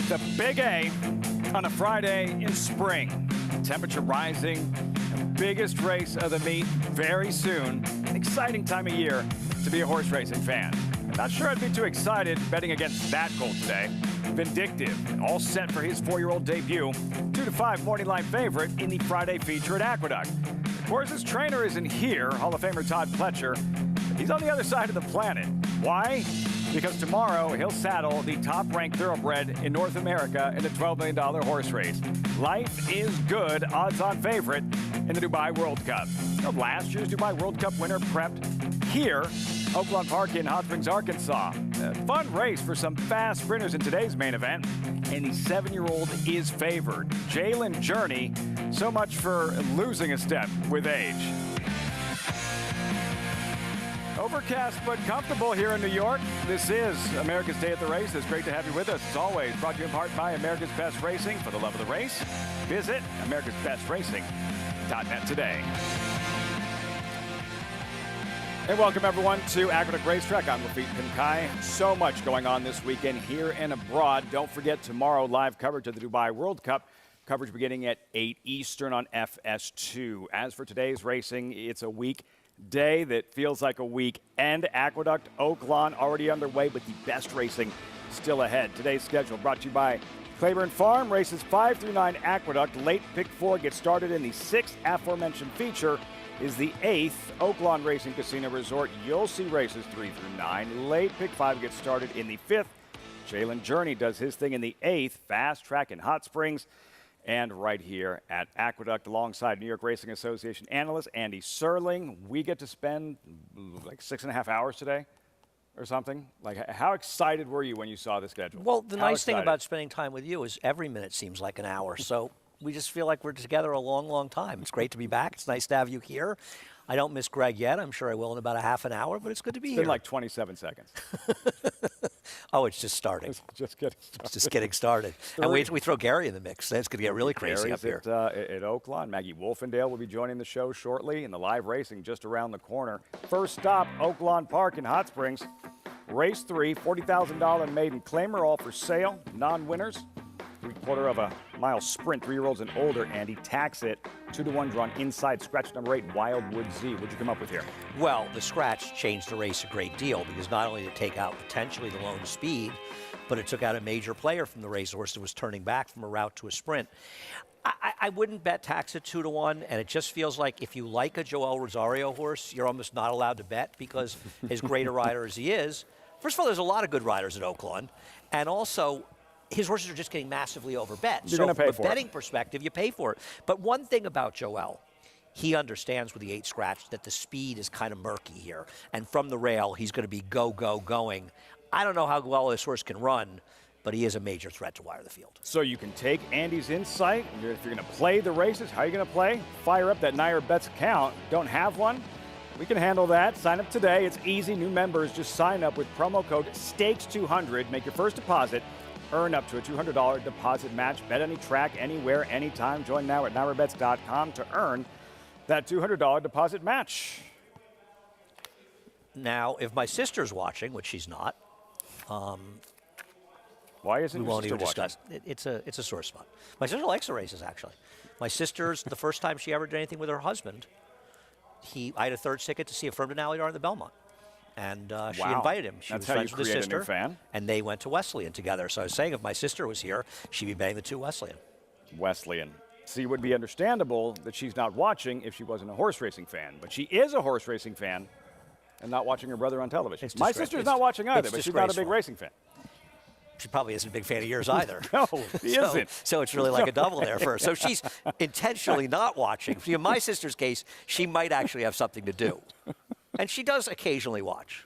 The Big A on a Friday in spring. Temperature rising. The biggest race of the meet very soon. An exciting time of year to be a horse racing fan. I'm not sure I'd be too excited betting against that colt today. Vindictive, all set for his 4-year-old debut. 2-5 morning line favorite in the Friday feature at Aqueduct. Of course, his trainer isn't here, Hall of Famer Todd Pletcher. He's on the other side of the planet. Why? Because tomorrow he'll saddle the top-ranked thoroughbred in North America in a $12 million horse race. Life is good, odds-on favorite in the Dubai World Cup. Last year's Dubai World Cup winner prepped here, Oaklawn Park in Hot Springs, Arkansas. A fun race for some fast sprinters in today's main event, and the 7-year-old is favored. Jalen Journey, so much for losing a step with age. Overcast but comfortable here in New York. This is America's Day at the Race. It's great to have you with us. As always, brought to you in part by America's Best Racing. For the love of the race, visit americasbestracing.net today. And welcome everyone to Aqueduct Racetrack. I'm Lafitte Pinkai. So much going on this weekend here and abroad. Don't forget tomorrow live coverage of the Dubai World Cup. Coverage beginning at 8 Eastern on FS2. As for today's racing, it's a week day that feels like a weekend. Aqueduct, Oaklawn already underway, but the best racing still ahead. Today's schedule brought to you by Claiborne Farm. Races 5 through 9 Aqueduct. Late pick 4 gets started in the 6th aforementioned feature is the 8th Oaklawn Racing Casino Resort. You'll see races 3 through 9. Late pick 5 gets started in the 5th. Jalen Journey does his thing in the 8th. Fast Track in Hot Springs. And right here at Aqueduct alongside New York Racing Association analyst Andy Serling. We get to spend like 6.5 hours today or something. Like, how excited were you when you saw the schedule? Well, the nice thing about spending time with you is every minute seems like an hour. So we just feel like we're together a long, long time. It's great to be back. It's nice to have you here. I don't miss Greg yet. I'm sure I will in about a half an hour, but it's good to be here. It's been like 27 seconds. Oh, it's just starting. It's just getting started. It's just getting started. And we throw Gary in the mix. That's going to get really crazy up here. At Oaklawn. Maggie Wolfendale will be joining the show shortly, and the live racing just around the corner. First stop, Oaklawn Park in Hot Springs. Race 3, $40,000 maiden claimer, all for sale. Non-winners. 3/4 of a mile sprint, 3-year-olds and older. Andy tax it. 2-1 drawn inside. Scratch number 8, Wildwood Z. What'd you come up with here? Well, the scratch changed the race a great deal because not only did it take out potentially the lone speed, but it took out a major player from the racehorse that was turning back from a route to a sprint. I wouldn't bet tax at 2-1, and it just feels like if you like a Joel Rosario horse, you're almost not allowed to bet because as great a rider as he is, first of all, there's a lot of good riders at Oaklawn, and also his horses are just getting massively overbet. You're so from a betting perspective, you pay for it. But one thing about Joel, he understands with the 8 scratch that the speed is kind of murky here. And from the rail, he's going to be going. I don't know how well this horse can run, but he is a major threat to wire the field. So you can take Andy's insight. If you're going to play the races, how are you going to play? Fire up that Nair Bets account. Don't have one? We can handle that. Sign up today. It's easy. New members just sign up with promo code STAKES200. Make your first deposit. Earn up to a $200 deposit match. Bet any track, anywhere, anytime. Join now at NairaBets.com to earn that $200 deposit match. Now, if my sister's watching, which she's not, why isn't we your won't sister even watching? discuss. It's a sore spot. My sister likes the races, actually. My sister's the first time she ever did anything with her husband. I had a third ticket to see a firm denali in the Belmont. And she invited him. She was friends with his sister, and they went to Wesleyan together. So I was saying if my sister was here, she'd be betting the 2 Wesleyan. See, it would be understandable that she's not watching if she wasn't a horse racing fan. But she is a horse racing fan and not watching her brother on television. My sister's not watching either, but she's not a big racing fan. She probably isn't a big fan of yours either. No, she isn't. So it's really like a double there for her. So she's intentionally not watching. In my sister's case, she might actually have something to do. And she does occasionally watch.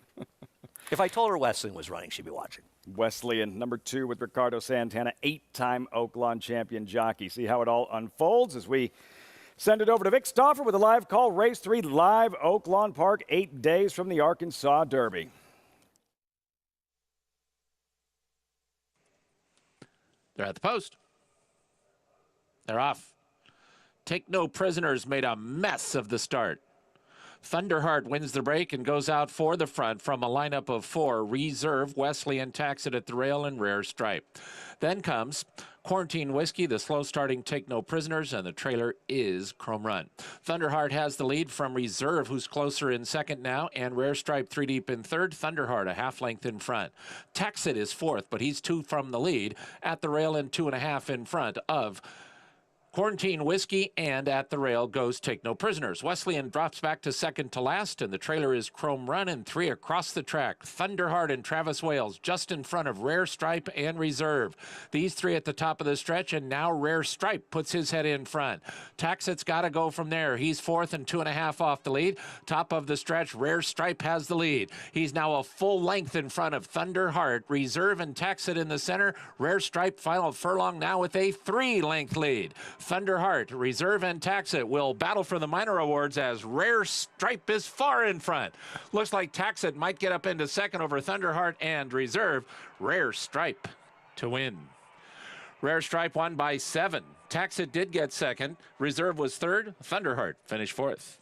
If I told her Wesleyan was running, she'd be watching. Wesleyan, number 2 with Ricardo Santana, 8-time Oaklawn champion jockey. See how it all unfolds as we send it over to Vic Stauffer with a live call. Race 3, live Oaklawn Park, 8 days from the Arkansas Derby. They're at the post. They're off. Take No Prisoners made a mess of the start. Thunderheart wins the break and goes out for the front from a lineup of 4. Reserve, Wesley, and Taxit at the rail, and Rare Stripe. Then comes Quarantine Whiskey, the slow-starting Take No Prisoners, and the trailer is Chrome Run. Thunderheart has the lead from Reserve, who's closer in second now, and Rare Stripe 3 deep in third. Thunderheart a half length in front. Taxit is fourth, but he's 2 from the lead at the rail and 2.5 in front of Quarantine Whiskey, and at the rail goes Take No Prisoners. Wesleyan drops back to second to last, and the trailer is Chrome Run, and 3 across the track. Thunderheart and Travis Wales just in front of Rare Stripe and Reserve. These 3 at the top of the stretch, and now Rare Stripe puts his head in front. Taxit's got to go from there. He's fourth and 2.5 off the lead. Top of the stretch, Rare Stripe has the lead. He's now a full length in front of Thunderheart. Reserve and Taxit in the center. Rare Stripe final furlong now with a 3-length lead. Thunderheart, Reserve, and Taxit will battle for the minor awards as Rare Stripe is far in front. Looks like Taxit might get up into second over Thunderheart and Reserve. Rare Stripe to win. Rare Stripe won by 7. Taxit did get second. Reserve was third. Thunderheart finished fourth.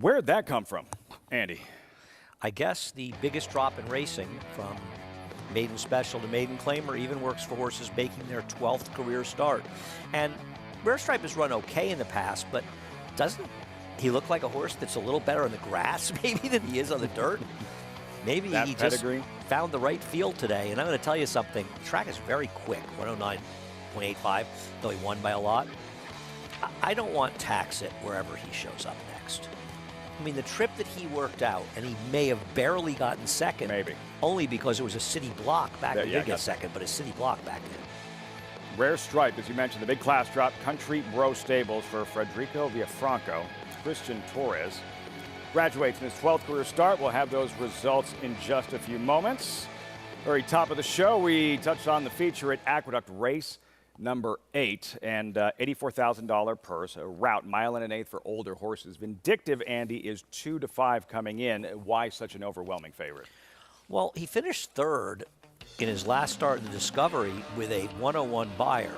Where'd that come from, Andy? I guess the biggest drop in racing from maiden special to maiden claimer even works for horses making their 12th career start. And Rare Stripe has run okay in the past, but doesn't he look like a horse that's a little better on the grass maybe than he is on the dirt? Maybe he pedigree just found the right field today. And I'm going to tell you something, the track is very quick, 109.85, though he won by a lot. I don't want Taxit wherever he shows up next. I mean, the trip that he worked out, and he may have barely gotten second. Maybe. Only because it was a city block back then. He did get second, but a city block back then. Rare Stripe, as you mentioned, the big class drop, Country Bro Stables for Federico Villafranco. Christian Torres graduates in his 12th career start. We'll have those results in just a few moments. Very top of the show, we touched on the feature at Aqueduct Race number 8 and $84,000 purse, a route, 1 1/8 for older horses. Vindictive, Andy, is 2 to 5 coming in. Why such an overwhelming favorite? Well, he finished third in his last start in the Discovery with a 101 buyer.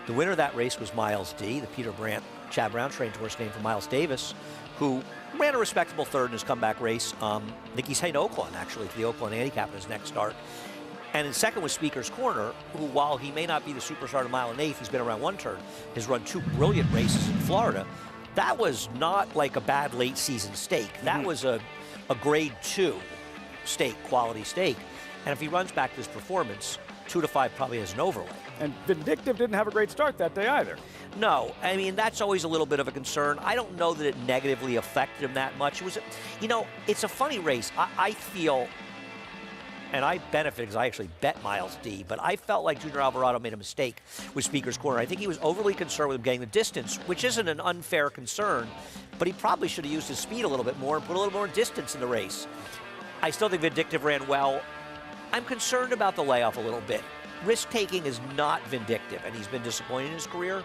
The winner of that race was Miles D, the Peter Brandt, Chad Brown trained horse named for Miles Davis, who ran a respectable third in his comeback race. I think he's heading to Oakland, actually, for the Oakland Handicap in his next start. And in second was Speaker's Corner, who, while he may not be the superstar of 1 1/8, he's been around 1 turn, has run 2 brilliant races in Florida. That was not like a bad late season stake. That was a grade 2 stake, quality stake. And if he runs back to his performance, 2 to 5 probably has an overlay. And Vindictive didn't have a great start that day either. No, I mean, that's always a little bit of a concern. I don't know that it negatively affected him that much. It was, it's a funny race. I feel, and I benefited because I actually bet Miles D, but I felt like Junior Alvarado made a mistake with Speaker's Corner. I think he was overly concerned with him getting the distance, which isn't an unfair concern, but he probably should have used his speed a little bit more and put a little more distance in the race. I still think Vindictive ran well. I'm concerned about the layoff a little bit. Risk-taking is not Vindictive, and he's been disappointed in his career.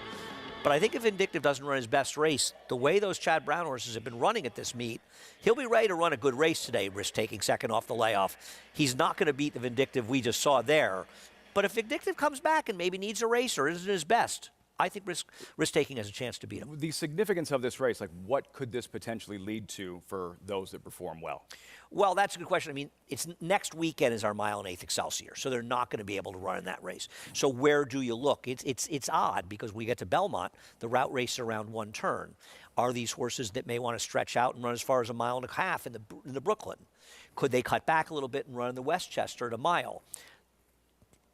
But I think if Vindictive doesn't run his best race, the way those Chad Brown horses have been running at this meet, he'll be ready to run a good race today, risk-taking second off the layoff. He's not going to beat the Vindictive we just saw there. But if Vindictive comes back and maybe needs a race or isn't his best, I think risk-taking has a chance to beat him. The significance of this race, like what could this potentially lead to for those that perform well? Well, that's a good question. I mean, it's next weekend is our 1 1/8 Excelsior, so they're not going to be able to run in that race. So where do you look? It's odd because we get to Belmont, the route race around 1 turn. Are these horses that may want to stretch out and run as far as 1.5 miles in the Brooklyn? Could they cut back a little bit and run in the Westchester at 1 mile?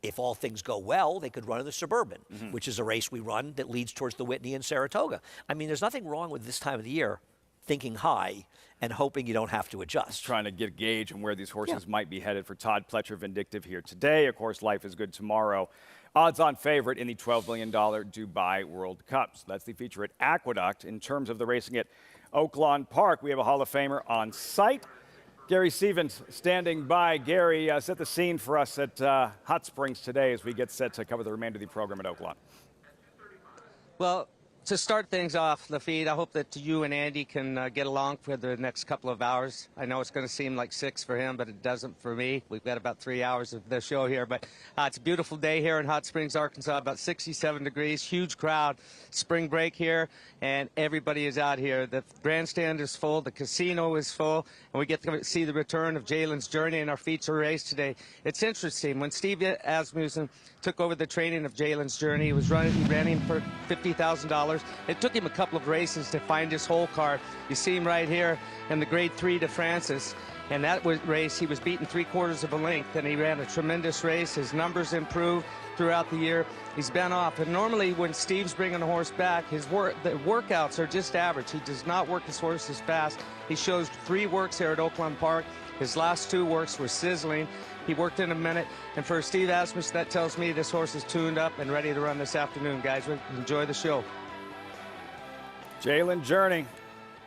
If all things go well, they could run in the Suburban, which is a race we run that leads towards the Whitney and Saratoga. I mean, there's nothing wrong with this time of the year thinking high and hoping you don't have to adjust. Trying to get a gauge on where these horses might be headed for Todd Pletcher Vindictive here today. Of course, Life is Good tomorrow. Odds-on favorite in the $12 million Dubai World Cup. So that's the feature at Aqueduct. In terms of the racing at Oaklawn Park, we have a Hall of Famer on site. Gary Stevens standing by. Gary, set the scene for us at Hot Springs today as we get set to cover the remainder of the program at Oaklawn. Well, to start things off, Lafitte, I hope that you and Andy can get along for the next couple of hours. I know it's going to seem like 6 for him, but it doesn't for me. We've got about 3 hours of the show here. But it's a beautiful day here in Hot Springs, Arkansas, about 67 degrees, huge crowd, spring break here, and everybody is out here. The grandstand is full, the casino is full, and we get to see the return of Jalen's Journey in our feature race today. It's interesting. When Steve Asmussen took over the training of Jalen's Journey, he ran him for $50,000. It took him a couple of races to find his whole car. You see him right here in the Grade 3 to Francis. And that race, he was beaten 3/4 of a length, and he ran a tremendous race. His numbers improved throughout the year. He's been off. And normally when Steve's bringing a horse back, the workouts are just average. He does not work his horses fast. He shows 3 works here at Oakland Park. His last 2 works were sizzling. He worked in a minute. And for Steve Asmussen, that tells me this horse is tuned up and ready to run this afternoon, guys. Enjoy the show. Jalen's Journey.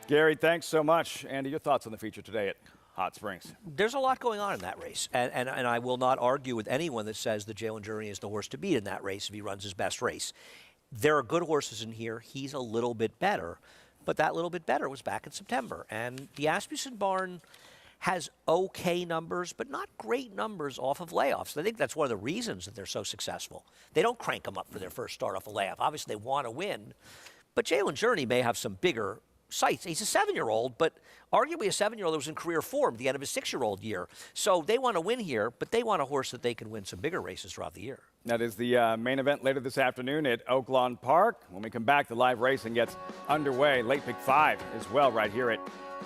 Gary, thanks so much. Andy, your thoughts on the feature today at Hot Springs? There's a lot going on in that race, and I will not argue with anyone that says that Jalen's Journey is the horse to beat in that race if he runs his best race. There are good horses in here. He's a little bit better, but that little bit better was back in September. And the Asmussen barn has okay numbers, but not great numbers off of layoffs. I think that's one of the reasons that they're so successful. They don't crank them up for their first start off a layoff. Obviously, they want to win, but Jalen's Journey may have some bigger sights. He's a 7-year-old, but arguably a 7-year-old that was in career form at the end of his 6-year-old year. So they want to win here, but they want a horse that they can win some bigger races throughout the year. That is the main event later this afternoon at Oakland Park. When we come back, the live racing gets underway. Late pick 5 as well right here at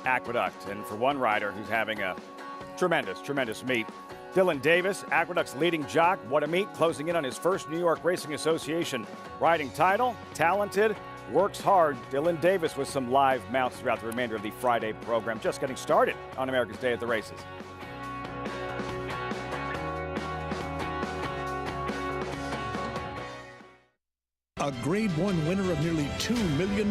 Aqueduct. And for one rider who's having a tremendous meet, Dylan Davis, Aqueduct's leading jock. What a meet, closing in on his first New York Racing Association riding title. Talented, works hard. Dylan Davis with some live mounts throughout the remainder of the Friday program. Just getting started on America's Day at the Races. A Grade 1 winner of nearly $2 million,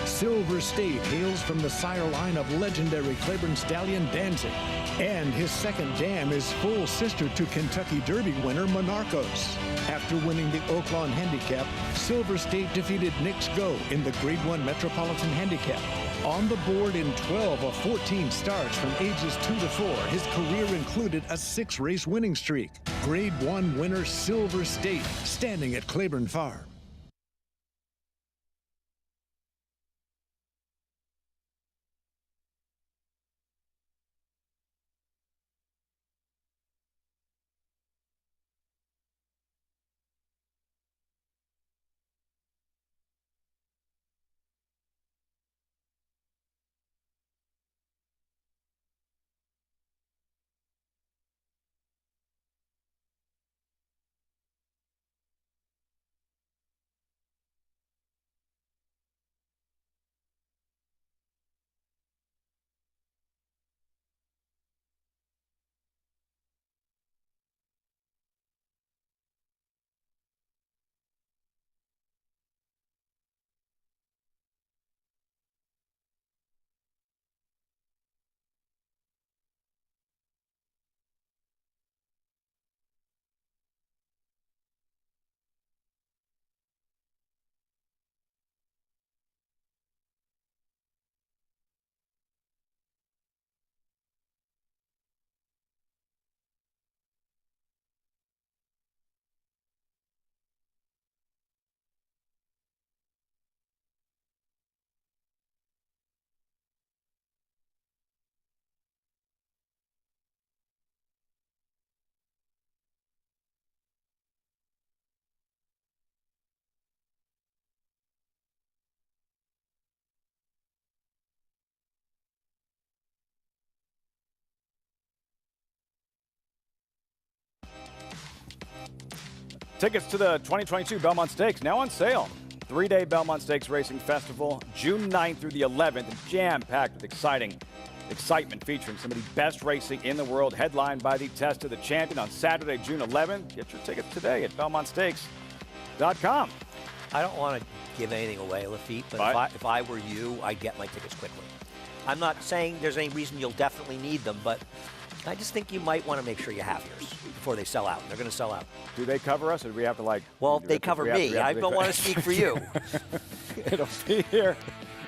Silver State hails from the sire line of legendary Claiborne stallion Danzig. And his second dam is full sister to Kentucky Derby winner Monarchos. After winning the Oakland Handicap, Silver State defeated Knicks Go in the Grade 1 Metropolitan Handicap. On the board in 12 of 14 starts from ages 2 to 4, his career included a 6-race winning streak. Grade 1 winner Silver State, standing at Claiborne Farm. Tickets to the 2022 Belmont Stakes now on sale. 3-day Belmont Stakes Racing Festival, June 9th through the 11th, jam-packed with excitement featuring some of the best racing in the world, headlined by the Test of the Champion on Saturday, June 11th. Get your tickets today at BelmontStakes.com. I don't want to give anything away, Lafitte, but if I were you, I'd get my tickets quickly. I'm not saying there's any reason you'll definitely need them, but I just think you might want to make sure you have yours before they sell out. They're going to sell out. Do they cover us, or do we have to, like... Well, they cover me. I don't want to speak for you. It'll be here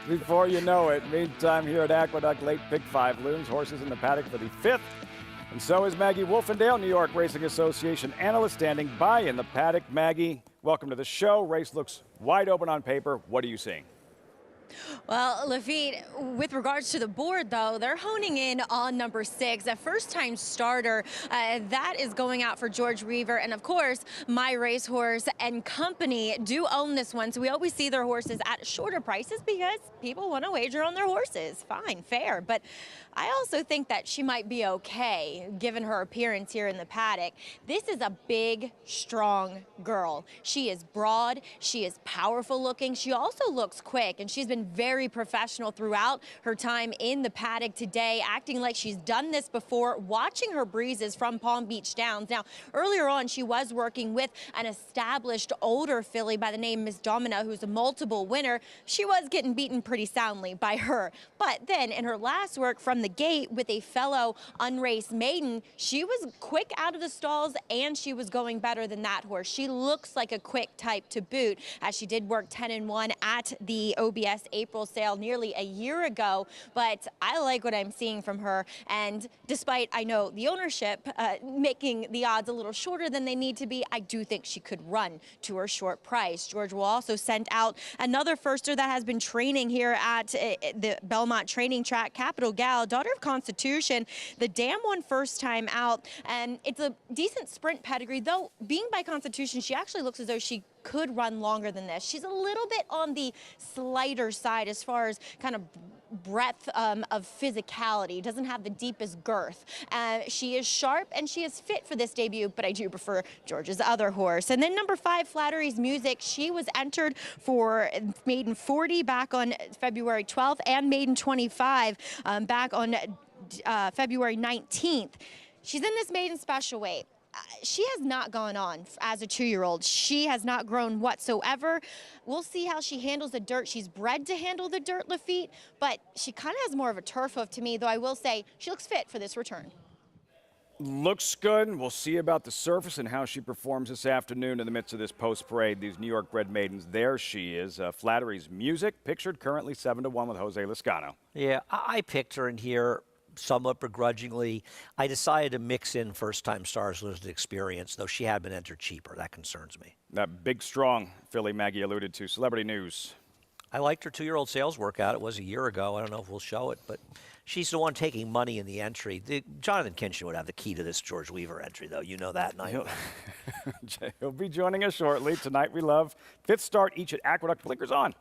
before you know it. Meantime, here at Aqueduct, late pick 5 looms. Horses in the paddock for the 5th. And so is Maggie Wolfendale, New York Racing Association analyst, standing by in the paddock. Maggie, welcome to the show. Race looks wide open on paper. What are you seeing? Well, Lafitte, with regards to the board, though, they're honing in on number 6, a first-time starter. That is going out for George Weaver. And, of course, My Racehorse and Company do own this one. So we always see their horses at shorter prices because people want to wager on their horses. Fine, fair. But I also think that she might be okay, given her appearance here in the paddock. This is a big, strong girl. She is broad. She is powerful looking. She also looks quick, and she's been very professional throughout her time in the paddock today, acting like she's done this before, watching her breezes from Palm Beach Downs. Now, earlier on, she was working with an established older filly by the name Miss Domina, who's a multiple winner. She was getting beaten pretty soundly by her. But then in her last work from the gate with a fellow unraced maiden, she was quick out of the stalls, and she was going better than that horse. She looks like a quick type to boot, as she did work 10-1 at the OBS April sale nearly a year ago. But I like what I'm seeing from her, and despite, I know, the ownership making the odds a little shorter than they need to be, I do think she could run to her short price. George will also send out another firster that has been training here at the Belmont training track, Capital Gal, daughter of Constitution. The dam won first time out, and it's a decent sprint pedigree, though being by Constitution, she actually looks as though she could run longer than this. She's a little bit on the slighter side as far as kind of breadth of physicality, doesn't have the deepest girth. She is sharp and she is fit for this debut, but I do prefer George's other horse. And then number 5, Flattery's Music. She was entered for maiden 40 back on February 12th and maiden 25 back on February 19th. She's in this maiden special weight. She has not gone on as a 2-year-old. She has not grown whatsoever. We'll see how she handles the dirt. She's bred to handle the dirt, Lafitte, but she kind of has more of a turf hoof to me, though I will say she looks fit for this return. Looks good. We'll see about the surface and how she performs this afternoon in the midst of this post-parade. These New York bred maidens, there she is. Flattery's Music, pictured currently 7-1 with Jose Liscano. Yeah, I picked her in here somewhat begrudgingly. I decided to mix in first-time stars with experience, though she had been entered cheaper. That concerns me. That big, strong filly Maggie alluded to. Celebrity news. I liked her 2-year-old sales workout. It was a year ago. I don't know if we'll show it, but she's the one taking money in the entry. Jonathan Kinchin would have the key to this George Weaver entry, though. You know that. He'll be joining us shortly. Tonight we love 5th start each at Aqueduct. Blinkers on.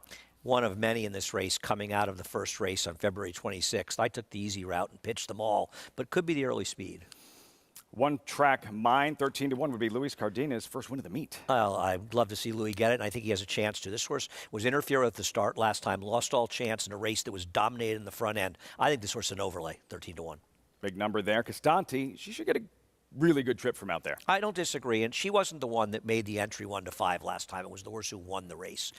One of many in this race coming out of the first race on February 26th. I took the easy route and pitched them all, but could be the early speed. One track mine, 13-1 would be Luis Cardina's first win of the meet. Well, I'd love to see Louis get it, and I think he has a chance to. This horse was interfered at the start last time, lost all chance in a race that was dominated in the front end. I think this horse is an overlay, 13-1. Big number there. Castanti, she should get a really good trip from out there. I don't disagree, and she wasn't the one that made the entry 1-5 last time. It was the horse who won the race.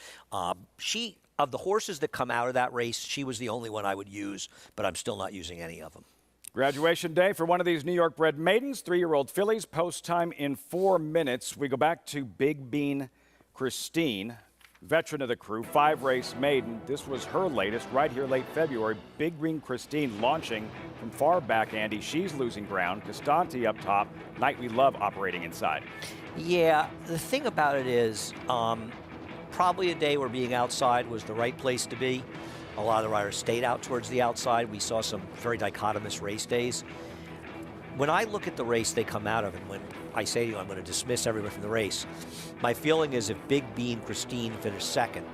Of the horses that come out of that race, she was the only one I would use, but I'm still not using any of them. Graduation day for one of these New York bred maidens, 3-year-old fillies, post time in 4 minutes. We go back to Big Bean Christine, veteran of the crew, 5-race maiden. This was her latest right here late February. Big Bean Christine launching from far back, Andy. She's losing ground. Castanti up top. Night We Love operating inside. Yeah, the thing about it is probably a day where being outside was the right place to be. A lot of the riders stayed out towards the outside. We saw some very dichotomous race days. When I look at the race they come out of, and when I say to you I'm going to dismiss everyone from the race, my feeling is if Big Bean Christine finished second,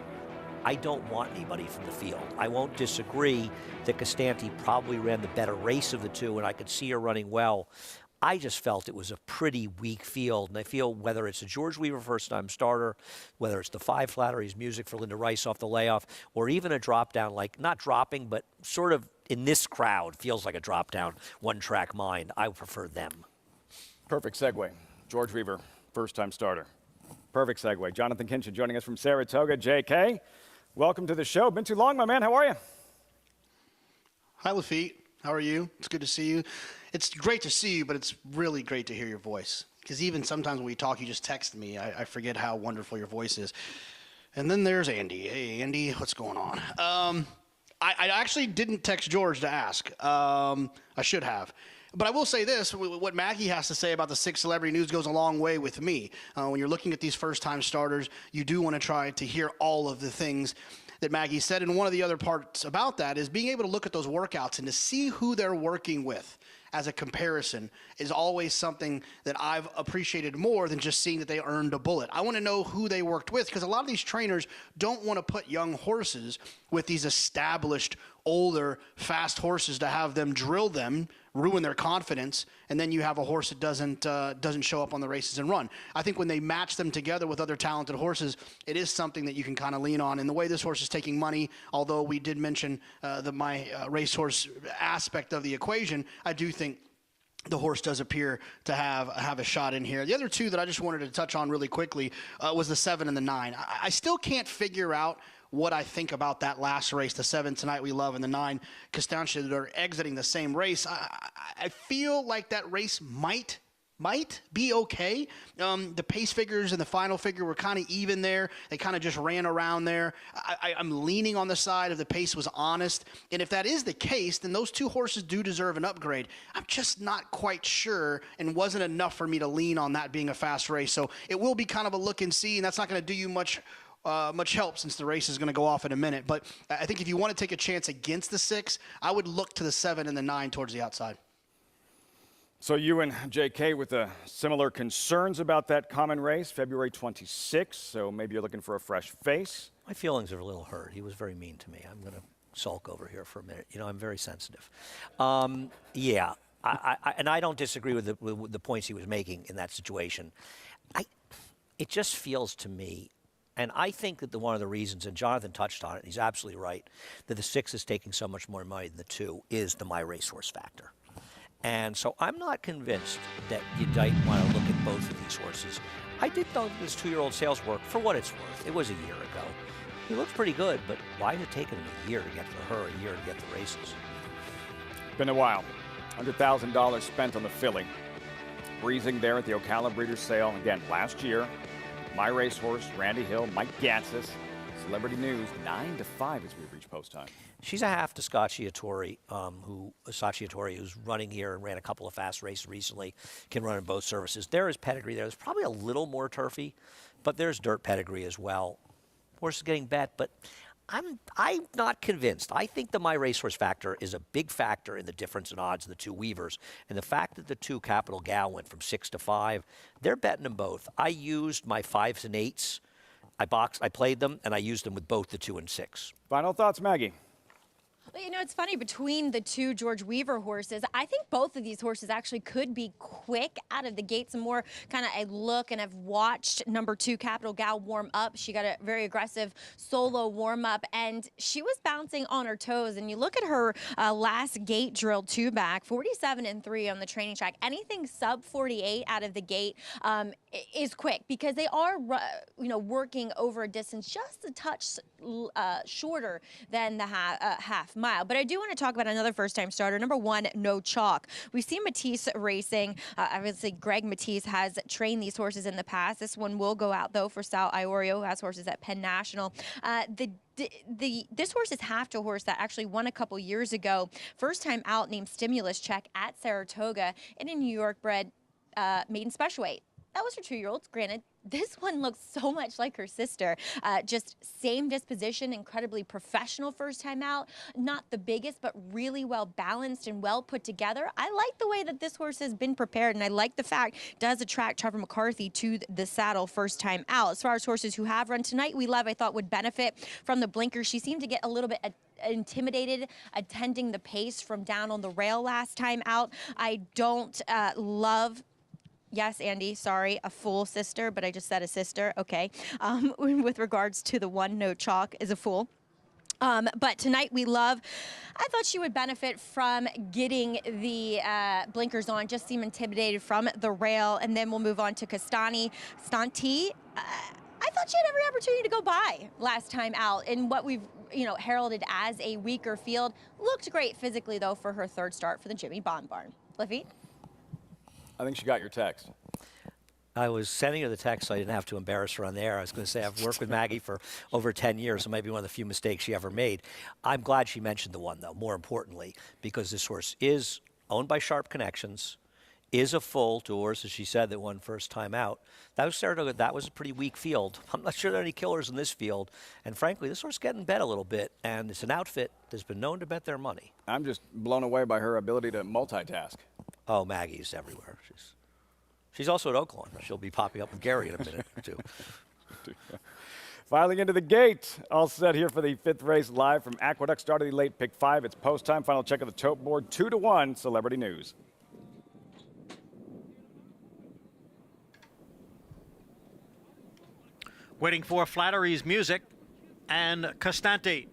I don't want anybody from the field. I won't disagree that Castanti probably ran the better race of the two, and I could see her running well. I just felt it was a pretty weak field, and I feel whether it's a George Weaver first-time starter, whether it's the 5 Flattery's Music for Linda Rice off the layoff, or even a drop-down, like not dropping, but sort of in this crowd feels like a drop-down, one-track mind. I prefer them. Perfect segue. George Weaver, first-time starter. Perfect segue. Jonathan Kinchin joining us from Saratoga. JK, welcome to the show. Been too long, my man. How are you? Hi, Lafitte. How are you? It's good to see you. It's great to see you, but it's really great to hear your voice. Because even sometimes when we talk, you just text me. I forget how wonderful your voice is. And then there's Andy. Hey, Andy, what's going on? I actually didn't text George to ask. I should have. But I will say this, what Maggie has to say about the 6 celebrity news goes a long way with me. When you're looking at these first-time starters, you do want to try to hear all of the things that Maggie said. And one of the other parts about that is being able to look at those workouts and to see who they're working with as a comparison is always something that I've appreciated more than just seeing that they earned a bullet. I want to know who they worked with, because a lot of these trainers don't want to put young horses with these established, older, fast horses to have them drill them, ruin their confidence, and then you have a horse that doesn't show up on the races and run. I think when they match them together with other talented horses, it is something that you can kind of lean on. And the way this horse is taking money, although we did mention my racehorse aspect of the equation, I do think the horse does appear to have a shot in here. The other two that I just wanted to touch on really quickly was the 7 and the 9. I still can't figure out what I think about that last race, the 7 Tonight We Love and the 9 Costanza, that are exiting the same race. I feel like that race might be okay. The pace figures and the final figure were kind of even there. They kind of just ran around there. I'm leaning on the side of the pace was honest. And if that is the case, then those two horses do deserve an upgrade. I'm just not quite sure, and wasn't enough for me to lean on that being a fast race. So it will be kind of a look and see, and that's not going to do you much help, since the race is going to go off in a minute. But I think if you want to take a chance against the 6, I would look to the 7 and the 9 towards the outside. So you and JK with similar concerns about that common race, February 26th. So maybe you're looking for a fresh face. My feelings are a little hurt. He was very mean to me. I'm going to sulk over here for a minute. You know, I'm very sensitive. Yeah, and I don't disagree with the points he was making in that situation. It just feels to me, and I think that one of the reasons, and Jonathan touched on it, and he's absolutely right, that the 6 is taking so much more money than the 2 is the My Racehorse factor. And so I'm not convinced that you might want to look at both of these horses. I did know that this 2-year-old sales work, for what it's worth. It was a year ago. He looks pretty good, but why has it taken him a year to get to her, a year to get the races? Been a while. $100,000 spent on the filly. Breezing there at the Ocala Breeders' Sale. Again, last year, My Racehorse, Randy Hill, Mike Gatsis. Celebrity News, 9 to 5 as we reach post time. She's a half to Scacciatore, who's running here and ran a couple of fast races recently, can run in both surfaces. There is pedigree there. There's probably a little more turfy, but there's dirt pedigree as well. Horse is getting bet, but I'm not convinced. I think the My Racehorse factor is a big factor in the difference in odds of the 2 Weavers. And the fact that the 2 Capital Gal went from 6 to 5, they're betting them both. I used my 5s and 8s. I played them, and I used them with both the 2 and 6. Final thoughts, Maggie? Well, you know, it's funny, between the 2 George Weaver horses, I think both of these horses actually could be quick out of the gates. And more kind of a look, and I've watched number 2 Capital Gal warm up. She got a very aggressive solo warm up, and she was bouncing on her toes. And you look at her last gate drill 2 back, 47 and 3 on the training track. Anything sub 48 out of the gate is quick, because they are, working over a distance just a touch shorter than the half mile. But I do want to talk about another first-time starter, number 1, No Chalk. We've seen Matisse racing. Obviously, Greg Matisse has trained these horses in the past. This one will go out, though, for Sal Iorio, who has horses at Penn National. This horse is half to a horse that actually won a couple years ago. First time out, named Stimulus Check at Saratoga in a New York bred maiden special weight. That was for 2-year-olds, granted. This one looks so much like her sister. Just same disposition, incredibly professional first time out. Not the biggest, but really well balanced and well put together. I like the way that this horse has been prepared, and I like the fact it does attract Trevor McCarthy to the saddle first time out. As far as horses who have run Tonight We Love, I thought would benefit from the blinkers. She seemed to get a little bit intimidated attending the pace from down on the rail last time out. I don't love... Yes, Andy, sorry, a fool sister, but I just said a sister, okay. With regards to the 1, No Chalk is a fool. But Tonight We Love, I thought she would benefit from getting the blinkers on, just seem intimidated from the rail. And then we'll move on to Stanti. I thought she had every opportunity to go by last time out in what we've heralded as a weaker field. Looked great physically, though, for her 3rd start for the Jimmy Bond Barn. Lafitte? I think she got your text. I was sending her the text so I didn't have to embarrass her on the air. I was going to say I've worked with Maggie for over 10 years. It might be one of the few mistakes she ever made. I'm glad she mentioned the one, though, more importantly, because this horse is owned by Sharp Connections, is a full to horse, as she said, that won first time out. That was Saratoga. That was a pretty weak field. I'm not sure there are any killers in this field. And frankly, this horse is getting bet a little bit, and it's an outfit that's been known to bet their money. I'm just blown away by her ability to multitask. Oh, Maggie's everywhere. She's also at Oaklawn. She'll be popping up with Gary in a minute or two. Filing into the gate. All set here for the 5th race live from Aqueduct. Start of the late pick 5. It's post time. Final check of the tote board. 2-1 Celebrity News. Waiting for Flattery's Music and Costante.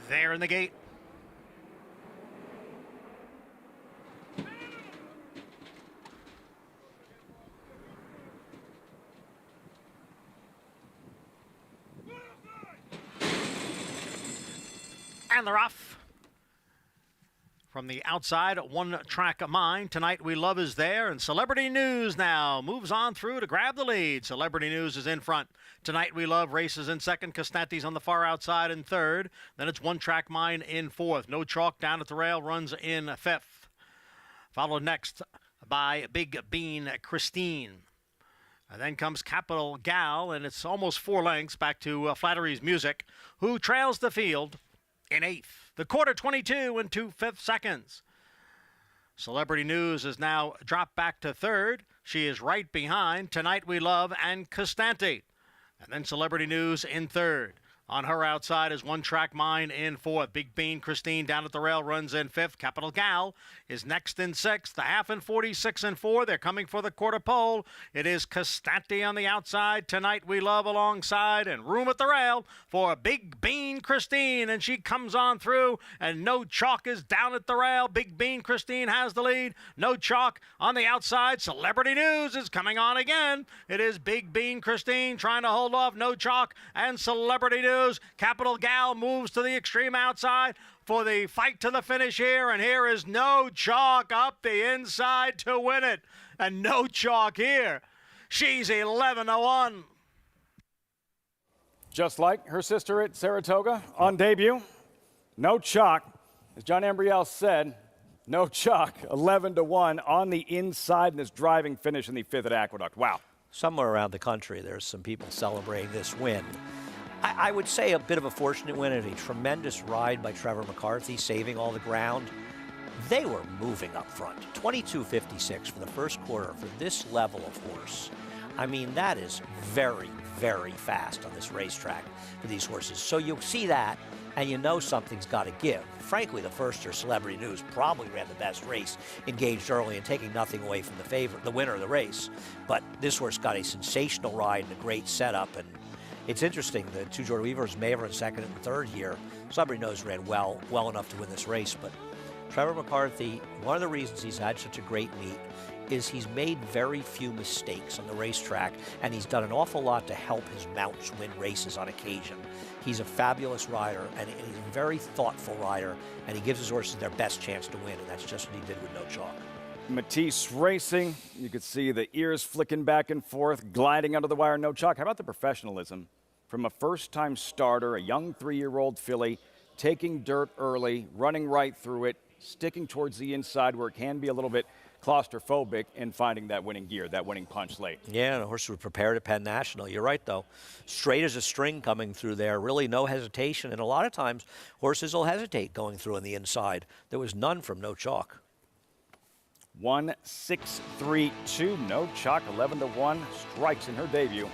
There in the gate. And they're off. From the outside, One Track Mind. Tonight We Love is there, and Celebrity News now moves on through to grab the lead. Celebrity News is in front. Tonight We Love races in second. Costante's on the far outside in third. Then it's One Track Mind in fourth. No Chalk down at the rail runs in fifth. Followed next by Big Bean Christine. And then comes Capital Gal, and it's almost 4 lengths back to Flattery's Music, who trails the field in eighth. The quarter 22 and 2/5 seconds. Celebrity News is now dropped back to third. She is right behind Tonight We Love and Costante. And then Celebrity News in third. On her outside is One Track Mind in fourth. Big Bean Christine down at the rail runs in fifth. Capital Gal is next in sixth. The half in 46 and 4. They're coming for the quarter pole. It is Costante on the outside. Tonight We Love alongside, and room at the rail for Big Bean Christine. And she comes on through, and No Chalk is down at the rail. Big Bean Christine has the lead. No Chalk on the outside. Celebrity News is coming on again. It is Big Bean Christine trying to hold off No Chalk and Celebrity News. Capital Gal moves to the extreme outside for the fight to the finish here, and here is No Chalk up the inside to win it. And No Chalk here. She's 11-1. Just like her sister at Saratoga on debut, No Chalk. As John Ambriel said, No Chalk, 11-1 on the inside in this driving finish in the 5th at Aqueduct. Wow. Somewhere around the country, there's some people celebrating this win. I would say a bit of a fortunate win and a tremendous ride by Trevor McCarthy, saving all the ground. They were moving up front. 22.56 for the first quarter for this level of horse. I mean, that is very, very fast on this racetrack for these horses. So you'll see that, and you know something's got to give. Frankly, the first year Celebrity News probably ran the best race, engaged early and taking nothing away from the winner of the race. But this horse got a sensational ride and a great setup, and it's interesting, the two Jordan Weavers, Maver in second and third here. Celebrity News ran well enough to win this race, but Trevor McCarthy, one of the reasons he's had such a great meet is he's made very few mistakes on the racetrack, and he's done an awful lot to help his mounts win races on occasion. He's a fabulous rider, and he's a very thoughtful rider, and he gives his horses their best chance to win, and that's just what he did with No Chalk. Matisse racing. You could see the ears flicking back and forth, gliding under the wire. No Chalk. How about the professionalism from a first-time starter, a young 3-year-old filly, taking dirt early, running right through it, sticking towards the inside where it can be a little bit claustrophobic, and finding that winning gear, that winning punch late. Yeah, and the horse was prepared at Penn National. You're right, though. Straight as a string coming through there. Really no hesitation. And a lot of times, horses will hesitate going through on the inside. There was none from No Chalk. 1-6-3-2. No Chalk, 11-1. Strikes in her debut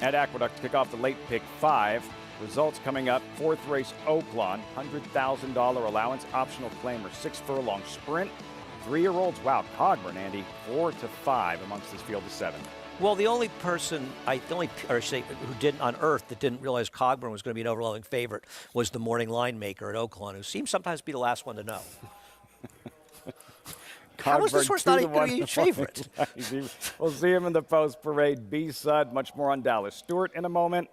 at Aqueduct to kick off the late pick 5. Results coming up. 4th race, Oaklawn. $100,000 allowance. Optional claimer. 6 furlong sprint. 3-year-olds, wow, Cogburn, Andy, 4-5 amongst this field of 7. Well, the only person, who didn't on earth that didn't realize Cogburn was going to be an overwhelming favorite was the morning line maker at Oaklawn, who seems sometimes to be the last one to know. How is this horse not going to be a favorite? We'll see him in the post parade. B-Sud, much more on Dallas Stewart in a moment.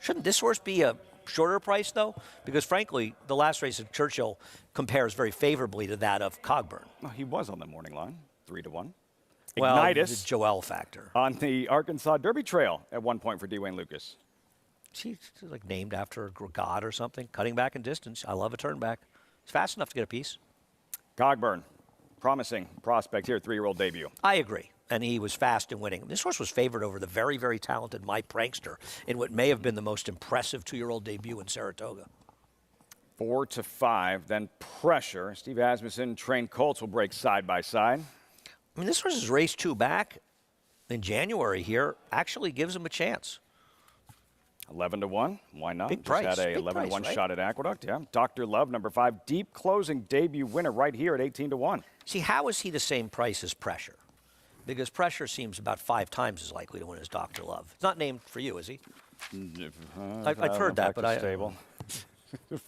Shouldn't this horse be a shorter price, though? Because, frankly, the last race at Churchill compares very favorably to that of Cogburn. Well, he was on the morning line, 3-1. Well, Ignitus, the Joel factor. on the Arkansas Derby Trail at 1 point for D. Wayne Lucas. She's like named after a god or something. Cutting back in distance. I love a turn back. It's fast enough to get a piece. Cogburn, promising prospect here, 3-year-old debut. I agree. And he was fast in winning. This horse was favored over the very, very talented My Prankster in what may have been the most impressive 2-year-old debut in Saratoga. 4-5, then Pressure. Steve Asmussen, trained colts will break side by side. I mean, this horse is race 2 back in January here. Actually gives him a chance. 11-1. Why not? Big price. Just had a Big 11-1 price, right? shot at Aqueduct. Yeah. Dr. Love, number 5, deep closing debut winner right here at 18-1. See, how is he the same price as Pressure? Because Pressure seems about 5 times as likely to win as Dr. Love. It's not named for you, is he? I've heard that, but stable.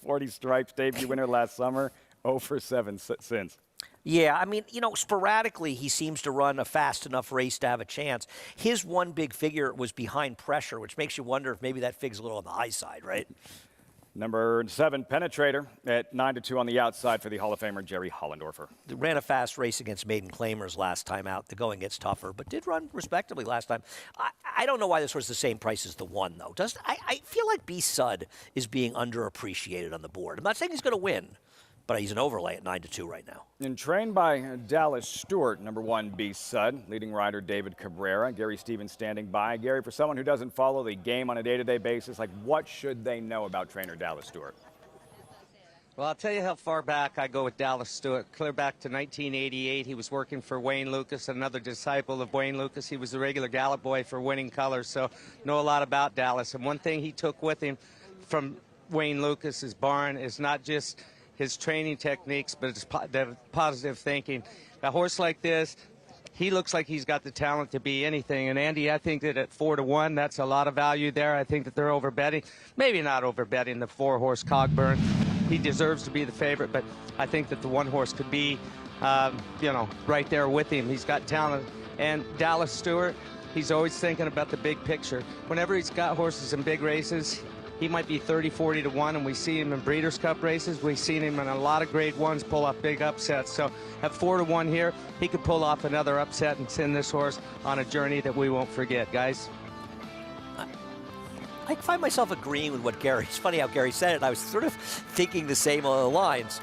40 stripes debut winner last summer. 0 for 7 since. Yeah, I mean, you know, sporadically he seems to run a fast enough race to have a chance. His one big figure was behind Pressure, which makes you wonder if maybe that fig's a little on the high side, right? Number 7, Penetrator at 9-2 on the outside for the Hall of Famer Jerry Hollendorfer. Ran a fast race against Maiden Claimers last time out. The going gets tougher, but did run respectably last time. I don't know why this was the same price as the 1, though. I feel like B-Sud is being underappreciated on the board. I'm not saying he's going to win, but he's an overlay at 9-2 right now. And trained by Dallas Stewart, number 1, B-Sud. Leading rider David Cabrera. Gary Stevens standing by. Gary, for someone who doesn't follow the game on a day-to-day basis, like what should they know about trainer Dallas Stewart? Well, I'll tell you how far back I go with Dallas Stewart. Clear back to 1988. He was working for Wayne Lucas, another disciple of Wayne Lucas. He was the regular gallop boy for Winning Colors, so know a lot about Dallas. And one thing he took with him from Wayne Lucas's barn is not just his training techniques, but it's positive thinking. A horse like this, he looks like he's got the talent to be anything. And Andy, I think that at 4-1, that's a lot of value there. I think that they're overbetting. Maybe not overbetting the 4-horse Cogburn. He deserves to be the favorite, but I think that the 1-horse could be, right there with him. He's got talent. And Dallas Stewart, he's always thinking about the big picture. Whenever he's got horses in big races, he might be 30-40-1, and we see him in Breeders' Cup races. We've seen him in a lot of Grade 1s pull off big upsets. So at 4-1 here, he could pull off another upset and send this horse on a journey that we won't forget, guys. I find myself agreeing with what Gary. It's funny how Gary said it. I was sort of thinking the same along the lines.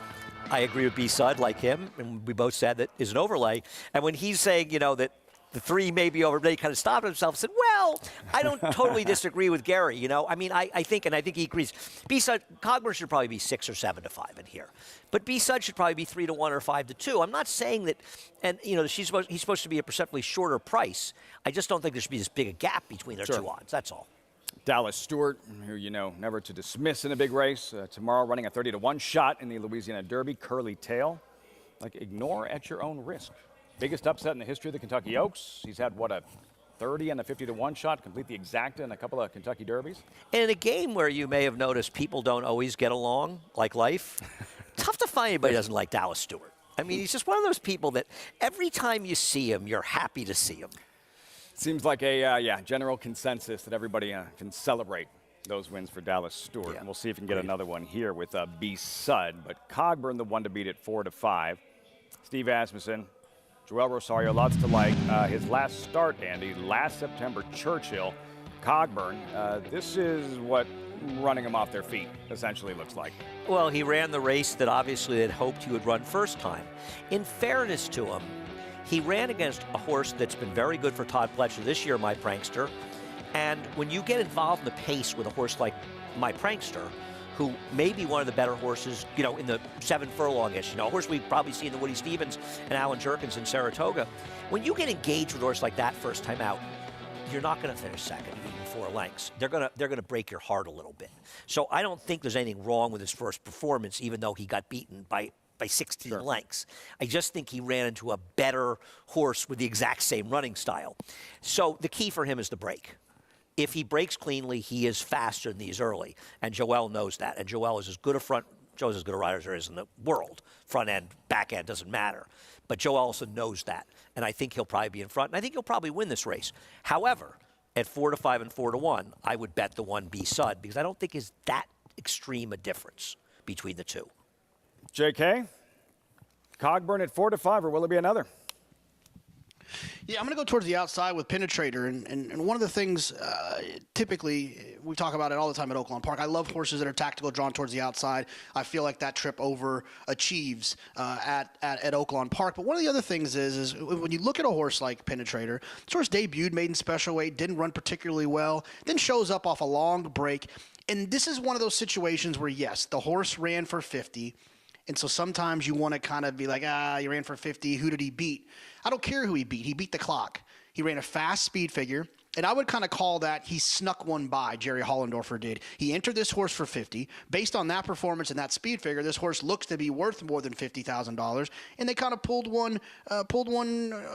I agree with B-Sud like him, and we both said that is an overlay. And when he's saying, that the 3 may be over, he kind of stopped himself and said, well, I don't totally disagree with Gary, I mean, I think he agrees. B-Sud, Cogburn should probably be 6 or 7-5 in here. But B-Sud should probably be 3-1 or 5-2. I'm not saying that, and, he's supposed to be a perceptibly shorter price. I just don't think there should be this big a gap between their 2 odds, that's all. Dallas Stewart, who never to dismiss in a big race. Tomorrow running a 30-1 shot in the Louisiana Derby, Curly Tail. Ignore at your own risk. Biggest upset in the history of the Kentucky Oaks. He's had, a 30 and a 50-1 shot, complete the exacta in a couple of Kentucky Derbies. And in a game where you may have noticed people don't always get along, like life, tough to find anybody who doesn't like Dallas Stewart. I mean, he's just one of those people that every time you see him, you're happy to see him. Seems like a general consensus that everybody can celebrate those wins for Dallas Stewart. Yeah. And we'll see if we can get another one here with B-Sud. But Cogburn, the 1 to beat at 4-5. Steve Asmussen, Joel Rosario, lots to like. His last start, Andy, last September, Churchill. Cogburn, this is what running him off their feet essentially looks like. Well, he ran the race that obviously they'd hoped he would run first time. In fairness to him, he ran against a horse that's been very good for Todd Pletcher this year, My Prankster. And when you get involved in the pace with a horse like My Prankster, who may be one of the better horses, in the 7 furlong-ish, a horse we've probably seen the Woody Stevens and Alan Jerkins in Saratoga. When you get engaged with a horse like that first time out, you're not going to finish second, even 4 lengths. They're gonna break your heart a little bit. So I don't think there's anything wrong with his first performance, even though he got beaten by 16 lengths. I just think he ran into a better horse with the exact same running style. So the key for him is the break. If he breaks cleanly, he is faster than these early, and Joel knows that. And Joel is as good a rider as there is in the world. Front end, back end, doesn't matter. But Joe Ellison knows that, and I think he'll probably be in front, and I think he'll probably win this race. However, at 4-5 and 4-1, I would bet the 1B Sud, because I don't think is that extreme a difference between the two. JK, Cogburn at 4-5, or will it be another? Yeah, I'm going to go towards the outside with Penetrator. And one of the things, typically, we talk about it all the time at Oaklawn Park. I love horses that are tactical, drawn towards the outside. I feel like that trip over achieves at Oaklawn Park. But one of the other things is when you look at a horse like Penetrator, this horse debuted maiden special weight, didn't run particularly well, then shows up off a long break. And this is one of those situations where, yes, the horse ran for 50. And so sometimes you want to kind of be like, you ran for 50. Who did he beat? I don't care who he beat. He beat the clock. He ran a fast speed figure. And I would kind of call that he snuck one by, Jerry Hollendorfer did. He entered this horse for 50. Based on that performance and that speed figure, this horse looks to be worth more than $50,000. And they kind of pulled one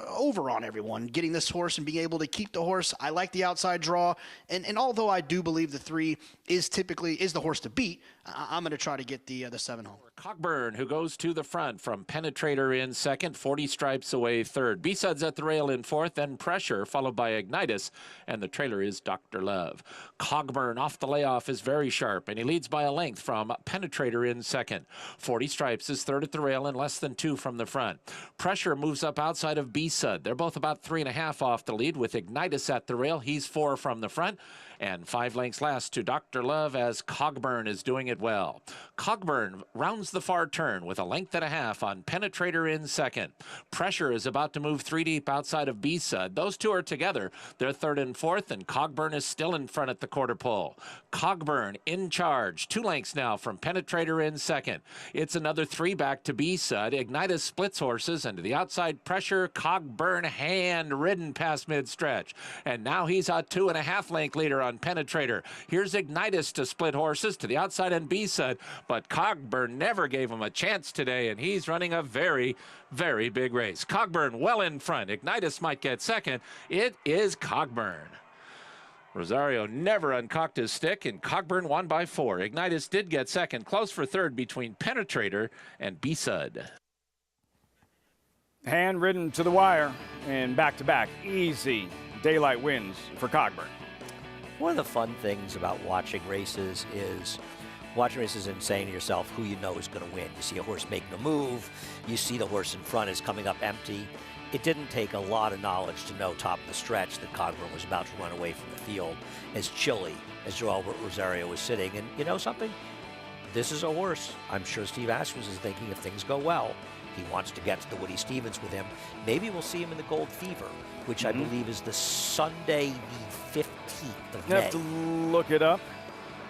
over on everyone, getting this horse and being able to keep the horse. I like the outside draw. And although I do believe the 3 is the horse to beat, I'm going to try to get the 7 home. Cogburn, who goes to the front from Penetrator in second, 40 stripes away third. B-Suds at the rail in fourth, then Pressure, followed by Ignitus, and the trailer is Dr. Love. Cogburn off the layoff is very sharp, and he leads by a length from Penetrator in second. 40 stripes is third at the rail and less than 2 from the front. Pressure moves up outside of B-Sud. They're both about 3.5 off the lead with Ignitus at the rail. He's 4 from the front. And 5 lengths last to Dr. Love as Cogburn is doing it well. Cogburn rounds the far turn with a length and a half on Penetrator in second. Pressure is about to move 3 deep outside of B-Sud. Those two are together. They're third and fourth, and Cogburn is still in front at the quarter pole. Cogburn in charge. 2 lengths now from Penetrator in second. It's another 3 back to B-Sud. Ignitus splits horses, and to the outside Pressure, Cogburn hand-ridden past mid-stretch. And now he's a 2.5 length leader on Penetrator. Here's Ignitus to split horses to the outside and B-Sud, but Cogburn never gave him a chance today, and he's running a very, very big race. Cogburn well in front. Ignitus might get second. It is Cogburn. Rosario never uncocked his stick, and Cogburn won by 4. Ignitus did get second, close for third between Penetrator and B-Sud. Hand-ridden to the wire and back-to-back easy daylight wins for Cogburn. One of the fun things about watching races is and saying to yourself who you know is going to win. You see a horse making a move. You see the horse in front is coming up empty. It didn't take a lot of knowledge to know top of the stretch that Cogburn was about to run away from the field as chilly as Joel Rosario was sitting. And you know something? This is a horse. I'm sure Steve Asmus is thinking if things go well, he wants to get to the Woody Stevens with him. Maybe we'll see him in the Gold Fever, which I believe is the Sunday the 15th of May. You have to look it up,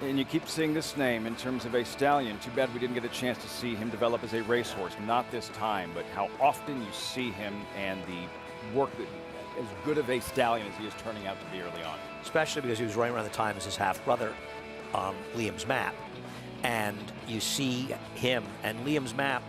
and you keep seeing this name in terms of a stallion. Too bad we didn't get a chance to see him develop as a racehorse. Not this time, but how often you see him and the work that as good of a stallion as he is turning out to be early on. Especially because he was running around the time as his half-brother, Liam's Map. And you see him, and Liam's Map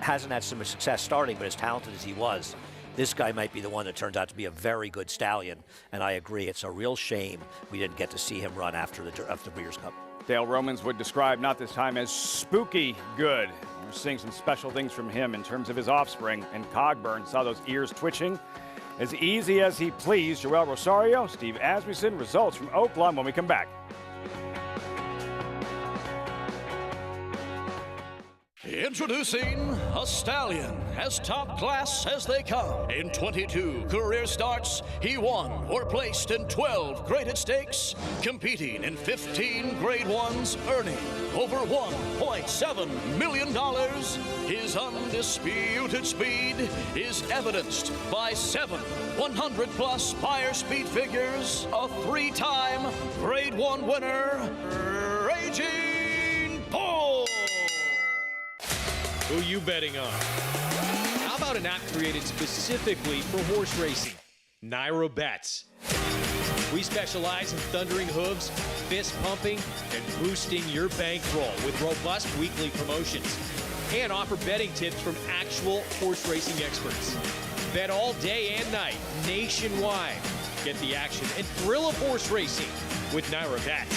hasn't had so much success starting, but as talented as he was, this guy might be the one that turns out to be a very good stallion. And I agree, it's a real shame we didn't get to see him run after the Breeders' Cup. Dale Romans would describe not this time as spooky good. We're seeing some special things from him in terms of his offspring, and Cogburn saw those ears twitching. As easy as he pleased, Joel Rosario, Steve Asmussen, results from Oaklawn when we come back. Introducing a stallion as top class as they come. In 22 career starts, he won or placed in 12 graded stakes, competing in 15 grade ones, earning over $1.7 million. His undisputed speed is evidenced by 7 100-plus Spire speed figures, a 3-time grade 1 winner, Raging Bull. Who you betting on? How about an app created specifically for horse racing? Naira Bets. We specialize in thundering hooves, fist pumping, and boosting your bankroll with robust weekly promotions. And offer betting tips from actual horse racing experts. Bet all day and night, nationwide. Get the action and thrill of horse racing with Naira Bets.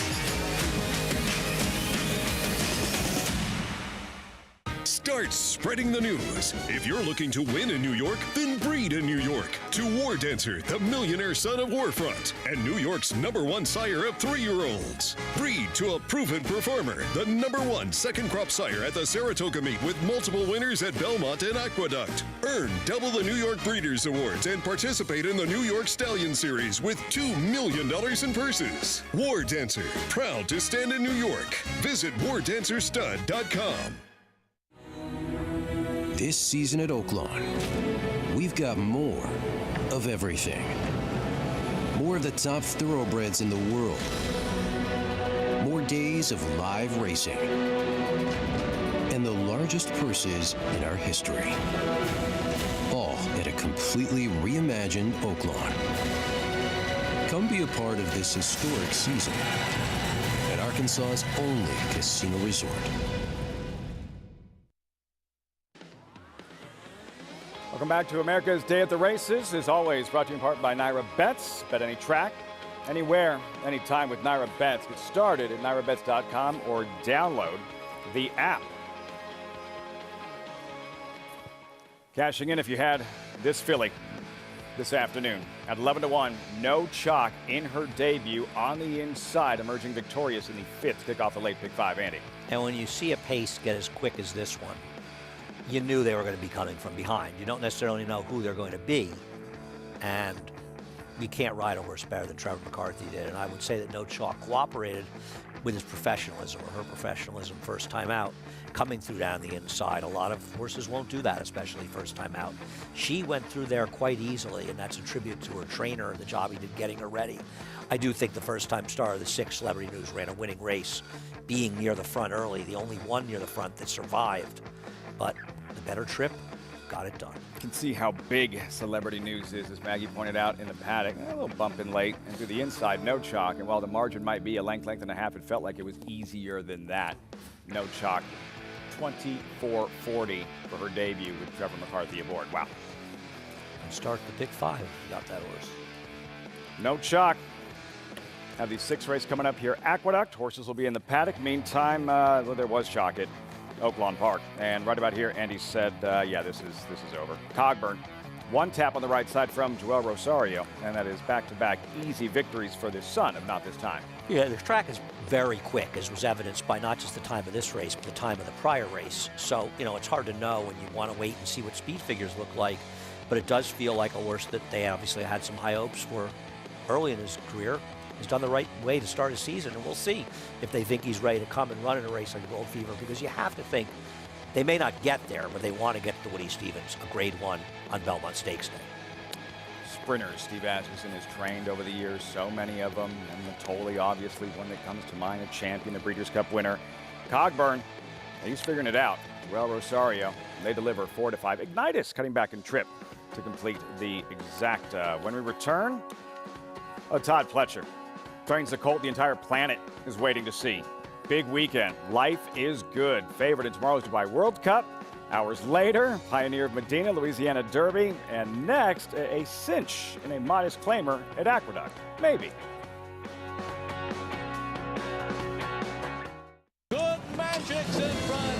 Start spreading the news. If you're looking to win in New York, then breed in New York. To War Dancer, the millionaire son of Warfront, and New York's #1 sire of 3-year-olds. Breed to a proven performer, the #1 second crop sire at the Saratoga meet with multiple winners at Belmont and Aqueduct. Earn double the New York Breeders' Awards and participate in the New York Stallion Series with $2 million in purses. War Dancer, proud to stand in New York. Visit wardancerstud.com. This season at Oaklawn, we've got more of everything. More of the top thoroughbreds in the world. More days of live racing. And the largest purses in our history. All at a completely reimagined Oaklawn. Come be a part of this historic season at Arkansas's only casino resort. Welcome back to America's Day at the Races. As always, brought to you in part by Naira Bets. Bet any track, anywhere, anytime with Naira Bets. Get started at nairabets.com or download the app. Cashing in if you had this filly this afternoon. At 11-1, no chalk in her debut on the inside, emerging victorious in the 5th to kick off the late pick 5, Andy. And when you see a pace get as quick as this one, you knew they were going to be coming from behind. You don't necessarily know who they're going to be, and you can't ride a horse better than Trevor McCarthy did. And I would say that No Chalk cooperated with his professionalism, or her professionalism, first time out, coming through down the inside. A lot of horses won't do that, especially first time out. She went through there quite easily, and that's a tribute to her trainer and the job he did getting her ready. I do think the first time star of the 6, Celebrity News, ran a winning race, being near the front early, the only one near the front that survived. But the better trip got it done. You can see how big Celebrity News is, as Maggie pointed out in the paddock. A little bump in late, and through the inside, No Chalk. And while the margin might be a length and a half, it felt like it was easier than that. No Chalk, 24:40 for her debut with Trevor McCarthy aboard. Wow. And start the pick 5 if you got that horse. No Chalk. Have the 6th race coming up here. Aqueduct. Horses will be in the paddock. Meantime, well, there was chalk at Oaklawn Park. And right about here, Andy said, yeah, this is over. Cogburn, 1 tap on the right side from Joel Rosario, and that is back-to-back easy victories for this son of Not This Time. Yeah, the track is very quick, as was evidenced by not just the time of this race, but the time of the prior race. So, you know, it's hard to know, and you want to wait and see what speed figures look like. But it does feel like a horse that they obviously had some high hopes for early in his career. He's done the right way to start his season, and we'll see if they think he's ready to come and run in a race like Gold Fever, because you have to think they may not get there, but they want to get to Woody Stevens, a grade 1 on Belmont Stakes Day. Sprinters Steve Asmussen has trained over the years, so many of them, and Matoli, obviously, one that comes to mind, a champion, the Breeders' Cup winner. Cogburn, he's figuring it out. Well, Rosario, they deliver 4-5. Ignitus cutting back in trip to complete the exact. When we return, Todd Pletcher trains the colt the entire planet is waiting to see. Big weekend. Life is good. Favorite in tomorrow's Dubai World Cup. Hours later, Pioneer of Medina, Louisiana Derby. And next, a cinch in a modest claimer at Aqueduct. Maybe. Good Magic's in front.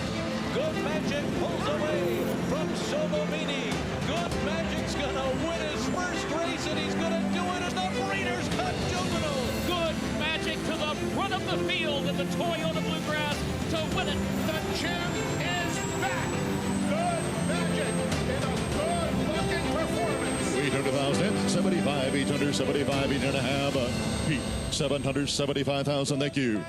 Good Magic pulls away from Sobomini. Good Magic's gonna win his first race, and he's gonna do it in the Breeders' Cup Juvenile. Good Magic to the front of the field in the Toyota Bluegrass to win it. The champ is back. Good Magic in a good-looking performance. 800,000, 75, 875, 8.5. Pete, 775,000. Thank you.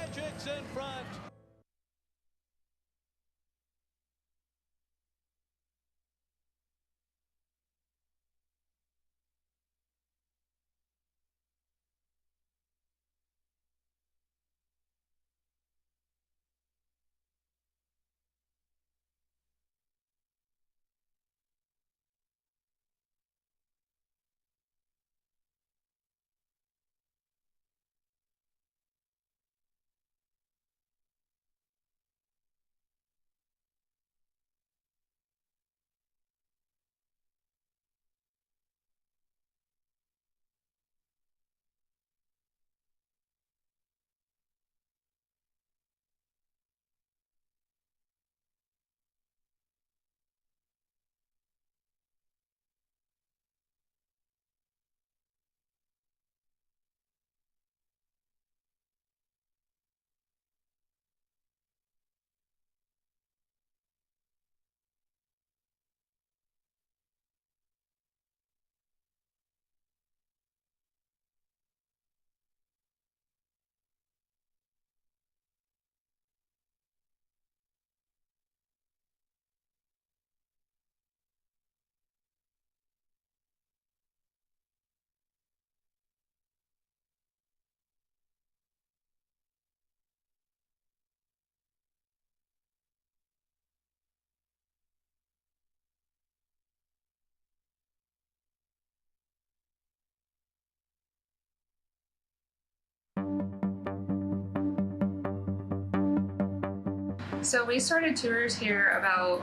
So we started tours here about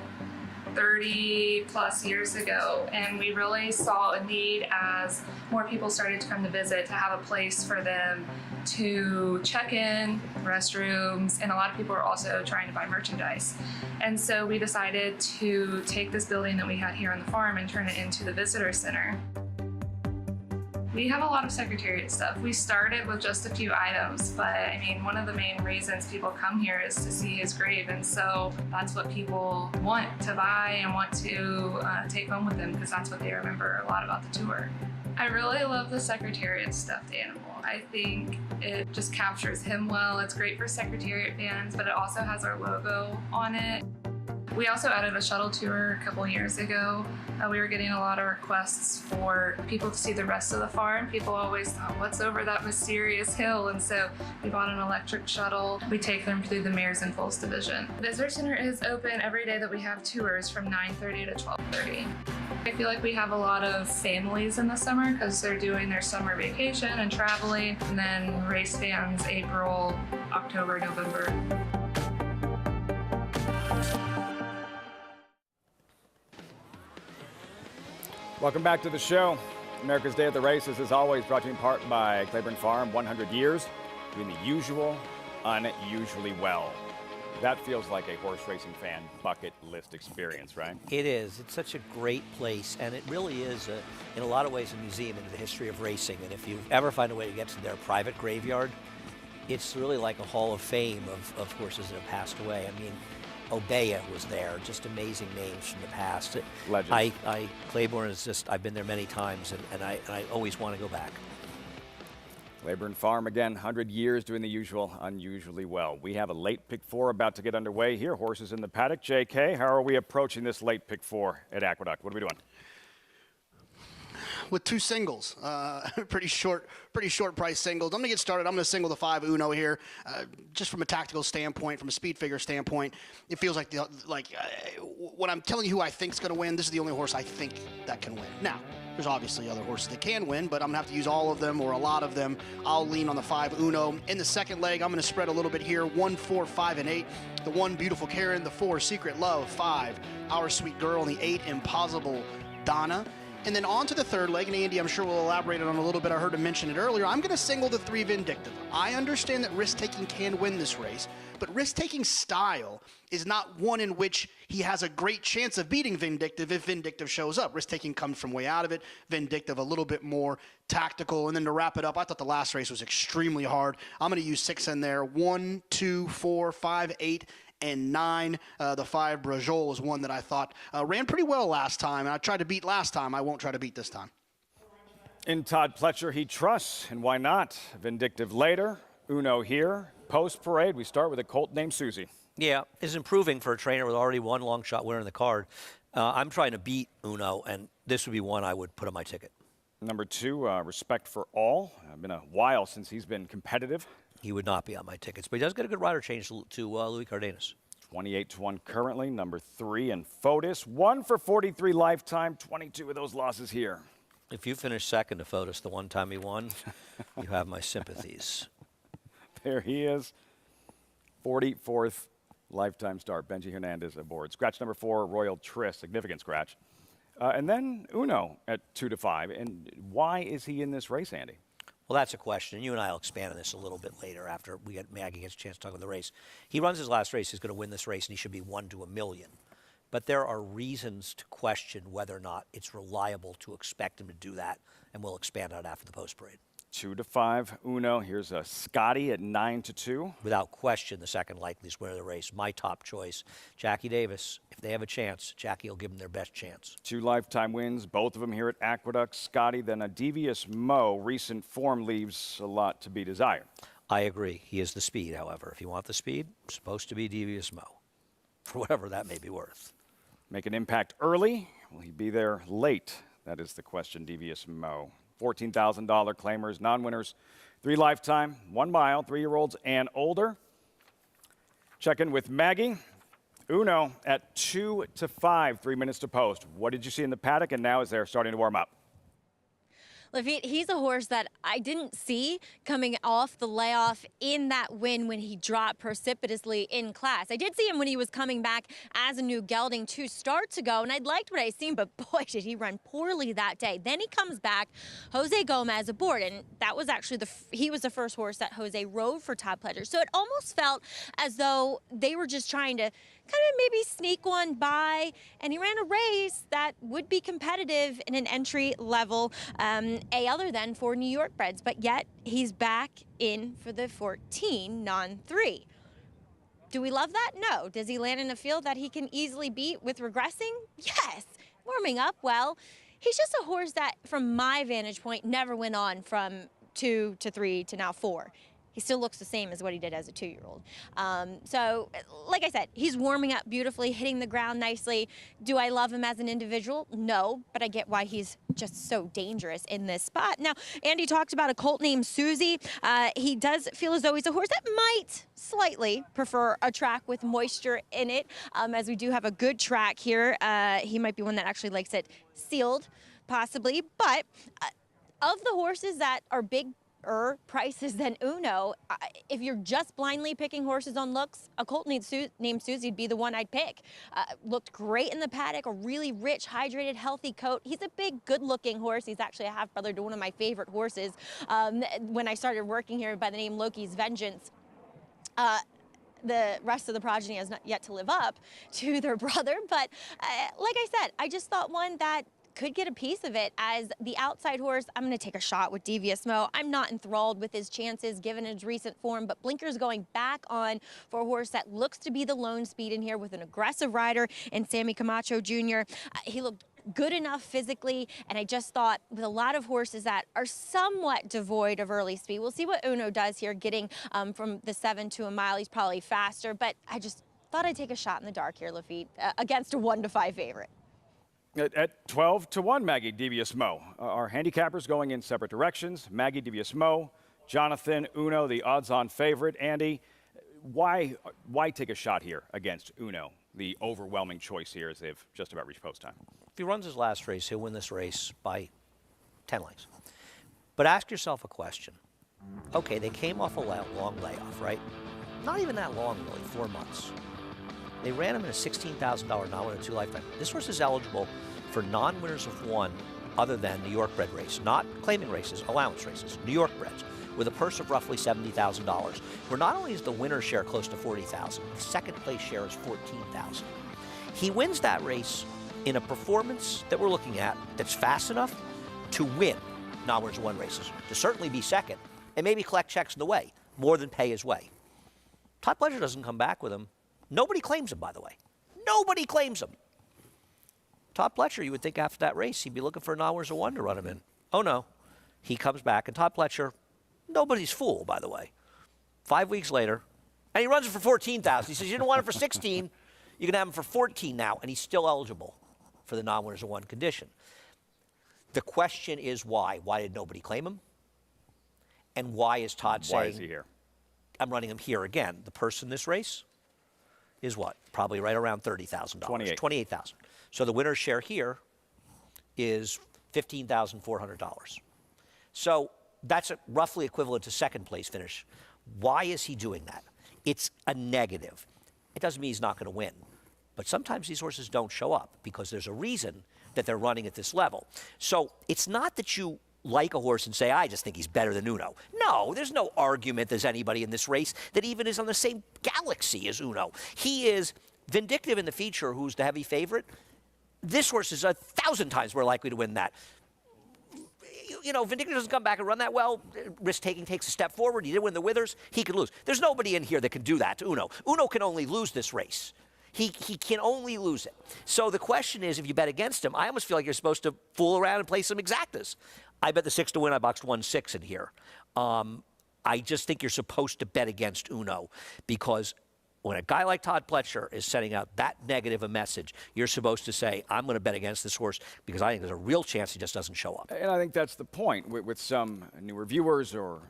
30 plus years ago, and we really saw a need as more people started to come to visit to have a place for them to check in, restrooms, and a lot of people are also trying to buy merchandise. And so we decided to take this building that we had here on the farm and turn it into the visitor center. We have a lot of Secretariat stuff. We started with just a few items, but I mean, one of the main reasons people come here is to see his grave, and so that's what people want to buy and want to take home with them, because that's what they remember a lot about the tour. I really love the Secretariat stuffed animal. I think it just captures him well. It's great for Secretariat fans, but it also has our logo on it. We also added a shuttle tour a couple years ago. We were getting a lot of requests for people to see the rest of the farm. People always thought, what's over that mysterious hill? And so we bought an electric shuttle. We take them through the Mares and Foals division. The Visitor Center is open every day that we have tours from 9:30 to 12:30. I feel like we have a lot of families in the summer because they're doing their summer vacation and traveling, and then race fans April, October, November. Welcome back to the show. America's Day at the Races is always brought to you in part by Claiborne Farm, 100 years, doing the usual, unusually well. That feels like a horse racing fan bucket list experience, right? It is. It's such a great place, and it really is, in a lot of ways, a museum into the history of racing. And if you ever find a way to get to their private graveyard, it's really like a hall of fame of horses that have passed away. I mean, Obeya was there, just amazing names from the past. Legends. Claiborne is just, I've been there many times, and I always want to go back. Claiborne Farm, again, 100 years doing the usual, unusually well. We have a late pick four about to get underway here. Horses in the paddock. JK, how are we approaching this late pick four at Aqueduct? What are we doing? With two singles, pretty short price singles. I'm going to get started. I'm going to single the 5 Uno here. Just from a tactical standpoint, from a speed figure standpoint, it feels like when I'm telling you who I think is going to win, this is the only horse I think that can win. Now, there's obviously other horses that can win, but I'm going to have to use all of them or a lot of them. I'll lean on the 5 Uno. In the second leg, I'm going to spread a little bit here. 1, 4, 5, and 8. The 1, Beautiful Karen. The 4, Secret Love. 5, Our Sweet Girl. And the 8, Impossible Donna. And then on to the third leg, and Andy, I'm sure will elaborate on a little bit. I heard him mention it earlier. I'm going to single the 3 Vindictive. I understand that risk-taking can win this race, but risk-taking style is not one in which he has a great chance of beating Vindictive if Vindictive shows up. Risk-taking comes from way out of it. Vindictive a little bit more tactical. And then to wrap it up, I thought the last race was extremely hard. I'm going to use 6 in there. 1, 2, 4, 5, 8, and 9. The 5 Brajol is one that I thought ran pretty well last time. And I tried to beat last time. I won't try to beat this time. In Todd Pletcher, he trusts, and why not? Vindictive later, Uno here. Post parade, we start with a colt named Susie. Yeah, is improving for a trainer with already one long shot winner in the card. I'm trying to beat Uno, and this would be one I would put on my ticket. Number 2, Respect for All. Been a while since he's been competitive. He would not be on my tickets, but he does get a good rider change to Louis Cardenas. 28-1 currently. Number 3, and Fotis. 1 for 43 lifetime. 22 of those losses here. If you finish second to Fotis the one time he won, you have my sympathies. There he is. 44th lifetime start. Benji Hernandez aboard. Scratch number 4, Royal Tris. Significant scratch. And then Uno at 2-5. And why is he in this race, Andy? Well, that's a question. You and I will expand on this a little bit later after Maggie gets a chance to talk about the race. He runs his last race. He's going to win this race, and he should be 1 to 1 million. But there are reasons to question whether or not it's reliable to expect him to do that, and we'll expand on it after the post parade. 2-5 Uno. Here's a Scotty at 9-2. Without question, the second likeliest winner of the race. My top choice, Jackie Davis. If they have a chance, Jackie will give them their best chance. 2 lifetime wins, both of them here at Aqueduct. Scotty, then a Devious Mo. Recent form leaves a lot to be desired. I agree. He is the speed, however. If you want the speed, it's supposed to be Devious Mo, for whatever that may be worth. Make an impact early. Will he be there late? That is the question, Devious Mo. $14,000 claimers, non-winners, 3 lifetime, 1 mile, 3-year-olds and older. Check in with Maggie. Uno at 2-5, 3 minutes to post. What did you see in the paddock, and now as they're starting to warm up? Lafitte, he's a horse that I didn't see coming off the layoff in that win when he dropped precipitously in class. I did see him when he was coming back as a new gelding 2 starts ago, and I liked what I seen, but boy, did he run poorly that day. Then he comes back, Jose Gomez aboard, and that was actually he was the first horse that Jose rode for Todd Pletcher. So it almost felt as though they were just trying to kind of maybe sneak one by, and he ran a race that would be competitive in an entry level A other than for New York breds, but yet he's back in for the 14 non-3. Do we love that? No. Does he land in a field that he can easily beat with regressing? Yes. Warming up well. He's just a horse that, from my vantage point, never went on from 2 to 3 to now 4. He still looks the same as what he did as a 2-year-old. So, like I said, he's warming up beautifully, hitting the ground nicely. Do I love him as an individual? No, but I get why he's just so dangerous in this spot. Now, Andy talked about a colt named Susie. He does feel as though he's a horse that might slightly prefer a track with moisture in it, as we do have a good track here. He might be one that actually likes it sealed, possibly. But of the horses that are big prices than Uno, if you're just blindly picking horses on looks, a colt named Susie would be the one I'd pick. Looked great in the paddock, a really rich, hydrated, healthy coat. He's a big, good-looking horse. He's actually a half-brother to one of my favorite horses when I started working here by the name Loki's Vengeance. The rest of the progeny has not yet to live up to their brother, but like I said, I just thought one that could get a piece of it as the outside horse. I'm going to take a shot with Devious Mo. I'm not enthralled with his chances given his recent form, but Blinker's going back on for a horse that looks to be the lone speed in here with an aggressive rider in Sammy Camacho Jr. He looked good enough physically, and I just thought with a lot of horses that are somewhat devoid of early speed, we'll see what Uno does here, getting from the 7 to a mile. He's probably faster, but I just thought I'd take a shot in the dark here, Lafitte, against a 1-5 favorite. At 12-1, Maggie, Devious Mo. Our handicappers going in separate directions. Maggie, Devious Mo, Jonathan, Uno, the odds-on favorite. Andy, why take a shot here against Uno, the overwhelming choice here as they've just about reached post time? If he runs his last race, he'll win this race by 10 lengths. But ask yourself a question. Okay, they came off a long layoff, right? Not even that long, really, 4 months. They ran him in a $16,000 non-winner 2 lifetime. This horse is eligible for non-winners of 1 other than New York bred race, not claiming races, allowance races, New York breds, with a purse of roughly $70,000, where not only is the winner share close to $40,000, the second place share is $14,000. He wins that race in a performance that we're looking at that's fast enough to win non-winners of 1 races, to certainly be second, and maybe collect checks in the way, more than pay his way. Todd Pletcher doesn't come back with him. Nobody claims him, by the way. Nobody claims him. Todd Pletcher, you would think after that race, he'd be looking for non-winners of 1 to run him in. Oh, no. He comes back, and Todd Pletcher, nobody's fool, by the way. 5 weeks later, and he runs it for $14,000. He says, you didn't want it for 16, you can have him for 14 now, and he's still eligible for the non-winners of 1 condition. The question is why? Why did nobody claim him? And why is Todd saying, why is he here? I'm running him here again. The purse in this race is what? Probably right around $30,000. $28,000. So the winner's share here is $15,400. So that's roughly equivalent to second place finish. Why is he doing that? It's a negative. It doesn't mean he's not going to win. But sometimes these horses don't show up because there's a reason that they're running at this level. So it's not that you like a horse and say, I just think he's better than Uno. No, there's no argument there's anybody in this race that even is on the same galaxy as Uno. He is Vindictive in the feature, who's the heavy favorite. This horse is 1,000 times more likely to win that. You know, Vindictive doesn't come back and run that well. Risk-taking takes a step forward. He did win the Withers. He could lose. There's nobody in here that can do that to Uno. Uno can only lose this race. He can only lose it. So the question is, if you bet against him, I almost feel like you're supposed to fool around and play some exactas. I bet the 6 to win. I boxed 1-6 in here. I just think you're supposed to bet against Uno because when a guy like Todd Pletcher is sending out that negative a message, you're supposed to say, I'm going to bet against this horse because I think there's a real chance he just doesn't show up. And I think that's the point with some newer viewers or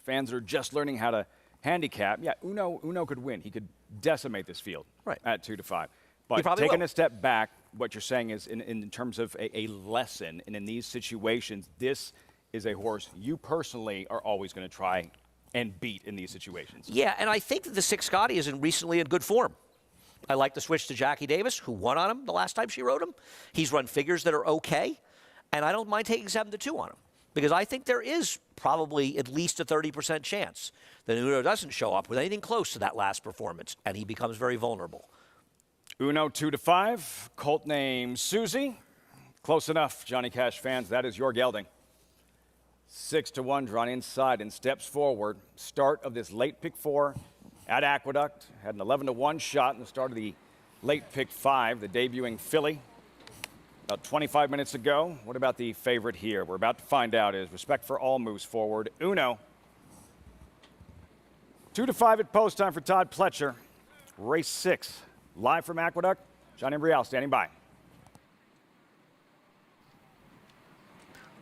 fans that are just learning how to handicap. Yeah, Uno could win. He could decimate this field at 2 to 5. But taking a step back, what you're saying is in terms of a lesson, and in these situations, this is a horse you personally are always going to try and beat in these situations. Yeah, and I think that the 6 Scotty is recently in good form. I like the switch to Jackie Davis, who won on him the last time she rode him. He's run figures that are okay, and I don't mind taking 7-2 on him because I think there is probably at least a 30% chance that Uno doesn't show up with anything close to that last performance, and he becomes very vulnerable. Uno 2-5, colt named Susie. Close enough, Johnny Cash fans. That is your gelding. 6-1 drawn inside and steps forward. Start of this late pick 4 at Aqueduct. Had an 11-1 shot in the start of the late pick 5, the debuting filly. About 25 minutes ago. What about the favorite here? We're about to find out as Respect for All moves forward. Uno. 2-5 at post time for Todd Pletcher. Race 6. Live from Aqueduct. Johnny Brielle standing by.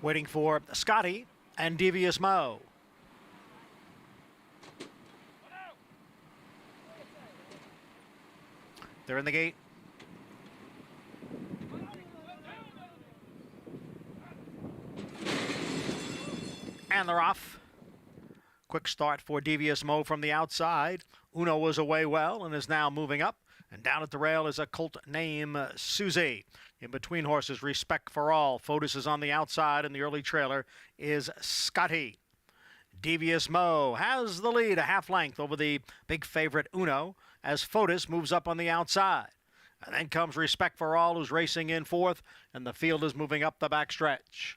Waiting for Scotty and Devious Mo. They're in the gate. And they're off. Quick start for Devious Mo from the outside. Uno was away well and is now moving up. And down at the rail is a colt named Susie. In between horses, Respect for All. Fotis is on the outside, and the early trailer is Scotty. Devious Mo has the lead, a half length over the big favorite Uno, as Fotis moves up on the outside. And then comes Respect for All, who's racing in fourth, and the field is moving up the backstretch.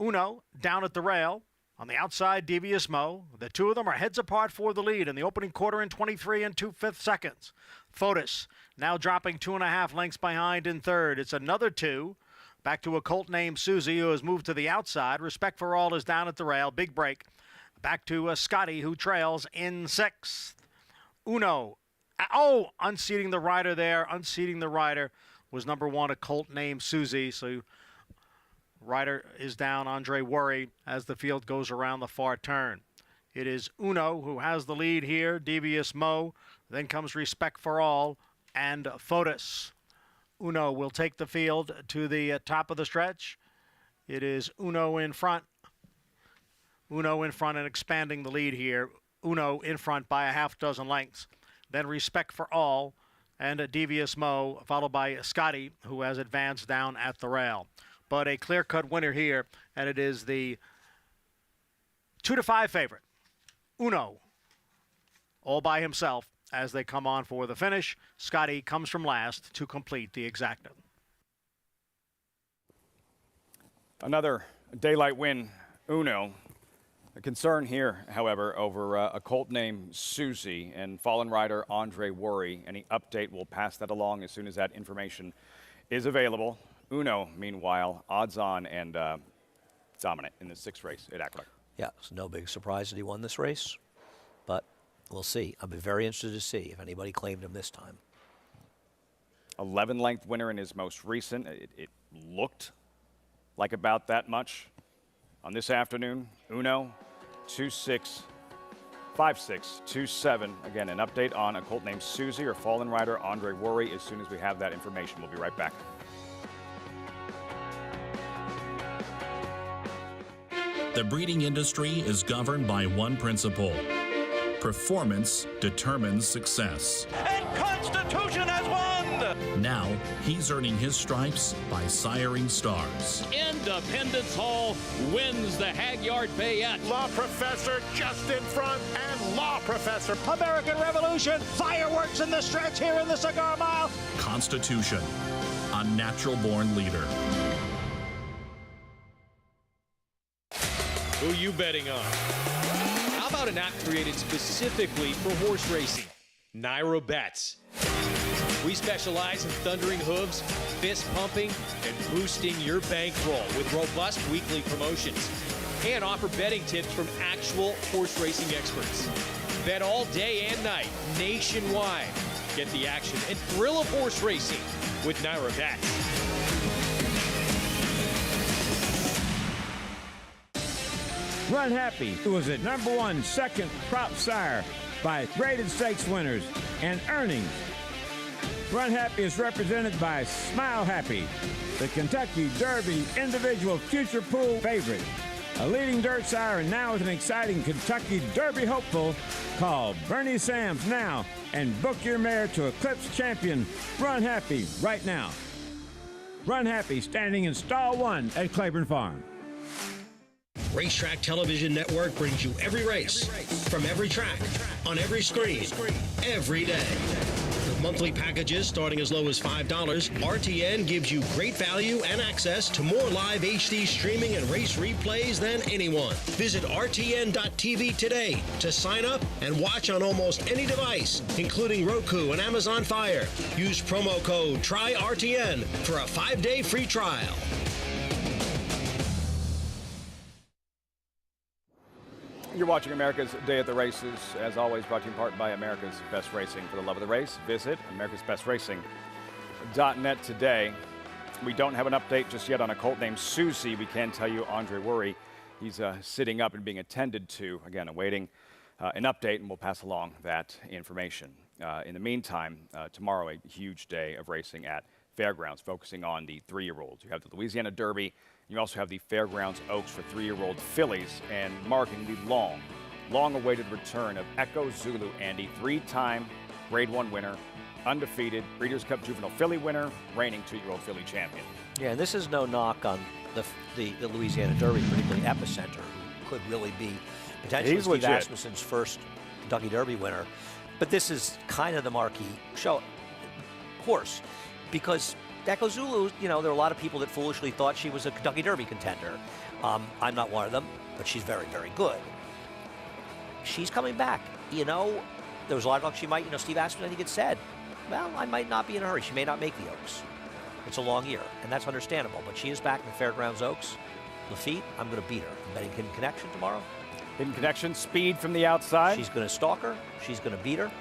Uno down at the rail. On the outside, Devious Mo. The two of them are heads apart for the lead in the opening quarter in 23 2/5 seconds. Fotis now dropping 2.5 lengths behind in third. It's another 2. Back to a colt named Susie, who has moved to the outside. Respect for All is down at the rail. Big break. Back to Scotty, who trails in 6th. Uno. Oh, unseating the rider there. Unseating the rider was number 1, a colt named Susie. So rider is down, Andre Worry, as the field goes around the far turn. It is Uno who has the lead here, Devious Mo. Then comes Respect for All and Fotis. Uno will take the field to the top of the stretch. It is Uno in front. Uno in front and expanding the lead here. Uno in front by a half dozen lengths. Then Respect for All and Devious Mo, followed by Scotty, who has advanced down at the rail. But a clear-cut winner here, and it is the 2-5 favorite, Uno, all by himself as they come on for the finish. Scotty comes from last to complete the exacta. Another daylight win, Uno. A concern here, however, over a colt named Susie and fallen rider Andre Worry. Any update, we'll pass that along as soon as that information is available. Uno, meanwhile, odds on and dominant in the 6th race at Aqueduct. Yeah, it's no big surprise that he won this race, but we'll see. I'll be very interested to see if anybody claimed him this time. 11-length winner in his most recent. It looked like about that much on this afternoon. Uno, 2-6, 5-6, 2-7. Again, an update on a colt named Susie or fallen rider Andre Worry as soon as we have that information. We'll be right back. The breeding industry is governed by one principle. Performance determines success. And Constitution has won! Now, he's earning his stripes by siring stars. Independence Hall wins the Hagyard Bayette. Law Professor just in front, and Law Professor. American Revolution, fireworks in the stretch here in the Cigar Mile. Constitution, a natural-born leader. Who you betting on? How about an app created specifically for horse racing? Naira Bets. We specialize in thundering hooves, fist pumping, and boosting your bankroll with robust weekly promotions. And offer betting tips from actual horse racing experts. Bet all day and night, nationwide. Get the action and thrill of horse racing with Naira Bets. Run Happy was a #1 second crop sire by graded stakes winners and earnings. Run Happy is represented by Smile Happy, the Kentucky Derby individual future pool favorite. A leading dirt sire and now with an exciting Kentucky Derby hopeful. Call Bernie Sams now and book your mare to Eclipse Champion Run Happy right now. Run Happy standing in stall 1 at Claiborne Farm. Racetrack Television Network brings you every race, from every track, on every screen, every day. With monthly packages starting as low as $5, RTN gives you great value and access to more live HD streaming and race replays than anyone. Visit RTN.tv today to sign up and watch on almost any device, including Roku and Amazon Fire. Use promo code TRYRTN for a 5-day free trial. You're watching America's Day at the Races, as always brought to you in part by America's Best Racing. For the love of the race, visit americasbestracing.net today. We don't have an update just yet on a colt named Susie. We can tell you Andre Worry, he's sitting up and being attended to. Again, awaiting an update, and we'll pass along that information. In the meantime, tomorrow a huge day of racing at Fairgrounds, focusing on the 3-year-olds. You have the Louisiana Derby. You also have the Fairgrounds Oaks for 3-year-old fillies, and marking the long-awaited return of Echo Zulu, Andy, 3-time Grade 1 winner, undefeated, Breeders' Cup Juvenile Filly winner, reigning 2-year-old filly champion. Yeah, and this is no knock on the Louisiana Derby, particularly Epicenter, who could really be potentially Steve Asmussen's first Kentucky Derby winner. But this is kind of the marquee horse, because Echo Zulu, you know, there are a lot of people that foolishly thought she was a Kentucky Derby contender. I'm not one of them, but she's very, very good. She's coming back. You know, there was a lot of talk she might, Steve Asmussen, I think it said, well, I might not be in a hurry. She may not make the Oaks. It's a long year, and that's understandable. But she is back in the Fairgrounds Oaks. Lafitte, I'm going to beat her. I'm betting Hidden Connection tomorrow. Hidden Connection, speed from the outside. She's going to stalk her. She's going to beat her.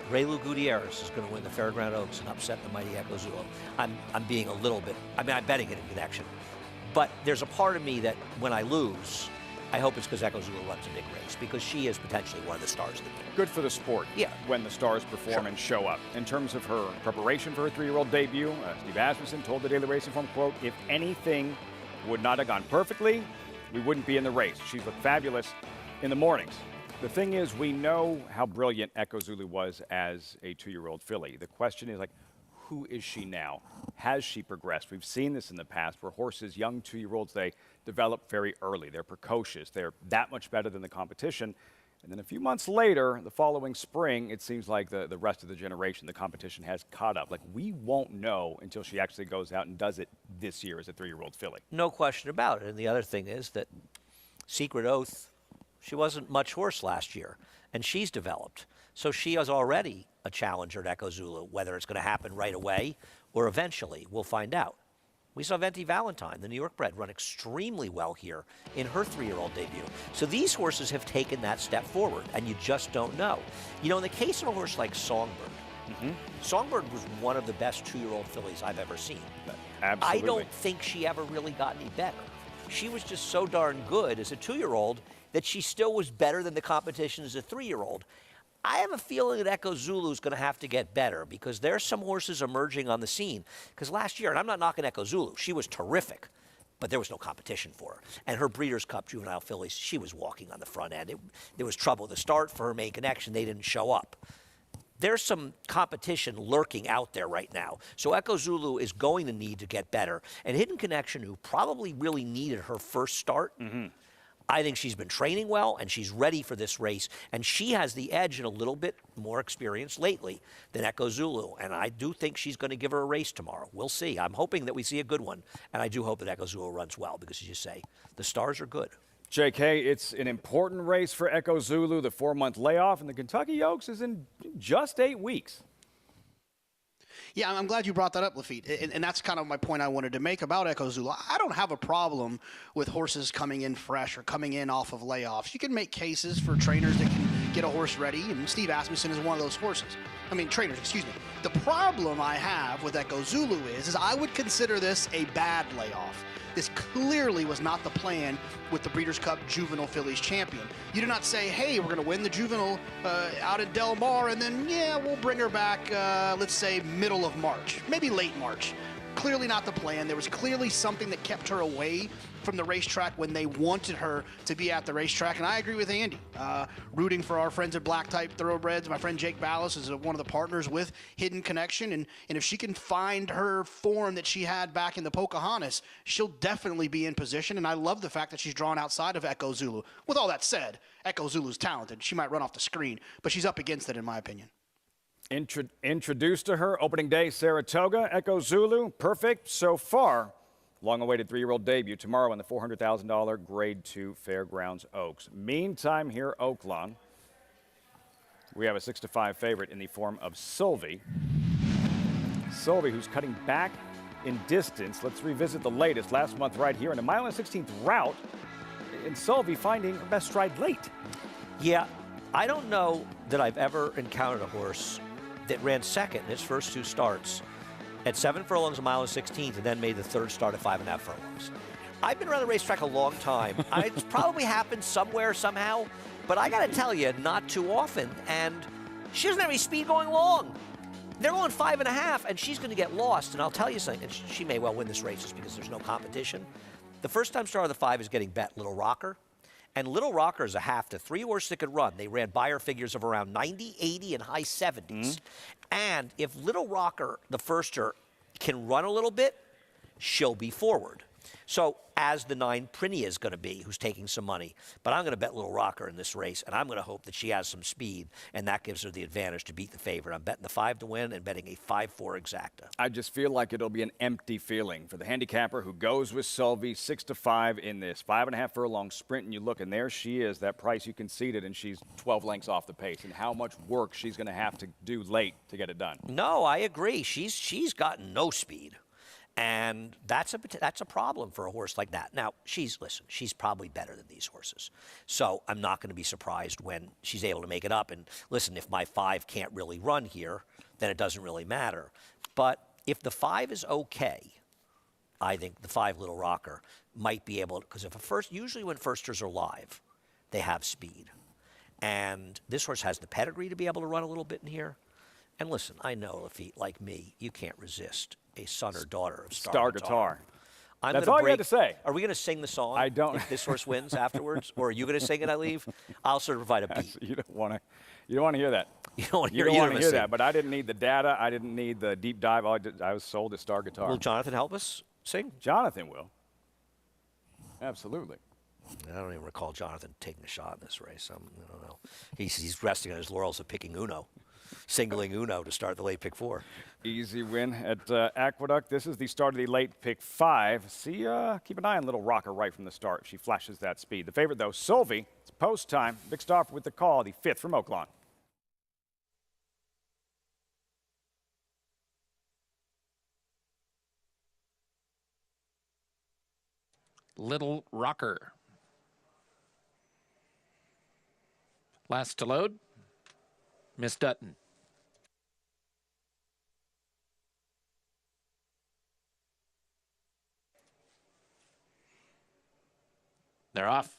Raylu Gutierrez is going to win the Fairground Oaks and upset the mighty Echo Zulu. I'm being a little bit, I'm betting it in connection. But there's a part of me that when I lose, I hope it's because Echo Zulu runs a big race, because she is potentially one of the stars of the game. Good for the sport. Yeah. When the stars perform and show up. In terms of her preparation for her 3-year-old debut, Steve Asmussen told the Daily Racing Form, quote, if anything would not have gone perfectly, we wouldn't be in the race. She's looked fabulous in the mornings. The thing is, we know how brilliant Echo Zulu was as a 2-year-old filly. The question is, who is she now? Has she progressed? We've seen this in the past where horses, young 2-year-olds, they develop very early. They're precocious. They're that much better than the competition. And then a few months later, the following spring, it seems like the rest of the generation, the competition has caught up. We won't know until she actually goes out and does it this year as a 3-year-old filly. No question about it. And the other thing is that Secret Oath, she wasn't much horse last year, and she's developed. So she is already a challenger at Echo Zulu. Whether it's going to happen right away or eventually, we'll find out. We saw Venti Valentine, the New York bred, run extremely well here in her 3-year-old debut. So these horses have taken that step forward, and you just don't know. In the case of a horse like Songbird, Songbird was one of the best 2-year-old fillies I've ever seen. Absolutely. I don't think she ever really got any better. She was just so darn good as a 2-year-old that she still was better than the competition as a 3-year-old. I have a feeling that Echo Zulu is going to have to get better, because there's some horses emerging on the scene. Because last year, and I'm not knocking Echo Zulu, she was terrific, but there was no competition for her. And her Breeders' Cup Juvenile fillies, she was walking on the front end. There was trouble to start for her main connection. They didn't show up. There's some competition lurking out there right now. So Echo Zulu is going to need to get better. And Hidden Connection, who probably really needed her first start, I think she's been training well, and she's ready for this race. And she has the edge and a little bit more experience lately than Echo Zulu. And I do think she's going to give her a race tomorrow. We'll see. I'm hoping that we see a good one. And I do hope that Echo Zulu runs well, because, as you say, the stars are good. JK, it's an important race for Echo Zulu, the 4-month layoff, and the Kentucky Oaks is in just 8 weeks. Yeah, I'm glad you brought that up, Lafitte. And that's kind of my point I wanted to make about Echo Zulu. I don't have a problem with horses coming in fresh or coming in off of layoffs. You can make cases for trainers that can get a horse ready, and Steve Asmussen is one of those horses. trainers, excuse me. The problem I have with Echo Zulu is I would consider this a bad layoff. This clearly was not the plan with the Breeders' Cup Juvenile Fillies champion. You did not say, hey, we're going to win the Juvenile out at Del Mar, and then, yeah, we'll bring her back, let's say, middle of March, maybe late March. Clearly not the plan. There was clearly something that kept her away from the racetrack when they wanted her to be at the racetrack, and I agree with Andy. Rooting for our friends at Black Type Thoroughbreds. My friend Jake Ballas is one of the partners with Hidden Connection, and if she can find her form that she had back in the Pocahontas, she'll definitely be in position, and I love the fact that she's drawn outside of Echo Zulu. With all that said, Echo Zulu's talented. She might run off the screen, but she's up against it in my opinion. Introduced to her opening day, Saratoga, Echo Zulu, perfect so far. Long-awaited 3-year-old debut tomorrow in the $400,000 Grade 2 Fairgrounds Oaks. Meantime, here Oaklawn, we have a 6-5 favorite in the form of Sylvie. Sylvie, who's cutting back in distance. Let's revisit the latest last month right here in a 1/16 route. And Sylvie finding her best stride late. Yeah, I don't know that I've ever encountered a horse that ran second in its first 2 starts at 7 furlongs, a 1/16, and then made the 3rd start at 5.5 furlongs. I've been around the racetrack a long time. It's probably happened somewhere, somehow, but I got to tell you, not too often. And she doesn't have any speed going long. They're going 5.5, and she's going to get lost. And I'll tell you something, and she may well win this race just because there's no competition. The first-time star of the 5 is getting bet, Little Rocker. And Little Rocker is a half to 3 horse that could run. They ran buyer figures of around 90, 80, and high 70s. And if Little Rocker, the firster, can run a little bit, she'll be forward. So as the 9 Prinia is going to be, who's taking some money. But I'm going to bet Little Rocker in this race, and I'm going to hope that she has some speed, and that gives her the advantage to beat the favorite. I'm betting the 5 to win and betting a 5-4 exacta. I just feel like it'll be an empty feeling for the handicapper who goes with Sylvie, 6-5 in this 5.5 furlong sprint, and you look, and there she is, that price you conceded, and she's 12 lengths off the pace, and how much work she's going to have to do late to get it done. No, I agree. She's got no speed. And that's a problem for a horse like that. Now, she's probably better than these horses. So I'm not going to be surprised when she's able to make it up. And listen, if my 5 can't really run here, then it doesn't really matter. But if the 5 is okay, I think the 5 Little Rocker might be able to, because usually when firsters are live, they have speed. And this horse has the pedigree to be able to run a little bit in here. And listen, I know, Lafitte, like me, you can't resist a son or daughter of Star Guitar. That's all you had to say. Are we going to sing the song? I don't. If this horse wins afterwards, or are you going to sing it? I leave. I'll sort of provide a beat. You don't want to hear that. You don't want to hear that. But I didn't need the data. I didn't need the deep dive. I was sold to Star Guitar. Will Jonathan help us sing? Jonathan will. Absolutely. I don't even recall Jonathan taking a shot in this race. I don't know. He's resting on his laurels of picking Uno. Singling Uno to start the late pick 4. Easy win at Aqueduct. This is the start of the late pick 5. See, keep an eye on Little Rocker right from the start. She flashes that speed. The favorite, though, Sylvie. It's post time. Big Star with the call, the 5th from Oaklawn. Little Rocker. Last to load, Miss Dutton. They're off.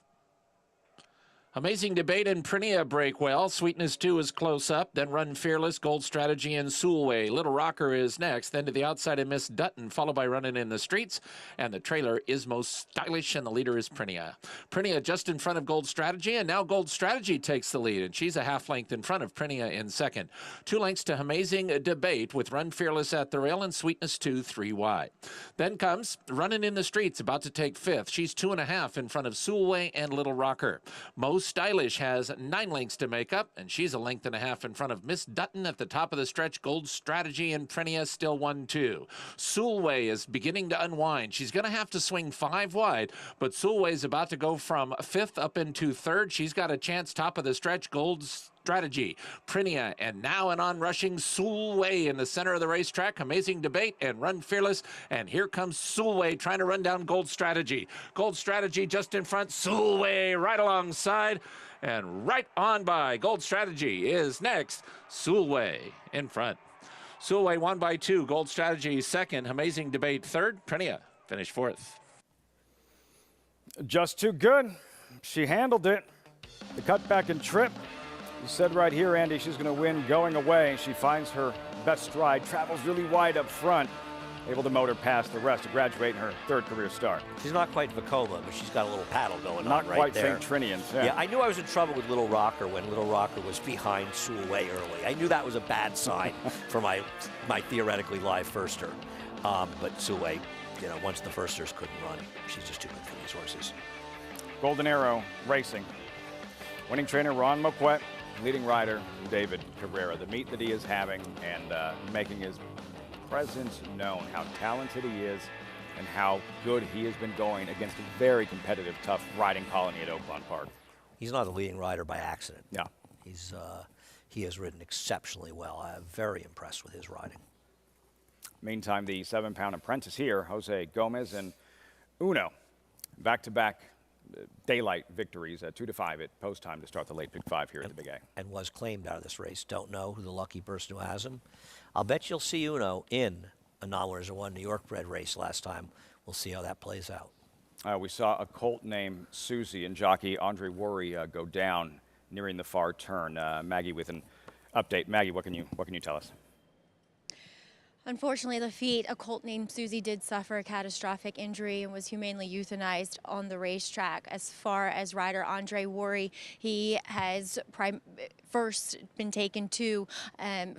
Amazing Debate and Prinia break well. Sweetness 2 is close up. Then Run Fearless, Gold Strategy, and Soulway. Little Rocker is next. Then to the outside of Miss Dutton, followed by Running in the Streets. And the trailer is Most Stylish, and the leader is Prinia. Prinia just in front of Gold Strategy, and now Gold Strategy takes the lead, and she's a half length in front of Prinia in second. 2 lengths to Amazing Debate with Run Fearless at the rail and Sweetness 2 3 wide. Then comes Running in the Streets, about to take 5th. She's 2.5 in front of Soulway and Little Rocker. Most Stylish has 9 lengths to make up, and she's a length and a half in front of Miss Dutton at the top of the stretch. Gold Strategy and Prinia still 1-2. Soulway is beginning to unwind. She's going to have to swing 5 wide, but Soulway is about to go from 5th up into 3rd. She's got a chance top of the stretch. Gold Strategy, Prinia, and now an on-rushing Soulway in the center of the racetrack. Amazing Debate and Run Fearless, and here comes Soulway trying to run down Gold Strategy. Gold Strategy just in front, Soulway right alongside, And right on by. Gold Strategy is next. Sulway in front. Sulway won by 2. Gold Strategy second. Amazing Debate third. Trinia finished fourth. Just too good. She handled it. The cutback and trip. You said right here, Andy, she's going to win going away. She finds her best stride, travels really wide up front, able to motor past the rest to graduate in her 3rd career start. She's not quite Vekoma, but she's got a little paddle going not on right quite there. St. Trinian's, yeah. Yeah, I knew I was in trouble with Little Rocker when Little Rocker was behind Sulway early. I knew that was a bad sign for my theoretically live firster. But Sulway, you know, once the firsters couldn't run, she's just too good for these horses. Golden Arrow Racing. Winning trainer Ron Marquette, leading rider David Carrera. The meet that he is having and making his presence known, how talented he is and how good he has been going against a very competitive, tough riding colony at Oaklawn Park. He's not a leading rider by accident. Yeah. He has ridden exceptionally well. I'm very impressed with his riding. Meantime, the 7-pound apprentice here, Jose Gomez and Uno, back-to-back daylight victories at 2-5 at post time to start the late Pick 5 here at the Big A. And was claimed out of this race. Don't know who the lucky person who has him. I'll bet you'll see Uno in a non-winners-of-one New York bred race last time. We'll see how that plays out. We saw a colt named Susie and jockey Andre Worry go down nearing the far turn. Maggie with an update. Maggie, what can you tell us? Unfortunately, Lafitte, a colt named Susie, did suffer a catastrophic injury and was humanely euthanized on the racetrack. As far as rider Andre Worry, he has first been taken to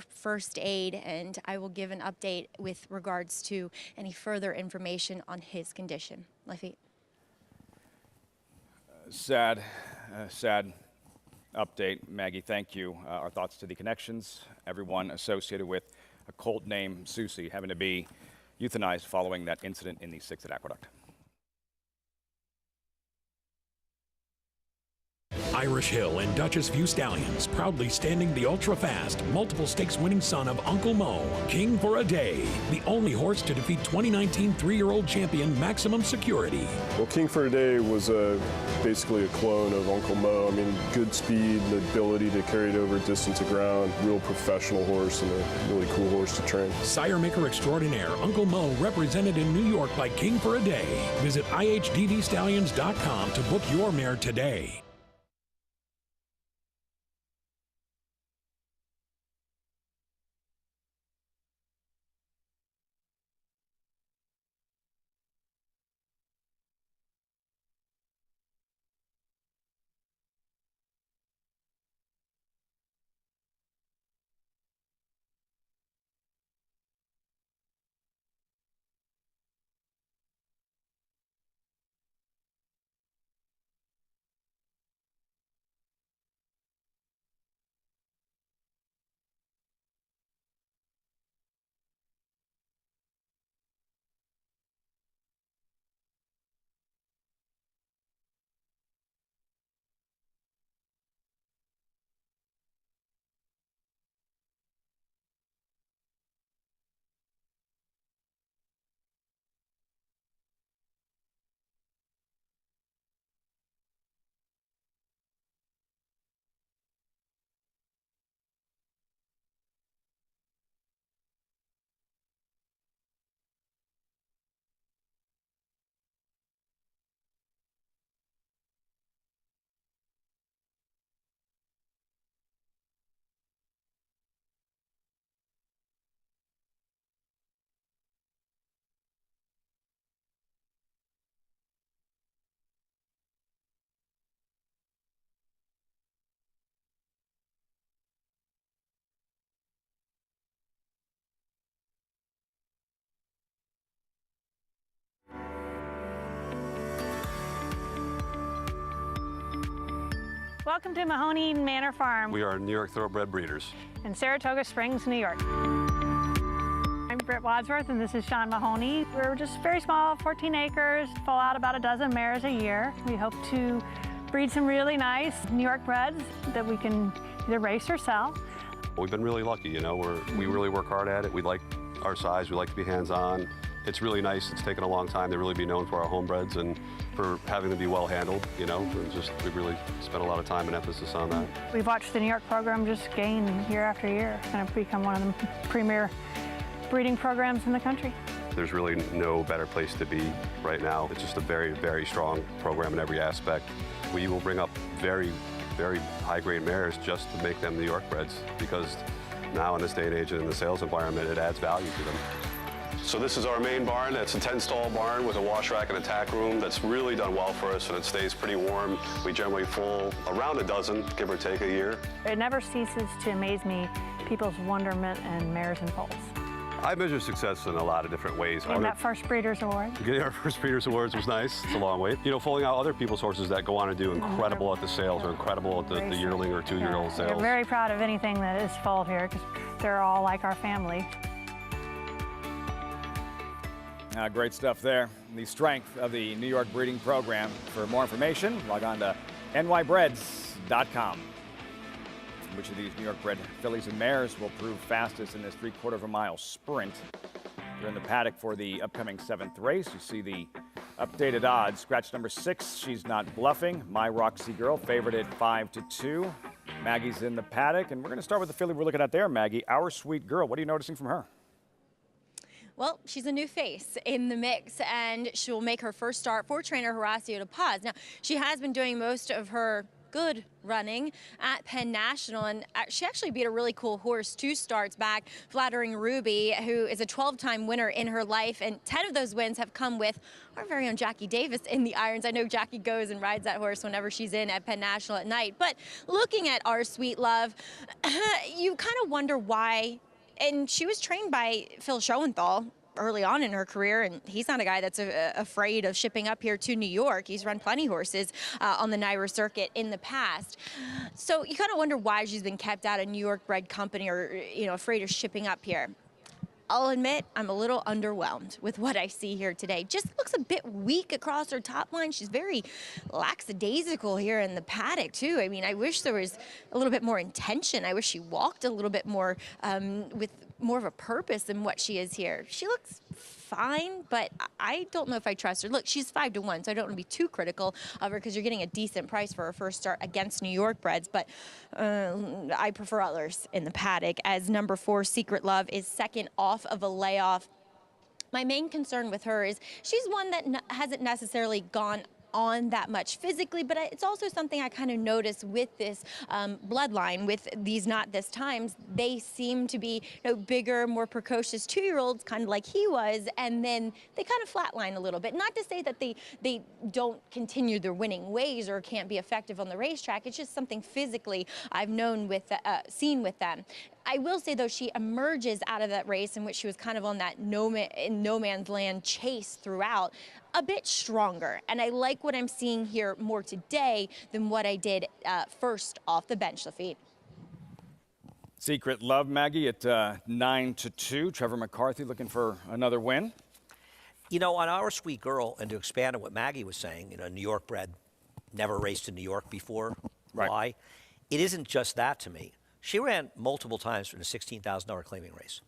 first aid, and I will give an update with regards to any further information on his condition. Lafitte. Sad update, Maggie. Thank you. Our thoughts to the connections, everyone associated with a colt named Susie having to be euthanized following that incident in the 6th at Aqueduct. Irish Hill and Duchess View Stallions proudly standing the ultra-fast, multiple stakes winning son of Uncle Mo, King for a Day, the only horse to defeat 2019 3-year-old champion Maximum Security. Well, King for a Day was basically a clone of Uncle Mo. I mean, good speed, the ability to carry it over distance of ground, real professional horse and a really cool horse to train. Sire maker extraordinaire Uncle Mo represented in New York by King for a Day. Visit IHDVStallions.com to book your mare today. Welcome to Mahoney Manor Farm. We are New York Thoroughbred breeders. In Saratoga Springs, New York. I'm Britt Wadsworth and this is Sean Mahoney. We're just very small, 14 acres, pull out about a dozen mares a year. We hope to breed some really nice New York breds that we can either race or sell. We've been really lucky, you know, we really work hard at it. We like our size, we like to be hands-on. it's really nice. It's taken a long time to really be known for our homebreds and for having them be well handled, you know, and we really spent a lot of time and emphasis on that. We've watched the New York program just gain year after year and have become one of the premier breeding programs in the country. There's really no better place to be right now. It's just a very, very strong program in every aspect. We will bring up very, very high-grade mares just to make them New York breds, because now in this day and age and in the sales environment, it adds value to them. So this is our main barn. It's a 10-stall barn with a wash rack and a tack room that's really done well for us, and it stays pretty warm. We generally full around a dozen, give or take, a year. It never ceases to amaze me, people's wonderment in mares and foals. I measure success in a lot of different ways. Getting that first Breeders' Award. Getting our first Breeders' Awards was nice. It's a long wait. You know, foaling out other people's horses that go on to do incredible at the sales or incredible at the yearling or 2-year-old sales. We're very proud of anything that is foaled here because they're all like our family. Great stuff there. The strength of the New York breeding program. For more information, log on to nybreds.com. Which of these New York bred fillies and mares will prove fastest in this 3/4 mile sprint? You're in the paddock for the upcoming 7th race. You see the updated odds. Scratch number 6, she's not bluffing. My Roxy Girl, favored at 5-2. Maggie's in the paddock, and we're going to start with the filly we're looking at there, Maggie. Our Sweet Girl. What are you noticing from her? Well, she's a new face in the mix, and she'll make her first start for trainer Horacio De Paz. Now, she has been doing most of her good running at Penn National, and she actually beat a really cool horse 2 starts back, Flattering Ruby, who is a 12-time winner in her life, and 10 of those wins have come with our very own Jackie Davis in the irons. I know Jackie goes and rides that horse whenever she's in at Penn National at night, but looking at Our Sweet Love, you kind of wonder why. And she was trained by Phil Schoenthal early on in her career, and he's not a guy that's afraid of shipping up here to New York. He's run plenty horses on the NYRA circuit in the past. So you kind of wonder why she's been kept out of New York bred company or, you know, afraid of shipping up here. I'll admit I'm a little underwhelmed with what I see here today. Just looks a bit weak across her top line. She's very lackadaisical here in the paddock, too. I mean, I wish there was a little bit more intention. I wish she walked a little bit more with more of a purpose than what she is here. She looks fine, but I don't know if I trust her. Look, she's 5-1, so I don't want to be too critical of her because you're getting a decent price for her first start against New York breds, but I prefer others in the paddock, as number 4, Secret Love, is second off of a layoff. My main concern with her is she's one that hasn't necessarily gone on that much physically, but it's also something I kind of notice with this bloodline, with these Not This Times. They seem to be, you know, bigger, more precocious 2-year-olds, kind of like he was, and then they kind of flatline a little bit. Not to say that they don't continue their winning ways or can't be effective on the racetrack. It's just something physically I've known with seen with them. I will say, though, she emerges out of that race in which she was kind of on that no man's land chase throughout, a bit stronger. And I like what I'm seeing here more today than what I did first off the bench, Lafitte. Secret Love, Maggie, at 9-2. Trevor McCarthy looking for another win. You know, on Our Sweet Girl, and to expand on what Maggie was saying, you know, New York bred, never raced in New York before. Right. Why? It isn't just that to me. She ran multiple times in a $16,000 claiming race.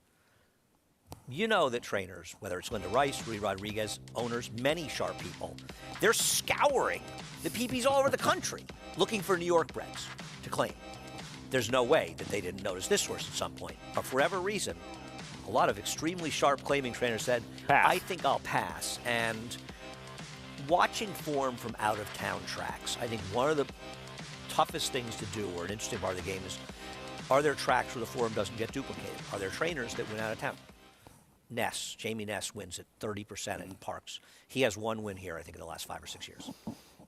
You know that trainers, whether it's Linda Rice, Rudy Rodriguez, owners, many sharp people, they're scouring the PPs all over the country looking for New York breds to claim. There's no way that they didn't notice this horse at some point. But for whatever reason, a lot of extremely sharp claiming trainers said, pass. I think I'll pass. And watching form from out-of-town tracks, I think one of the toughest things to do, or an interesting part of the game, is are there tracks where the form doesn't get duplicated? Are there trainers that win out of town? Jamie Ness wins at 30% in Parks. He has 1 win here, I think, in the last 5 or 6 years.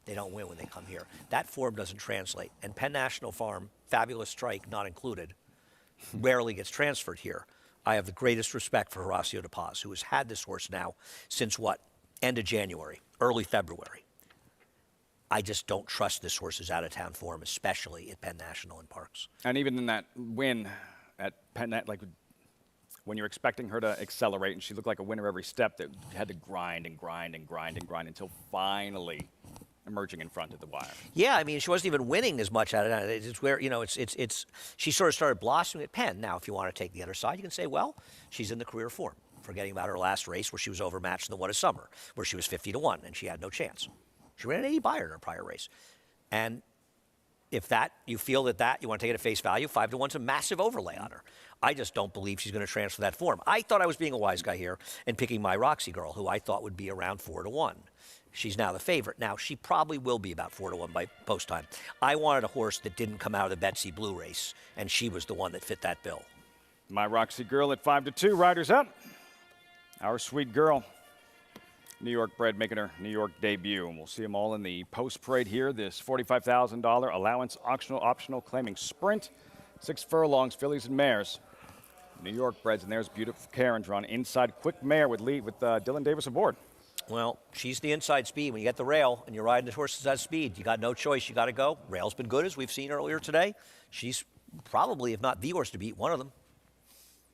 They don't win when they come here. That form doesn't translate. And Penn National Farm, Fabulous Strike not included, rarely gets transferred here. I have the greatest respect for Horacio De Paz, who has had this horse now since what? End of January, early February. I just don't trust this horse's out-of-town form, especially at Penn National and Parks. And even in that win at Penn, like when you're expecting her to accelerate, and she looked like a winner every step, that had to grind and grind and grind and grind until finally emerging in front of the wire. Yeah, I mean, she wasn't even winning as much out of it. It's where, you know, she sort of started blossoming at Penn. Now, if you want to take the other side, you can say, well, she's in the career form forgetting about her last race where she was overmatched in the What is Summer, where she was 50-1 and she had no chance. She ran an 80 buyer in her prior race. And if that, you feel that you want to take it at face value, 5-1's a massive overlay on her. I just don't believe she's going to transfer that form. I thought I was being a wise guy here and picking my Roxy girl, who I thought would be around 4-1. She's now the favorite. Now, she probably will be about 4-1 by post time. I wanted a horse that didn't come out of the Betsy Blue race, and she was the one that fit that bill. My Roxy girl at 5-2. Riders up. Our sweet girl. New York bred making her New York debut. And we'll see them all in the post parade here. This $45,000 allowance optional claiming sprint. 6 furlongs, fillies and mares. New York breds, and there's Beautiful Karen drawn inside quick mare with Dylan Davis aboard. Well, she's the inside speed. When you get the rail and you're riding the horses at speed, you got no choice. You got to go. Rail's been good, as we've seen earlier today. She's probably, if not the horse to beat, one of them.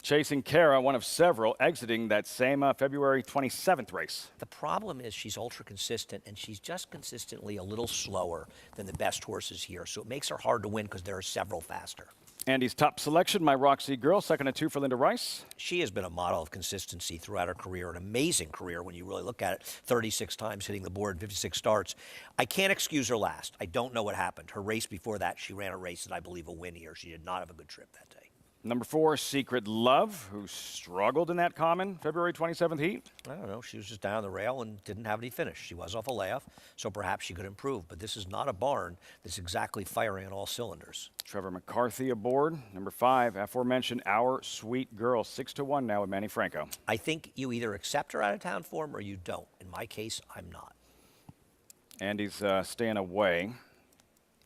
Chasing Kara, one of several, exiting that same February 27th race. The problem is she's ultra consistent, and she's just consistently a little slower than the best horses here. So it makes her hard to win because there are several faster. Andy's top selection, my Roxy girl, 2-2 for Linda Rice. She has been a model of consistency throughout her career, an amazing career when you really look at it. 36 times hitting the board, 56 starts. I can't excuse her last. I don't know what happened. Her race before that, she ran a race that I believe will win here. She did not have a good trip that day. Number 4, Secret Love, who struggled in that common February 27th heat. I don't know. She was just down the rail and didn't have any finish. She was off a layoff, so perhaps she could improve. But this is not a barn that's exactly firing on all cylinders. Trevor McCarthy aboard. Number 5, aforementioned Our Sweet Girl, 6-1 now with Manny Franco. I think you either accept her out-of-town form or you don't. In my case, I'm not. Andy's staying away.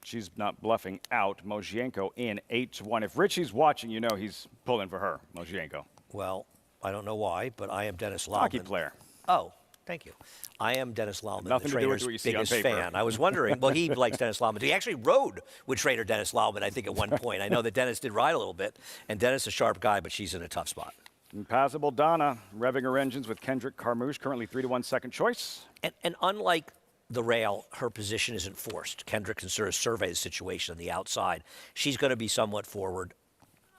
She's not bluffing out. Mozienko in 8-1. If Richie's watching, you know he's pulling for her, Mozienko. Well, I don't know why, but I am Dennis Lauman. Hockey player. Oh, thank you. I am Dennis Lauman, Nothing the to do with trainer's what you see biggest on paper. fan. I was wondering, well, he likes Dennis Lauman. He actually rode with trainer Dennis Lauman, I think, at one point. I know that Dennis did ride a little bit, and Dennis is a sharp guy, but she's in a tough spot. Impassable Donna, revving her engines with Kendrick Carmouche, currently 3-1 second choice. And unlike the rail, her position isn't forced. Kendrick can sort of survey the situation on the outside. She's going to be somewhat forward.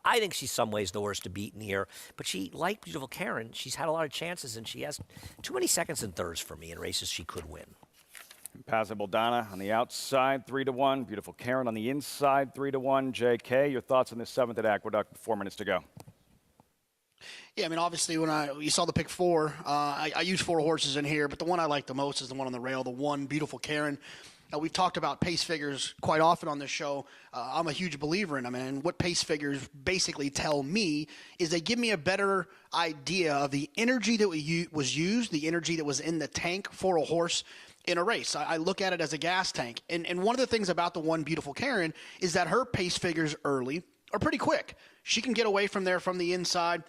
I think she's some ways the horse to beat in here. But she, like Beautiful Karen, she's had a lot of chances, and she has too many seconds and thirds for me in races she could win. Impassable Donna on the outside, 3-1. Beautiful Karen on the inside, 3-1. JK, your thoughts on this 7th at Aqueduct with 4 minutes to go? Yeah, I mean, obviously, when you saw the pick 4, I used 4 horses in here, but the one I like the most is the one on the rail, the 1, Beautiful Karen. We've talked about pace figures quite often on this show. I'm a huge believer in them, and what pace figures basically tell me is they give me a better idea of the energy that was used, the energy that was in the tank for a horse in a race. I look at it as a gas tank. And one of the things about the 1, Beautiful Karen, is that her pace figures early are pretty quick. She can get away from there from the inside.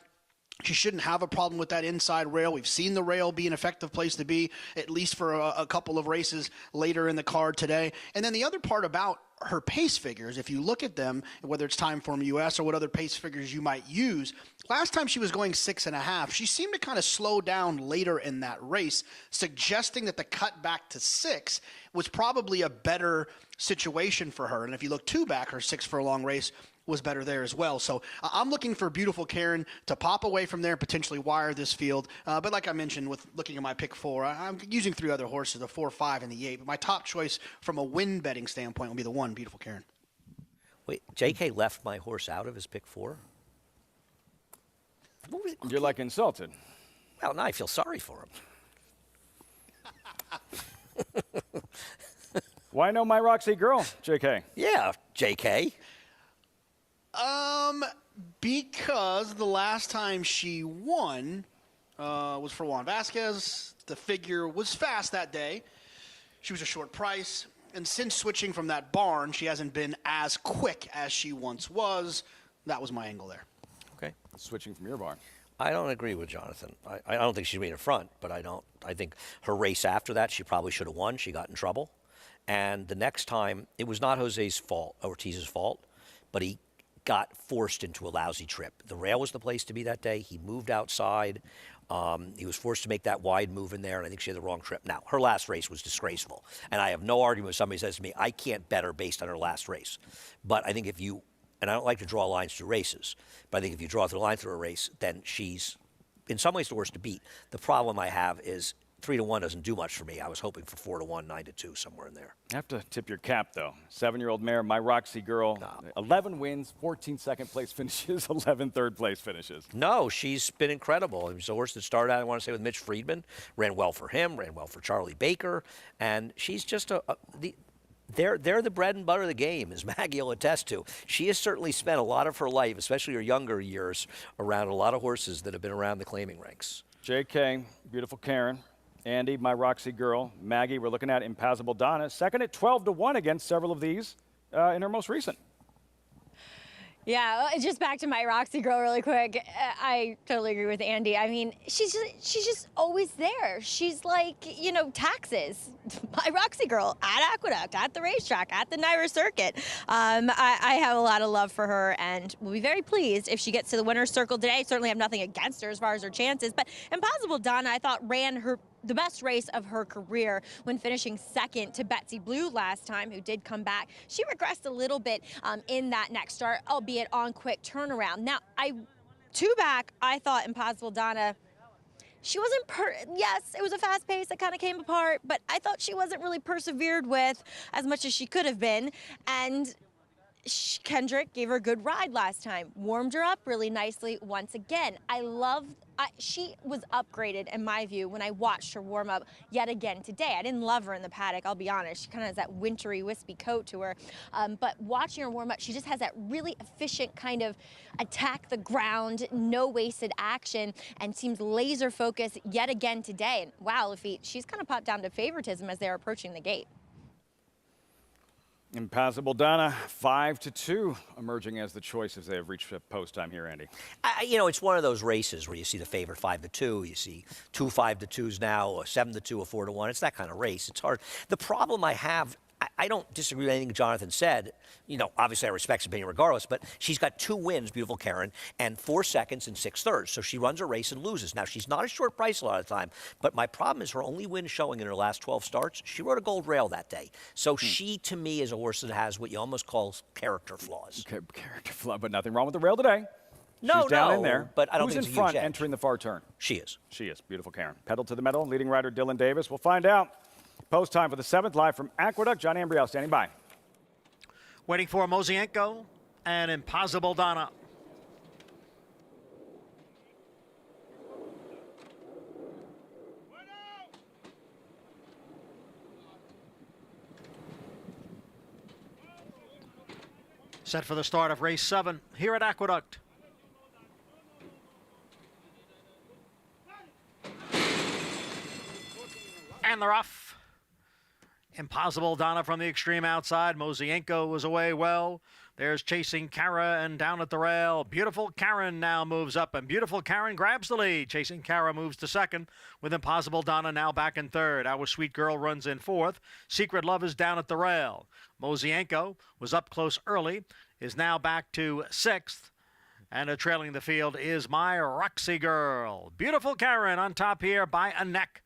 She shouldn't have a problem with that inside rail. We've seen the rail be an effective place to be, at least for a couple of races later in the card today. And then the other part about her pace figures, if you look at them, whether it's Timeform US or what other pace figures you might use, last time she was going 6.5, she seemed to kind of slow down later in that race, suggesting that the cut back to 6 was probably a better situation for her. And if you look 2 back, her 6 furlong race was better there as well. So I'm looking for Beautiful Karen to pop away from there, potentially wire this field. But like I mentioned, with looking at my pick 4, I'm using 3 other horses, the 4, 5, and the 8. But my top choice from a win betting standpoint will be the 1, Beautiful Karen. Wait, JK left my horse out of his pick 4? What was it? You're like insulted. Well, now I feel sorry for him. Why no my Roxy girl, JK? Yeah, JK. Because the last time she won was for Juan Vasquez. The figure was fast that day. She was a short price. And since switching from that barn, she hasn't been as quick as she once was. That was my angle there. Okay. Switching from your barn. I don't agree with Jonathan. I don't think she's been in front, but I think her race after that, she probably should have won. She got in trouble. And the next time, it was not Jose's fault, Ortiz's fault, but he got forced into a lousy trip. The rail was the place to be that day. He moved outside. He was forced to make that wide move in there, and I think she had the wrong trip. Now, her last race was disgraceful, and I have no argument when somebody says to me, I can't bet her based on her last race. But I think if you, and I don't like to draw lines through races, but I think if you draw the line through a race, then she's in some ways the horse to beat. The problem I have is 3-1 doesn't do much for me. I was hoping for 4-1, 9-2, somewhere in there. You have to tip your cap, though. 7-year-old mare, My Roxy Girl, 11 wins, 14 second-place finishes, 11 third-place finishes. No, she's been incredible. It was a horse that started out, I want to say, with Mitch Friedman. Ran well for him, ran well for Charlie Baker. And she's just they're the bread and butter of the game, as Maggie will attest to. She has certainly spent a lot of her life, especially her younger years, around a lot of horses that have been around the claiming ranks. JK, Beautiful Karen. Andy, My Roxy Girl. Maggie, we're looking at Impassable Donna. Second at 12-1 against several of these in her most recent. Yeah, just back to My Roxy Girl really quick. I totally agree with Andy. I mean, she's just always there. She's like, you know, taxes. My Roxy Girl at Aqueduct, at the racetrack, at the NYRA circuit. I have a lot of love for her and will be very pleased if she gets to the winner's circle today. Certainly have nothing against her as far as her chances, but Impossible Donna, I thought, ran the best race of her career when finishing second to Betsy Blue last time, who did come back. She regressed a little bit in that next start, albeit on quick turnaround. Now, two back, I thought Impossible Donna, she wasn't, yes, it was a fast pace that kind of came apart, but I thought she wasn't really persevered with as much as she could have been. And Kendrick gave her a good ride last time, warmed her up really nicely once again. She was upgraded, in my view, when I watched her warm up yet again today. I didn't love her in the paddock, I'll be honest. She kind of has that wintry, wispy coat to her. But watching her warm up, she just has that really efficient kind of attack the ground, no wasted action, and seems laser focused yet again today. And wow, Lafitte, she's kind of popped down to favoritism as they're approaching the gate. Impassable Donna, 5-2, emerging as the choice as they have reached post time here, Andy. You know, it's one of those races where you see the favorite 5-2, you see 2 5-2s now, a 7-2, a 4-1. It's that kind of race. It's hard. The problem I have, I don't disagree with anything Jonathan said. You know, obviously I respect his opinion regardless, but she's got 2 wins, Beautiful Karen, and 4 seconds and 6 thirds. So she runs a race and loses. Now, she's not a short price a lot of the time, but my problem is her only win showing in her last 12 starts, she rode a gold rail that day. So she, to me, is a horse that has what you almost call character flaws. Okay, character flaw, but nothing wrong with the rail today. No, she's down in there. But I don't Who's think in it's a huge front edge. entering the far turn? She is. She is. Beautiful Karen. Pedal to the metal, leading rider Dylan Davis. We'll find out. Post time for the 7th, live from Aqueduct. John Ambriel standing by. Waiting for Mozienko and Impossible Donna. Set for the start of race 7 here at Aqueduct. And they're off. Impossible Donna from the extreme outside. Mozienko was away well. There's Chasing Kara and down at the rail. Beautiful Karen now moves up, and Beautiful Karen grabs the lead. Chasing Kara moves to second, with Impossible Donna now back in third. Our Sweet Girl runs in fourth. Secret Love is down at the rail. Mozienko was up close early, is now back to sixth. And trailing the field is My Roxy Girl. Beautiful Karen on top here by a neck.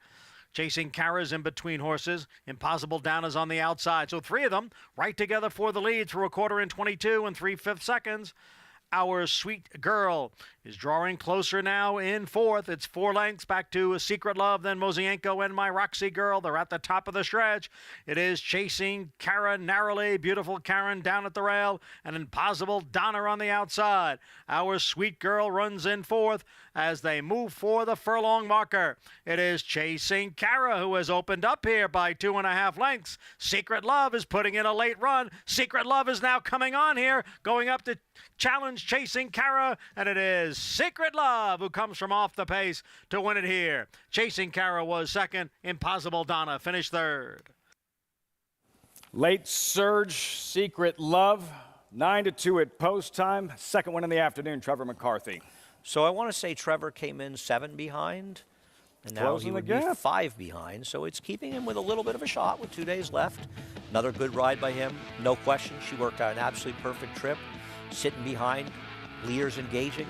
Chasing Kara's in between horses. Impossible Donna's on the outside. So 3 of them right together for the lead through a quarter in 22 and 3/5 seconds. Our Sweet Girl is drawing closer now in fourth. It's 4 lengths back to Secret Love, then Mozienko and My Roxy Girl. They're at the top of the stretch. It is Chasing Kara narrowly. Beautiful Karen down at the rail, and Impossible Donna on the outside. Our Sweet Girl runs in fourth as they move for the furlong marker. It is Chasing Kara who has opened up here by 2.5 lengths. Secret Love is putting in a late run. Secret Love is now coming on here, going up to challenge Chasing Kara, and it is Secret Love who comes from off the pace to win it here. Chasing Kara was second. Impossible Donna finished third. Late surge, Secret Love, 9-2 at post time. Second one in the afternoon, Trevor McCarthy. So I want to say Trevor came in 7 behind, and now he would be 5 behind. So it's keeping him with a little bit of a shot with 2 days left. Another good ride by him. No question, she worked out an absolutely perfect trip. Sitting behind, leaders engaging.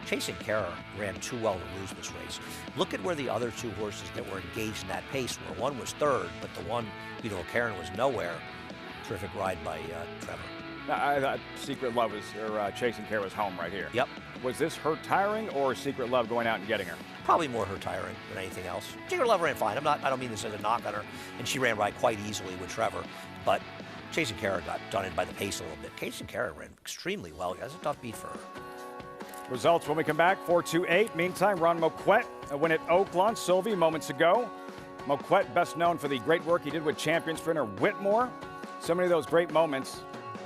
Chasing Kara ran too well to lose this race. Look at where the other 2 horses that were engaged in that pace were. One was third, but the one, Beautiful Karen, was nowhere. Terrific ride by Trevor. I thought Secret Love was, or Chasing Care was home right here. Yep. Was this her tiring or Secret Love going out and getting her? Probably more her tiring than anything else. Secret Love ran fine. I don't mean this as a knock on her, and she ran by quite easily with Trevor, but Chasing Care got done in by the pace a little bit. Chasing Care ran extremely well. That's a tough beat for her. Results when we come back, 4-2-8. Meantime, Ron Marquette, a win at Oaklawn. Sylvie moments ago. Marquette, best known for the great work he did with champion sprinter Whitmore. So many of those great moments,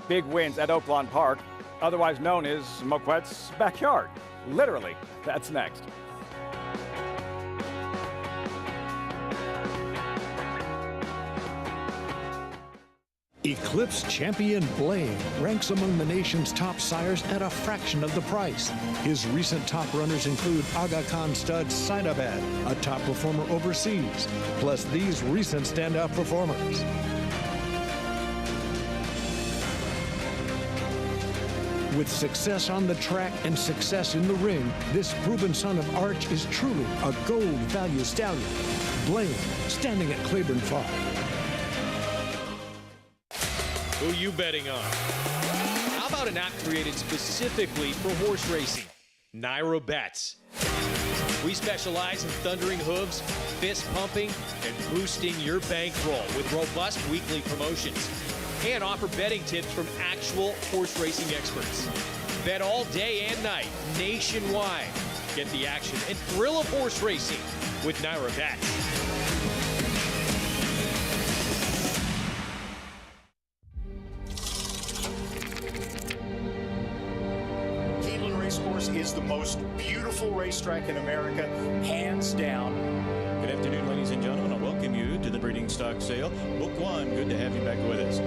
big wins at Oaklawn Park, otherwise known as Marquette's backyard. Literally, that's next. Eclipse Champion Blaine ranks among the nation's top sires at a fraction of the price. His recent top runners include Aga Khan stud Sinabad, a top performer overseas, plus these recent standout performers. With success on the track and success in the ring, this proven son of Arch is truly a gold value stallion. Blaine, standing at Claiborne Farm. Who you betting on? How about an app created specifically for horse racing? Naira Bets. We specialize in thundering hooves, fist pumping, and boosting your bankroll with robust weekly promotions. And offer betting tips from actual horse racing experts. Bet all day and night, nationwide. Get the action and thrill of horse racing with Naira Bets. Is the most beautiful racetrack in America, hands down. Good afternoon, ladies and gentlemen. I welcome you to the breeding stock sale. Book one. Good to have you back with us.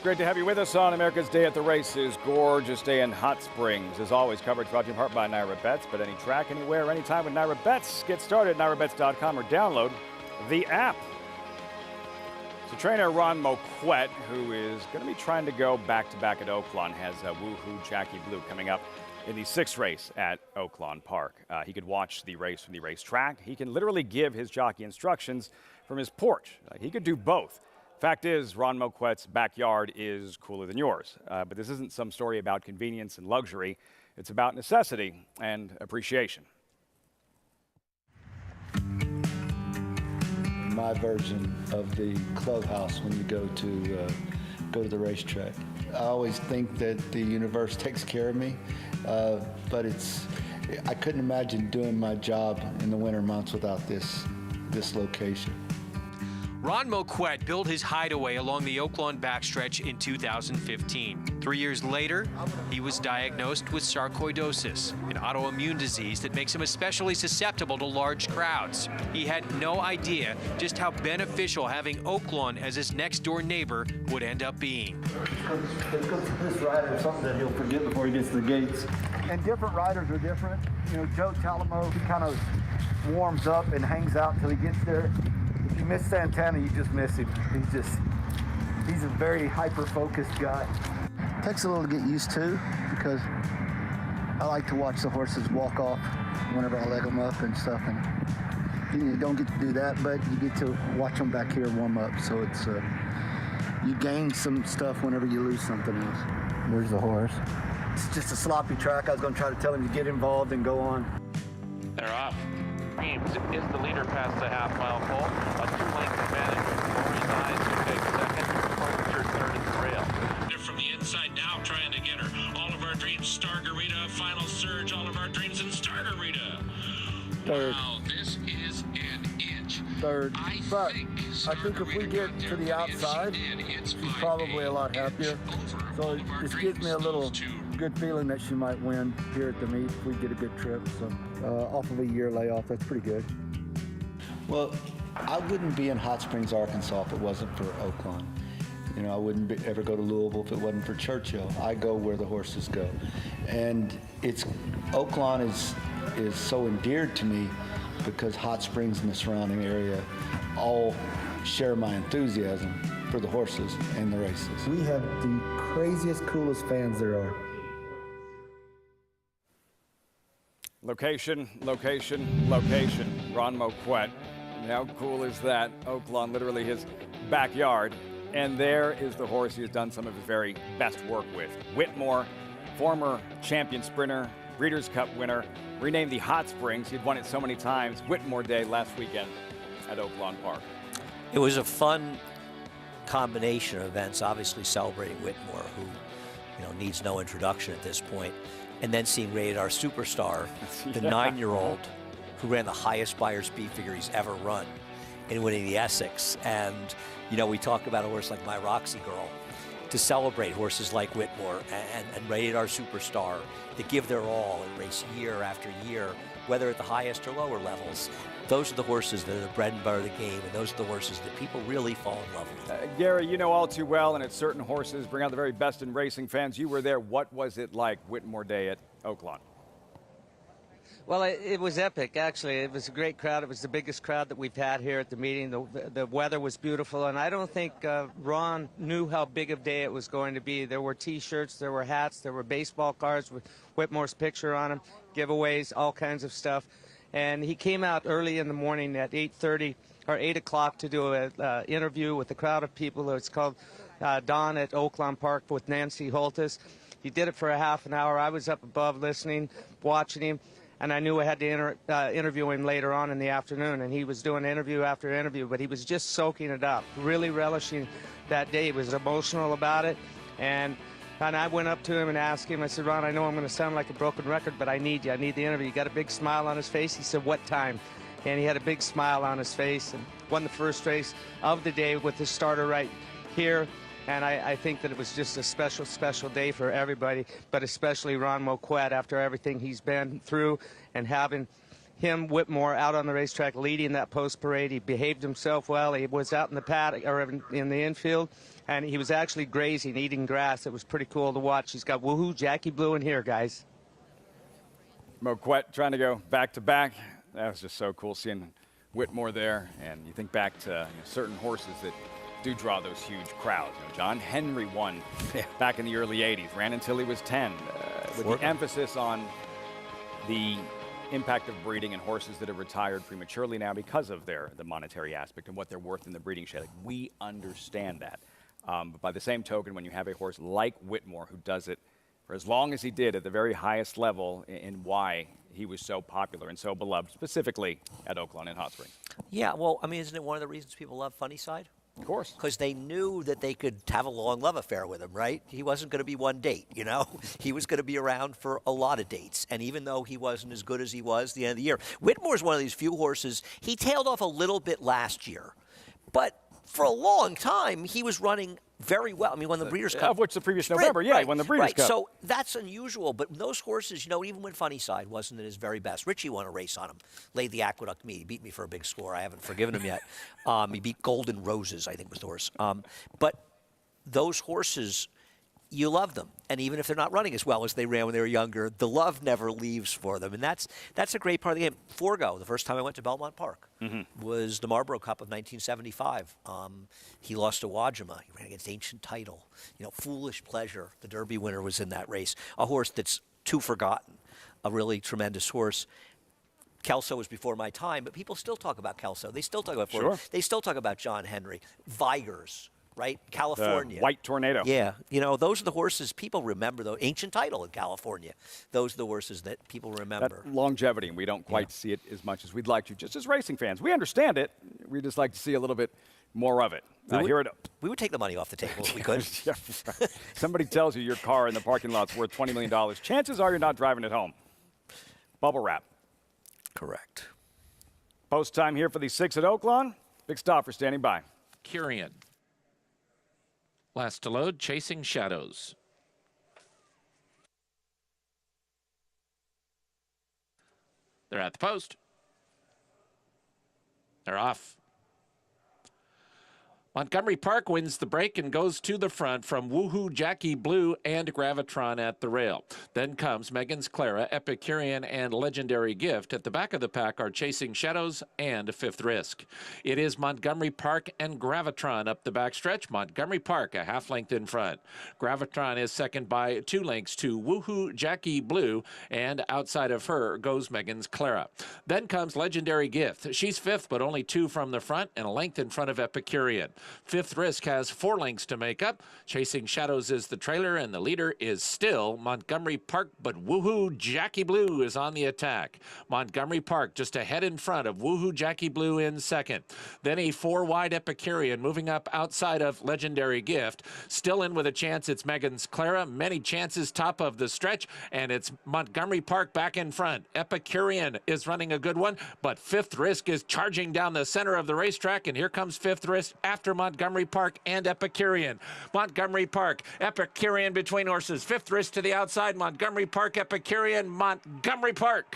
Great to have you with us on America's Day at the Races. Gorgeous day in Hot Springs. As always, coverage brought to you in part by Naira Bets. Bet any track, anywhere, anytime with Naira Bets. Get started at nairabets.com or download the app. So trainer Ron Marquette, who is going to be trying to go back-to-back at Oaklawn, has Woohoo Jackie Blue coming up in the 6th race at Oaklawn Park. He could watch the race from the racetrack. He can literally give his jockey instructions from his porch. He could do both. Fact is, Ron Marquette's backyard is cooler than yours. But this isn't some story about convenience and luxury. It's about necessity and appreciation. My version of the clubhouse when you go to the racetrack. I always think that the universe takes care of me, but I couldn't imagine doing my job in the winter months without this location. Ron Marquette built his hideaway along the Oaklawn backstretch in 2015. 3 years later, he was diagnosed with sarcoidosis, an autoimmune disease that makes him especially susceptible to large crowds. He had no idea just how beneficial having Oaklawn as his next-door neighbor would end up being. This rider is something that he'll forget before he gets to the gates. And different riders are different. You know, Joe Talamo, he kind of warms up and hangs out until he gets there. If you miss Santana, you just miss him. He's a very hyper-focused guy. Takes a little to get used to because I like to watch the horses walk off whenever I leg them up and stuff. And you don't get to do that, but you get to watch them back here warm up. So it's you gain some stuff whenever you lose something else. There's the horse. It's just a sloppy track. I was going to try to tell him to get involved and go on. They're off. Reeves is the leader past the half-mile pole. A 2-length advantage with Corey's eyes to take second. Closer third at the rail. They're from the inside now trying to get her. All of our dreams, Stargarita. Final surge. All of our dreams in Stargarita. Third. Wow, this is an inch. Third. I think if we get to the outside, she's probably a lot happier. So this gives me a little good feeling that she might win here at the meet if we get a good trip. So off of a year layoff, that's pretty good. Well, I wouldn't be in Hot Springs, Arkansas if it wasn't for Oaklawn. You know, I wouldn't ever go to Louisville if it wasn't for Churchill. I go where the horses go. And Oaklawn is so endeared to me because Hot Springs and the surrounding area all share my enthusiasm for the horses and the races. We have the craziest, coolest fans there are. Location, location, location. Ron Marquette. How cool is that? Oaklawn, literally his backyard. And there is the horse he has done some of his very best work with. Whitmore, former champion sprinter, Breeders' Cup winner, renamed the Hot Springs. He'd won it so many times. Whitmore Day last weekend at Oaklawn Park. It was a fun combination of events, obviously celebrating Whitmore, who needs no introduction at this point, and then seeing Rated R Superstar, the 9-year-old who ran the highest Beyer speed figure he's ever run, in winning the Essex. And we talk about a horse like My Roxy Girl. To celebrate horses like Whitmore and Rated R Superstar that give their all and race year after year, whether at the highest or lower levels, those are the horses that are the bread and butter of the game, and those are the horses that people really fall in love with. Gary, you know all too well, and it's certain horses bring out the very best in racing fans. You were there. What was it like, Whitmore Day at Oaklawn? Well, it was epic, actually. It was a great crowd. It was the biggest crowd that we've had here at the meeting. The weather was beautiful, and I don't think Ron knew how big of a day it was going to be. There were T-shirts, there were hats, there were baseball cards with Whitmore's picture on them, giveaways, all kinds of stuff. And he came out early in the morning at 8:30 or 8 o'clock to do an interview with a crowd of people. It's called Dawn at Oaklawn Park with Nancy Holtis. He did it for a half an hour. I was up above listening, watching him. And I knew I had to interview him later on in the afternoon, and he was doing interview after interview, but he was just soaking it up, really relishing that day. He was emotional about it, and I went up to him and asked him, I said, Ron, I know I'm going to sound like a broken record, but I need you. I need the interview. He got a big smile on his face. He said, what time? And he had a big smile on his face and won the first race of the day with his starter right here. And I think that it was just a special, special day for everybody, but especially Ron Marquette after everything he's been through, and having him, Whitmore, out on the racetrack leading that post parade. He behaved himself well. He was out in the paddock or in the infield, and he was actually grazing, eating grass. It was pretty cool to watch. He's got woohoo Jackie Blue in here, guys. Marquette trying to go back to back. That was just so cool seeing Whitmore there, and you think back to certain horses that do draw those huge crowds. John Henry won back in the early 80s, ran until he was 10, with the emphasis on the impact of breeding and horses that have retired prematurely now because of the monetary aspect and what they're worth in the breeding shed. We understand that. But by the same token, when you have a horse like Whitmore who does it for as long as he did at the very highest level, and why he was so popular and so beloved, specifically at Oaklawn and Hot Springs. Yeah, well, I mean, isn't it one of the reasons people love Funny Side? Of course. Because they knew that they could have a long love affair with him, right? He wasn't going to be one date, He was going to be around for a lot of dates. And even though he wasn't as good as he was at the end of the year, Whitmore's one of these few horses. He tailed off a little bit last year, but for a long time, he was running very well. I mean, when the Breeders' Cup. Of which the previous November, yeah, right, he won the Breeders' Cup. So that's unusual. But those horses, even when Funny Side wasn't at his very best, Richie won a race on him, laid the Aqueduct meet. He beat me for a big score. I haven't forgiven him yet. He beat Golden Roses, I think was the horse. But those horses, you love them. And even if they're not running as well as they ran when they were younger, the love never leaves for them. And that's a great part of the game. Forgo, the first time I went to Belmont Park, was the Marlboro Cup of 1975. He lost to Wajima. He ran against Ancient Title. Foolish Pleasure, the Derby winner, was in that race. A horse that's too forgotten, a really tremendous horse. Kelso was before my time, but people still talk about Kelso. They still talk about Forgo. Sure. They still talk about John Henry. Vigors. Right? California. The White Tornado. Yeah. Those are the horses people remember, though. Ancient Title in California. Those are the horses that people remember. That longevity, and we don't quite see it as much as we'd like to. Just as racing fans, we understand it. We just like to see a little bit more of it. We would take the money off the table if we could. Yeah, right. Somebody tells you your car in the parking lot's worth $20 million. Chances are you're not driving it home. Bubble wrap. Correct. Post time here for the 6 at Oaklawn. Big Stoffer standing by. Curian. Last to load, Chasing Shadows. They're at the post. They're off. Montgomery Park wins the break and goes to the front from Woohoo, Jackie Blue, and Gravitron at the rail. Then comes Megan's Clara, Epicurean, and Legendary Gift. At the back of the pack are Chasing Shadows and Fifth Risk. It is Montgomery Park and Gravitron up the backstretch. Montgomery Park a half length in front. Gravitron is second by 2 lengths to Woohoo, Jackie Blue, and outside of her goes Megan's Clara. Then comes Legendary Gift. She's fifth, but only 2 from the front and a length in front of Epicurean. Fifth Risk has 4 lengths to make up. Chasing Shadows is the trailer, and the leader is still Montgomery Park, but Woohoo Jackie Blue is on the attack. Montgomery Park just ahead in front of Woohoo Jackie Blue in second. Then a 4-wide Epicurean moving up outside of Legendary Gift. Still in with a chance, it's Megan's Clara. Many chances top of the stretch, and it's Montgomery Park back in front. Epicurean is running a good one, but Fifth Risk is charging down the center of the racetrack, and here comes Fifth Risk after Montgomery Park and Epicurean. Montgomery Park, Epicurean between horses. Fifth Risk to the outside. Montgomery Park, Epicurean, Montgomery Park.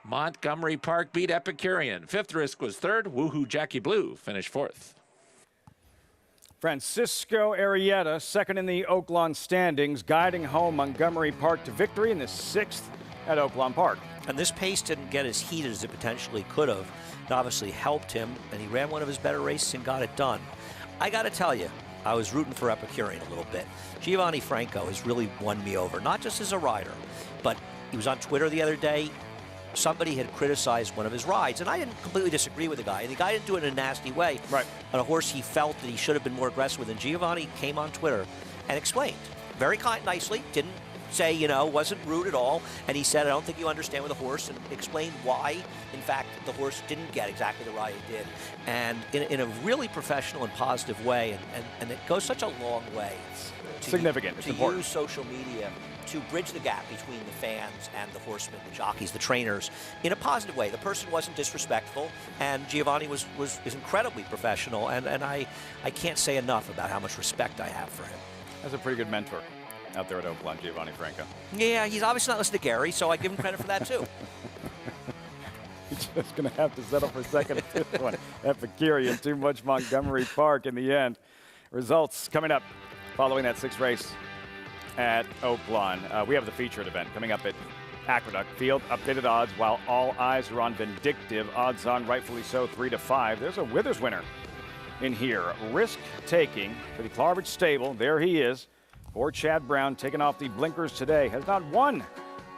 Montgomery Park beat Epicurean. Fifth Risk was third. Woohoo Jackie Blue finished fourth. Francisco Arrieta, second in the Oaklawn standings, guiding home Montgomery Park to victory in the 6th at Oaklawn Park. And this pace didn't get as heated as it potentially could have. It obviously helped him, and he ran one of his better races and got it done. I got to tell you, I was rooting for Epicurean a little bit. Giovanni Franco has really won me over, not just as a rider, but he was on Twitter the other day. Somebody had criticized one of his rides, and I didn't completely disagree with the guy. And the guy didn't do it in a nasty way. Right. On a horse he felt that he should have been more aggressive with. And Giovanni came on Twitter and explained very nicely, didn't say, wasn't rude at all. And he said, I don't think you understand with the horse, and explained why, in fact, the horse didn't get exactly the ride it did. And in a really professional and positive way, and it goes such a long way. Significant. It's important. Use social media to bridge the gap between the fans and the horsemen, the jockeys, the trainers, in a positive way. The person wasn't disrespectful, and Giovanni is incredibly professional, and I can't say enough about how much respect I have for him. That's a pretty good mentor out there at Oaklawn, Giovanni Franco. Yeah, he's obviously not listening to Gary, so I give him credit for that too. You're just going to have to settle for second at this one. Epicurean, too much Montgomery Park in the end. Results coming up following that 6th race at Oaklawn. We have the featured event coming up at Aqueduct Field. Updated odds while all eyes are on Vindictive. Odds on, rightfully so, 3-5. There's a Withers winner in here. Risk taking for the Clarvidge stable. There he is. For Chad Brown, taking off the blinkers today. Has not won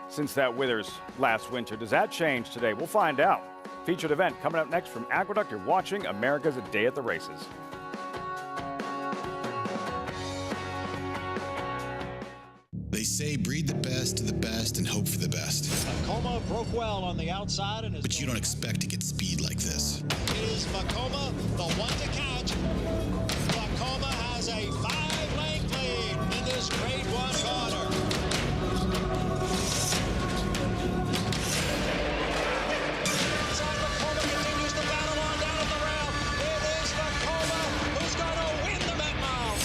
since that Withers last winter. Does that change today? We'll find out. Featured event coming up next from Aqueduct. You're watching America's A Day at the Races. They say breed the best of the best and hope for the best. Macoma broke well on the outside. But you don't expect to get speed like this. Is Macoma the one to catch? Macoma has a 5-length lead in this grade 1 corner. Macoma continues to battle on down at the rail. It is Macoma who's going to win the Met Mile.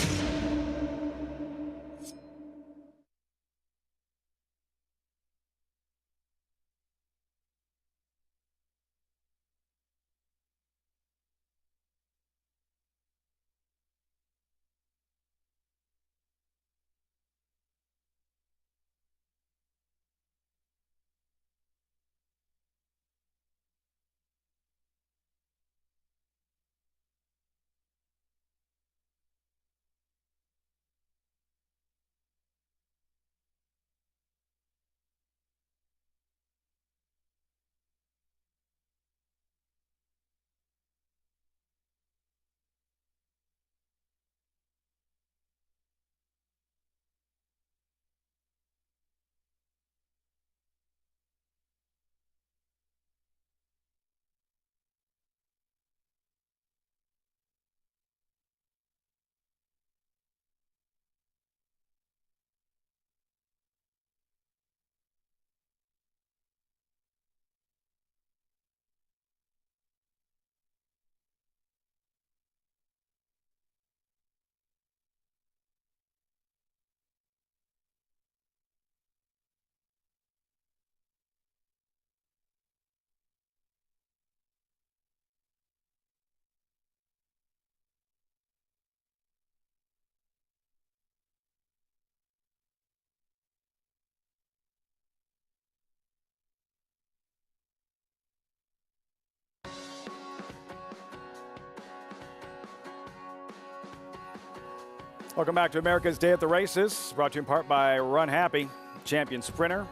Welcome back to America's Day at the Races, brought to you in part by Run Happy. Champion sprinter,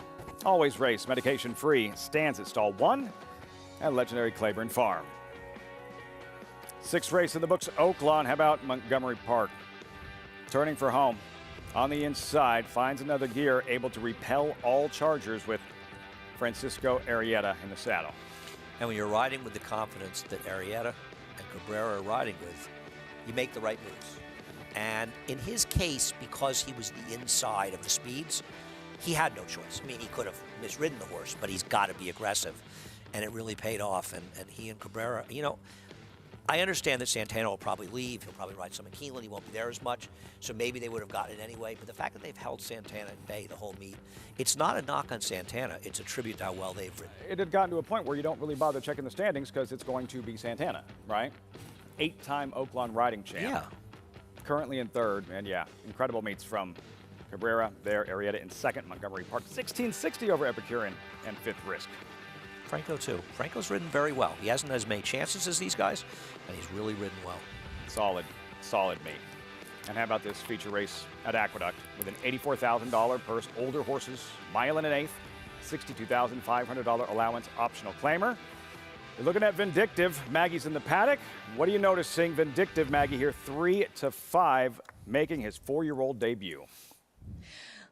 always race, medication free, stands at stall 1 at legendary Claiborne Farm. 6th race in the books, Oaklawn. How about Montgomery Park? Turning for home. On the inside, finds another gear, able to repel all chargers with Francisco Arrieta in the saddle. And when you're riding with the confidence that Arrieta and Cabrera are riding with, you make the right moves. And in his case, because he was the inside of the speeds, he had no choice. I mean, he could have misridden the horse, but he's got to be aggressive. And it really paid off. And he and Cabrera, you know, I understand that Santana will probably leave. He'll probably ride some in Keeneland. He won't be there as much. So maybe they would have gotten it anyway. But the fact that they've held Santana at bay the whole meet, it's not a knock on Santana. It's a tribute to how well they've ridden. It had gotten to a point where you don't really bother checking the standings because it's going to be Santana, right? 8-time Oaklawn riding champ. Yeah. Currently in 3rd. And yeah, incredible meets from Cabrera there, Arrieta in 2nd, Montgomery Park 1660 over Epicurean, and 5th Risk. Franco too. Franco's ridden very well. He hasn't as many chances as these guys, and he's really ridden well. Solid meet. And how about this feature race at Aqueduct with an $84,000 purse, older horses, mile and an eighth, $62,500 allowance, optional claimer. You're looking at Vindictive. Maggie's in the paddock. What do you notice seeing Vindictive Maggie here 3-5, making his 4-year-old debut?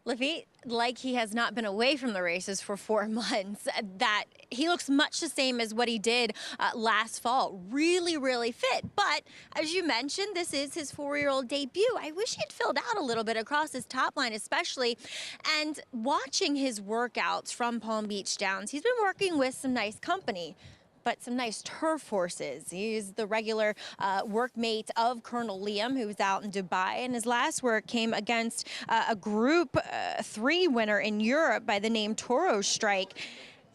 Lafitte, like he has not been away from the races for 4 months, that he looks much the same as what he did last fall. Really, really fit. But as you mentioned, this is his 4-year-old debut. I wish he had filled out a little bit across his top line, especially. And watching his workouts from Palm Beach Downs, he's been working with some nice company, but some nice turf horses. He's the regular workmate of Colonel Liam, who's out in Dubai, and his last work came against a Group 3 winner in Europe by the name Toro Strike.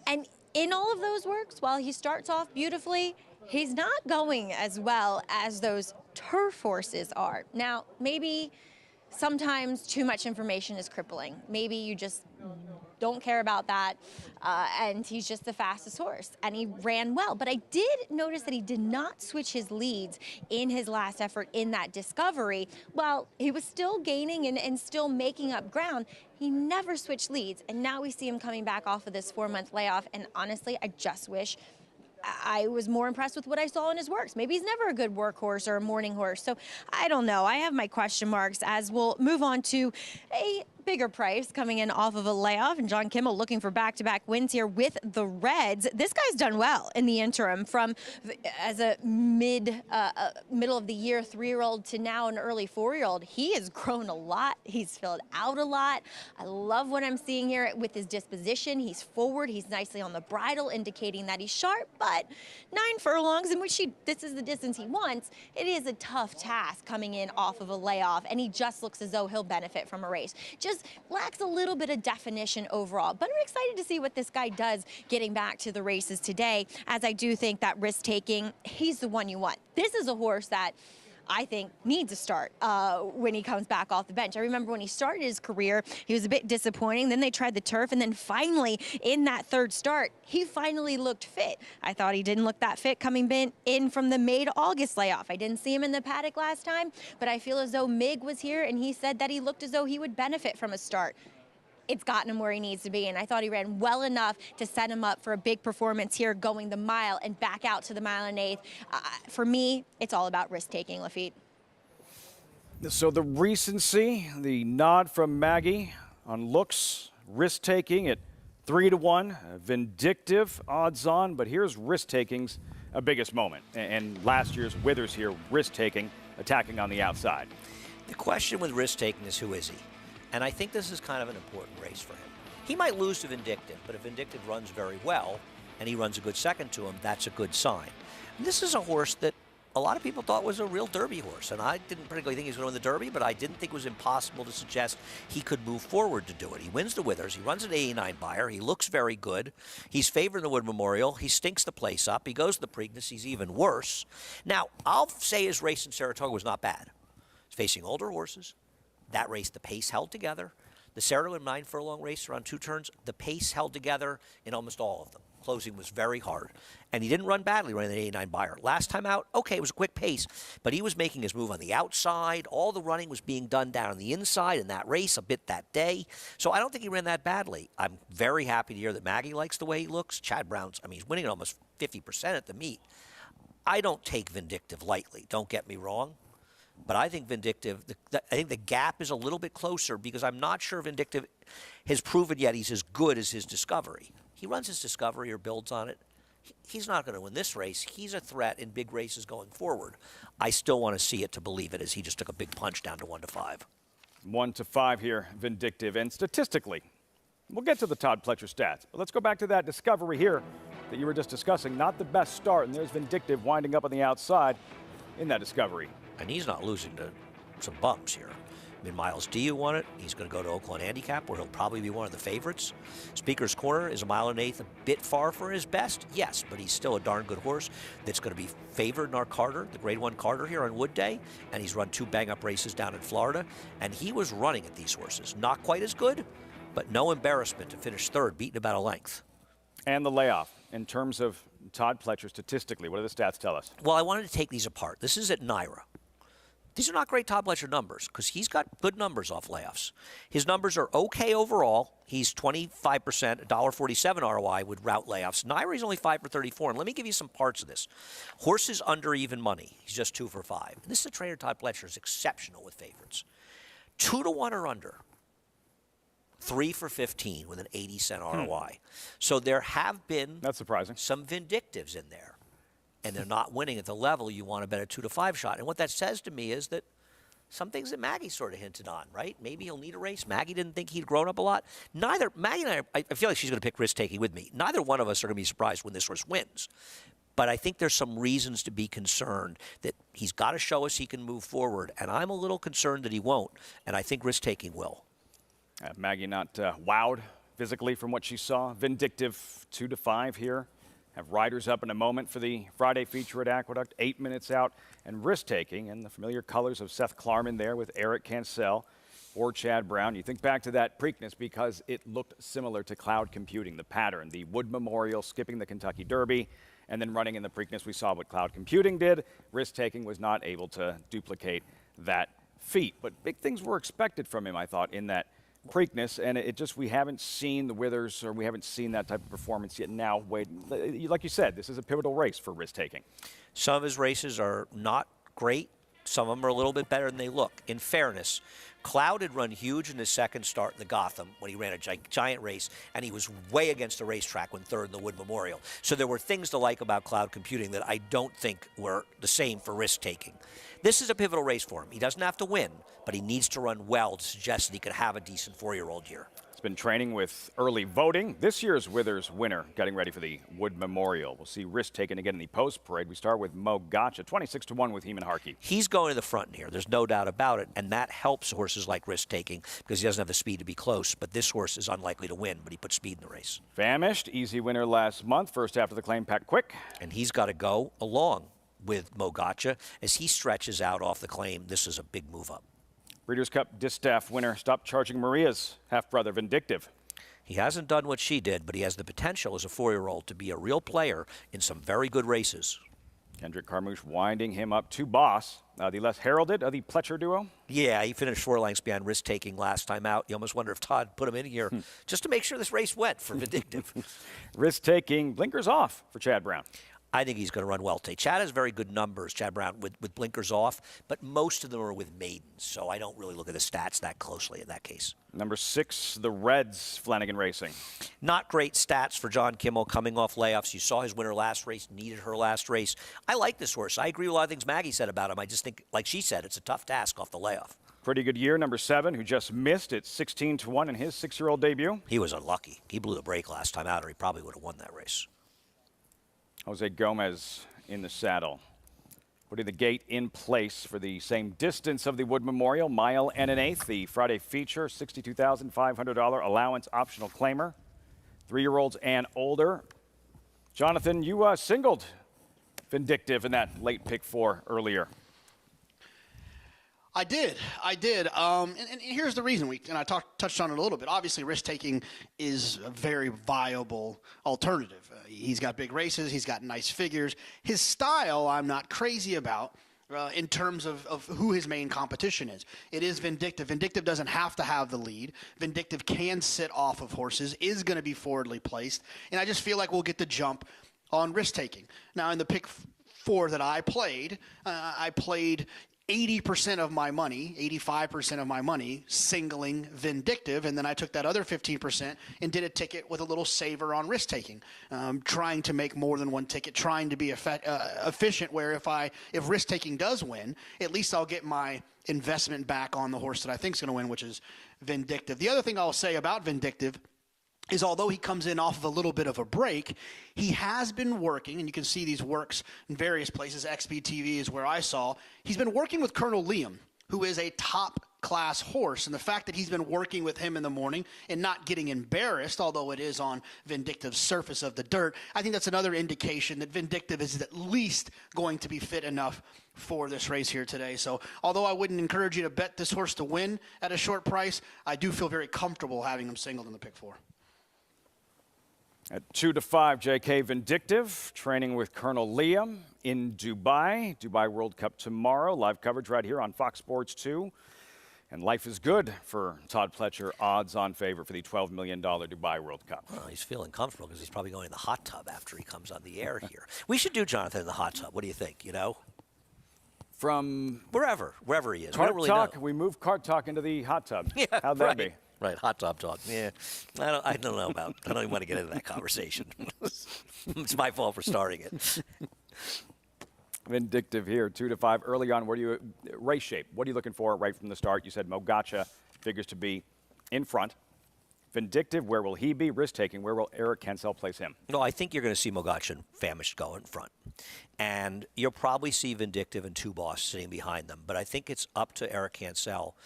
And in all of those works, while he starts off beautifully, he's not going as well as those turf horses are. Now, maybe sometimes too much information is crippling. Maybe you just don't care about that, and he's just the fastest horse, and he ran well. But I did notice that he did not switch his leads in his last effort in that Discovery. While he was still gaining and still making up ground, he never switched leads, and now we see him coming back off of this 4-month layoff, and honestly, I just wish I was more impressed with what I saw in his works. Maybe he's never a good workhorse or a morning horse, so I don't know. I have my question marks as we'll move on to a bigger price coming in off of a layoff, and John Kimmel looking for back-to-back wins here with the Reds. This guy's done well in the interim from as a middle of the year 3-year-old to now an early 4-year-old. He has grown a lot. He's filled out a lot. I love what I'm seeing here with his disposition. He's forward. He's nicely on the bridle, indicating that he's sharp, but 9 furlongs in which this is the distance he wants. It is a tough task coming in off of a layoff, and he just looks as though he'll benefit from a race. Just lacks a little bit of definition overall, but I'm excited to see what this guy does getting back to the races today, as I do think that risk-taking, he's the one you want. This is a horse that I think needs a start when he comes back off the bench. I remember when he started his career, he was a bit disappointing. Then they tried the turf, and then finally, in that 3rd start, he finally looked fit. I thought he didn't look that fit coming in from the May to August layoff. I didn't see him in the paddock last time, but I feel as though Mig was here, and he said that he looked as though he would benefit from a start. It's gotten him where he needs to be, and I thought he ran well enough to set him up for a big performance here, going the mile and back out to the mile and eighth. For me, it's all about risk-taking, Lafitte. So the recency, the nod from Maggie on looks, risk-taking at 3-1, Vindictive odds on, but here's risk-taking's biggest moment, and last year's Withers here, risk-taking, attacking on the outside. The question with risk-taking is, who is he? And I think this is kind of an important race for him. He might lose to Vindictive, but if Vindictive runs very well and he runs a good second to him, that's a good sign. And this is a horse that a lot of people thought was a real Derby horse, and I didn't particularly think he was going to win the Derby, but I didn't think it was impossible to suggest he could move forward to do it. He wins the Withers. He runs an 89 buyer. He looks very good. He's favored in the Wood Memorial. He stinks the place up. He goes to the Preakness. He's even worse. Now, I'll say his race in Saratoga was not bad. He's facing older horses. That race, the pace held together. The Saratoga 9 furlong race around 2 turns, the pace held together in almost all of them. Closing was very hard. And he didn't run badly running the 89 Beyer. Last time out, okay, it was a quick pace, but he was making his move on the outside. All the running was being done down on the inside in that race a bit that day. So I don't think he ran that badly. I'm very happy to hear that Maggie likes the way he looks. Chad Brown's, I mean, he's winning at almost 50% at the meet. I don't take Vindictive lightly, don't get me wrong. But I think Vindictive, I think the gap is a little bit closer because I'm not sure Vindictive has proven yet he's as good as his Discovery. He runs his Discovery or builds on it. He's not going to win this race. He's a threat in big races going forward. I still want to see it to believe it, as he just took a big punch down to 1-5. 1-5 here, Vindictive. And statistically, we'll get to the Todd Pletcher stats, but let's go back to that Discovery here that you were just discussing. Not the best start, and there's Vindictive winding up on the outside in that Discovery. And he's not losing to some bumps here. I mean, Miles Diu won it. He's going to go to Oakland Handicap, where he'll probably be one of the favorites. Speaker's Corner is a mile and 1/8, a bit far for his best, yes, but he's still a darn good horse that's going to be favored in our Carter, the Grade 1 Carter here on Wood Day, and he's run 2 bang-up races down in Florida, and he was running at these horses. Not quite as good, but no embarrassment to finish third, beaten about a length. And the layoff, in terms of Todd Pletcher statistically, what do the stats tell us? Well, I wanted to take these apart. This is at NYRA. These are not great Todd Pletcher numbers because he's got good numbers off layoffs. His numbers are okay overall. He's 25%, $1.47 ROI with route layoffs. NYRA, he's only 5 for 34. And let me give you some parts of this. Horses under even money. He's just 2 for 5. And this is a trainer, Todd Pletcher, is exceptional with favorites. 2 to 1 or under. 3 for 15 with an 80-cent ROI. So there have been That's surprising. Some Vindictives in there. And they're not winning at the level you want to bet a 2-5 shot. And what that says to me is that some things that Maggie sort of hinted on, right? Maybe he'll need a race. Maggie didn't think he'd grown up a lot. Neither, Maggie and I feel like she's going to pick risk-taking with me. Neither one of us are going to be surprised when this horse wins. But I think there's some reasons to be concerned that he's got to show us he can move forward. And I'm a little concerned that he won't. And I think risk-taking will. Maggie not wowed physically from what she saw. Vindictive 2-5 here. Have riders up in a moment for the Friday feature at Aqueduct. 8 minutes out and risk-taking and the familiar colors of Seth Klarman there with Eric Cancel or Chad Brown. You think back to that Preakness because it looked similar to Cloud Computing, the pattern, the Wood Memorial, skipping the Kentucky Derby, and then running in the Preakness. We saw what Cloud Computing did. Risk-taking was not able to duplicate that feat. But big things were expected from him, I thought, in that Preakness, and it just, we haven't seen the withers, or we haven't seen that type of performance yet. Now, wait, like you said, this is a pivotal race for risk-taking. Some of his races are not great. Some of them are a little bit better than they look. In fairness, Cloud had run huge in his second start in the Gotham when he ran a giant race, and he was way against the racetrack when third in the Wood Memorial. So there were things to like about Cloud Computing that I don't think were the same for risk-taking. This is a pivotal race for him. He doesn't have to win, but he needs to run well to suggest that he could have a decent 4-year-old year. He's been training with early voting. This year's Withers winner getting ready for the Wood Memorial. We'll see risk taken again in the post parade. We start with Mo Gotcha, 26-1 with Heeman Harkey. He's going to the front here. There's no doubt about it, and that helps horses like risk taking because he doesn't have the speed to be close. But this horse is unlikely to win, but he puts speed in the race. Famished, easy winner last month. First after the claim, packed quick. And he's got to go along with Mo Gotcha as he stretches out off the claim. This is a big move up. Breeders' Cup Distaff winner, Stop Charging Maria's half-brother, Vindictive. He hasn't done what she did, but he has the potential as a 4-year-old to be a real player in some very good races. Kendrick Carmouche winding him up to Boss, the less heralded of the Pletcher duo. Yeah, he finished 4 lengths behind risk-taking last time out. You almost wonder if Todd put him in here just to make sure this race went for Vindictive. Risk-taking, blinkers off for Chad Brown. I think he's going to run well today. Chad has very good numbers, Chad Brown, with blinkers off, but most of them are with maidens, so I don't really look at the stats that closely in that case. Number 6, the Reds, Flanagan Racing. Not great stats for John Kimmel coming off layoffs. You saw his winner last race, needed her last race. I like this horse. I agree with a lot of things Maggie said about him. I just think, like she said, it's a tough task off the layoff. Pretty good year, number 7, who just missed at 16-1 in his 6-year-old debut. He was unlucky. He blew the brake last time out, or he probably would have won that race. Jose Gomez in the saddle, putting the gate in place for the same distance of the Wood Memorial, mile and an eighth. The Friday feature, $62,500 allowance optional claimer, 3-year-olds and older. Jonathan, you singled Vindictive in that late pick 4 earlier. I did. And here's the reason. I touched on it a little bit. Obviously, risk-taking is a very viable alternative. He's got big races. He's got nice figures. His style, I'm not crazy about in terms of who his main competition is. It is Vindictive. Vindictive doesn't have to have the lead. Vindictive can sit off of horses, is going to be forwardly placed. And I just feel like we'll get the jump on risk-taking. Now, in the pick 4 that I played 80% of my money, 85% of my money, singling Vindictive, and then I took that other 15% and did a ticket with a little saver on risk-taking, trying to make more than one ticket, trying to be efficient, where if risk-taking does win, at least I'll get my investment back on the horse that I think is going to win, which is Vindictive. The other thing I'll say about Vindictive is although he comes in off of a little bit of a break, he has been working, and you can see these works in various places. XBTV is where I saw. He's been working with Colonel Liam, who is a top-class horse, and the fact that he's been working with him in the morning and not getting embarrassed, although it is on Vindictive's surface of the dirt, I think that's another indication that Vindictive is at least going to be fit enough for this race here today. So although I wouldn't encourage you to bet this horse to win at a short price, I do feel very comfortable having him singled in the pick 4. At 2-5, J.K. Vindictive, training with Colonel Liam in Dubai. Dubai World Cup tomorrow. Live coverage right here on Fox Sports 2. And life is good for Todd Pletcher, odds-on favorite for the $12 million Dubai World Cup. Well, he's feeling comfortable because he's probably going in the hot tub after he comes on the air here. We should do Jonathan in the hot tub. What do you think, From wherever he is. Cart we don't really Talk, know. we move Cart Talk into the hot tub. Yeah, How'd that be? Right, hot tub talk. Yeah, I don't know about. I don't even want to get into that conversation. It's my fault for starting it. Vindictive here, 2-5. Early on, race shape? What are you looking for right from the start? You said Mogacha figures to be in front. Vindictive, where will he be? Risk-taking, where will Eric Cancel place him? No, I think you're going to see Mogacha and Famished go in front. And you'll probably see Vindictive and Two Boss sitting behind them. But I think it's up to Eric Cancel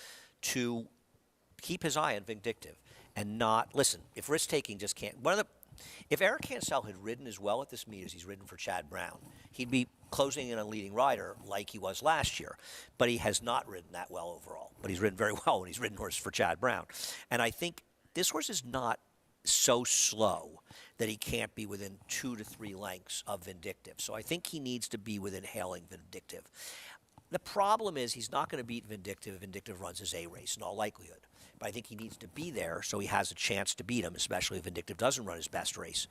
to keep his eye on Vindictive and not listen. If risk-taking just can't. If Eric Cancel had ridden as well at this meet as he's ridden for Chad Brown, he'd be closing in a leading rider like he was last year. But he has not ridden that well overall. But he's ridden very well when he's ridden horses for Chad Brown. And I think this horse is not so slow that he can't be within 2 to 3 lengths of Vindictive. So I think he needs to be within hailing Vindictive. The problem is he's not going to beat Vindictive if Vindictive runs his A race in all likelihood. But I think he needs to be there so he has a chance to beat him, especially if Vindictive doesn't run his best race.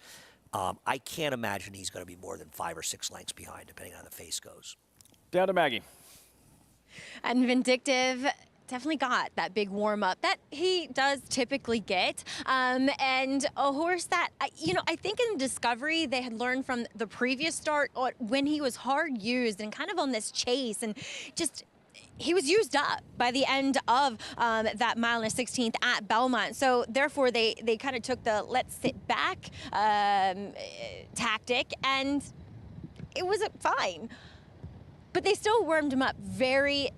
I can't imagine he's going to be more than 5 or 6 lengths behind, depending on how the face goes. Down to Maggie. And Vindictive definitely got that big warm-up that he does typically get. And a horse that, I think in Discovery they had learned from the previous start when he was hard used and kind of on this chase and just he was used up by the end of that mile and a 16th at Belmont. So therefore they kind of took the let's sit back tactic, and it was fine. But they still warmed him up very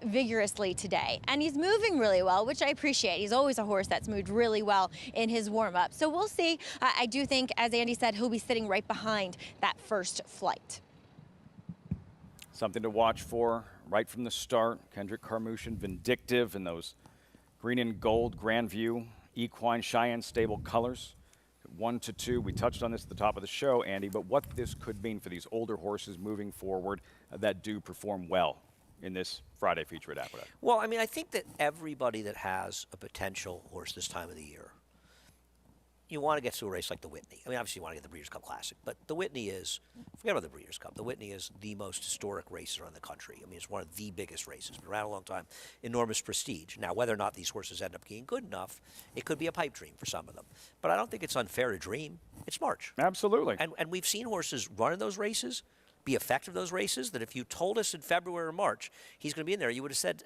vigorously today. And he's moving really well, which I appreciate. He's always a horse that's moved really well in his warm-up. So we'll see. I do think, as Andy said, he'll be sitting right behind that first flight. Something to watch for right from the start. Kendrick Carmouche, Vindictive, and those green and gold Grandview Equine Cheyenne stable colors. 1 to 2. We touched on this at the top of the show, Andy, but what this could mean for these older horses moving forward that do perform well in this Friday feature at Aqueduct. Well, I think that everybody that has a potential horse this time of the year, you want to get to a race like the Whitney. Obviously you want to get the Breeders' Cup Classic, but the Whitney is, forget about the Breeders' Cup, the Whitney is the most historic race around the country. It's one of the biggest races, been around a long time, enormous prestige. Now, whether or not these horses end up being good enough, it could be a pipe dream for some of them. But I don't think it's unfair to dream. It's March. Absolutely. And we've seen horses run in those races, be effective in those races, that if you told us in February or March he's going to be in there, you would have said,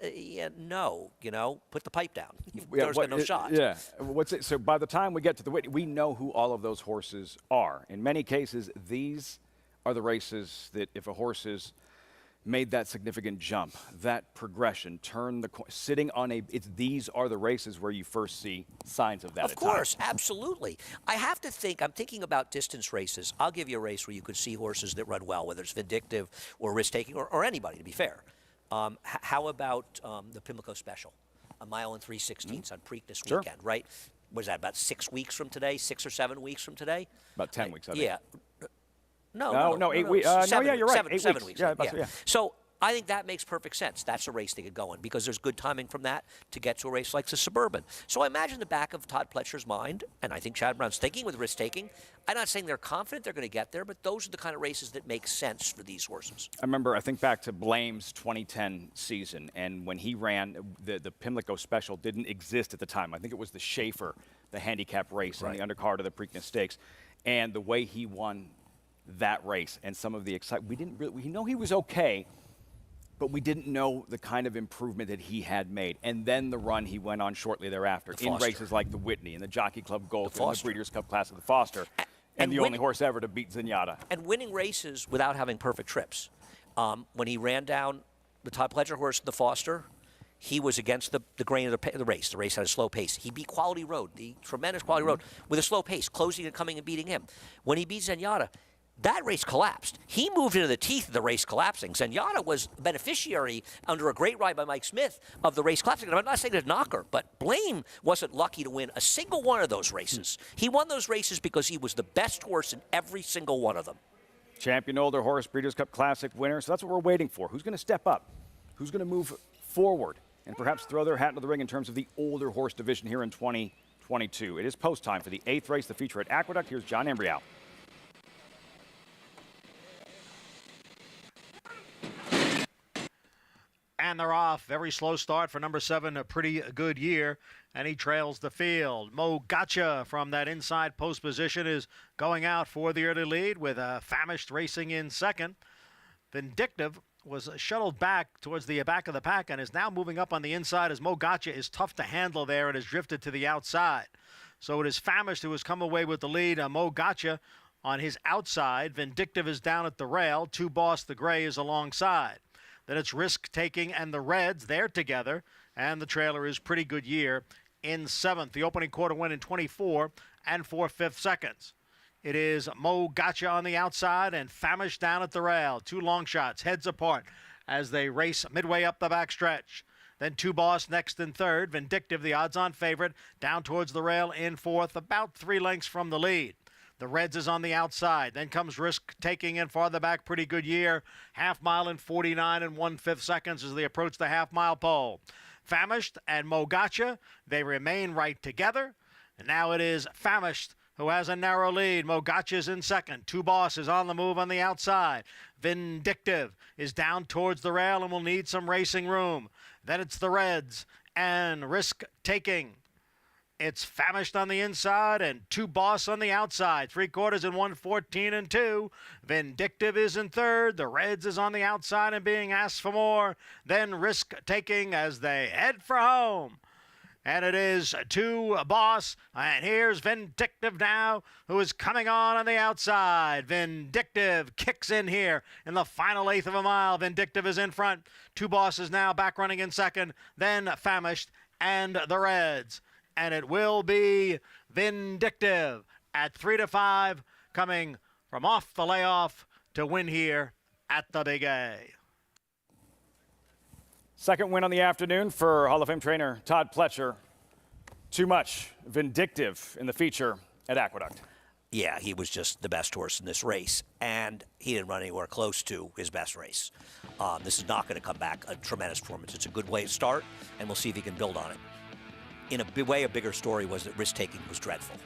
no, put the pipe down. There's got no shot. Yeah. So by the time we get to the Whitney, we know who all of those horses are. In many cases, these are the races that if a horse is made that significant jump, that progression, sitting on these are the races where you first see signs of that. Of course, absolutely. I have to think, I'm thinking about distance races. I'll give you a race where you could see horses that run well, whether it's Vindictive or risk-taking or anybody, to be fair. How about the Pimlico Special? A mile and 3/16 on Preakness Sure. weekend, right? Was that about 6 weeks from today? 6 or 7 weeks from today? About 10 weeks, I think. Yeah. No, 8 weeks. No, yeah, you're right. 7 weeks. Yeah, Yeah. So I think that makes perfect sense. That's a race they get going because there's good timing from that to get to a race like the Suburban. So I imagine the back of Todd Pletcher's mind, and I think Chad Brown's thinking with risk-taking. I'm not saying they're confident they're going to get there, but those are the kind of races that make sense for these horses. I think back to Blame's 2010 season, and when he ran, the Pimlico Special didn't exist at the time. I think it was the Schaefer, the handicap race on the undercard of the Preakness Stakes, and the way he won that race and some of the excitement. We know he was okay, but we didn't know the kind of improvement that he had made. And then the run he went on shortly thereafter in races like the Whitney and the Jockey Club Gold and the Breeders' Cup Class of the Foster, and the only horse ever to beat Zenyatta. And winning races without having perfect trips. When he ran down the Todd Pletcher horse in the Foster, he was against the grain of the race. The race had a slow pace. He beat Quality Road, the tremendous Quality Road, with a slow pace, closing and coming and beating him. When he beat Zenyatta, that race collapsed. He moved into the teeth of the race collapsing. Zenyatta was a beneficiary under a great ride by Mike Smith of the race collapsing. And I'm not saying to knock her, but Blame wasn't lucky to win a single one of those races. He won those races because he was the best horse in every single one of them. Champion older horse, Breeders' Cup Classic winner. So that's what we're waiting for. Who's going to step up? Who's going to move forward and perhaps throw their hat into the ring in terms of the older horse division here in 2022? It is post time for the 8th race, the feature at Aqueduct. Here's John Embrial. And they're off. Very slow start for number 7, a pretty good year. And he trails the field. Mo Gotcha from that inside post position is going out for the early lead with Famished racing in second. Vindictive was shuttled back towards the back of the pack and is now moving up on the inside as Mo Gotcha is tough to handle there and has drifted to the outside. So it is Famished who has come away with the lead. Mo Gotcha on his outside. Vindictive is down at the rail. Two Boss the Gray is alongside. Then it's Risk Taking and the Reds. They're together. And the trailer is Pretty Good Year in 7th. The opening quarter went in 24 and 4/5 seconds. It is Mo Gotcha on the outside and Famished down at the rail. Two long shots, heads apart as they race midway up the backstretch. Then Two Boss next and third. Vindictive, the odds-on favorite, down towards the rail in 4th, about 3 lengths from the lead. The Reds is on the outside. Then comes Risk Taking in farther back. Pretty Good Year. Half mile in 49 and 1/5 seconds as they approach the half-mile pole. Famished and Mo Gotcha, they remain right together. And now it is Famished who has a narrow lead. Mo Gotcha's in second. Two Boss is on the move on the outside. Vindictive is down towards the rail and will need some racing room. Then it's the Reds and Risk Taking. It's Famished on the inside and Two Boss on the outside. 3/4 in 1:14 and 2. Vindictive is in third. The Reds is on the outside and being asked for more. Then Risk Taking as they head for home. And it is Two Boss. And here's Vindictive now, who is coming on the outside. Vindictive kicks in here in the final 1/8 of a mile. Vindictive is in front. Two Boss is now back running in second. Then Famished and the Reds. And it will be Vindictive at 3-5, coming from off the layoff to win here at the Big A. Second win on the afternoon for Hall of Fame trainer Todd Pletcher. Too much. Vindictive in the feature at Aqueduct. Yeah, he was just the best horse in this race, and he didn't run anywhere close to his best race. This is not going to come back a tremendous performance. It's a good way to start, and we'll see if he can build on it. In a way, a bigger story was that Risk Taking was dreadful.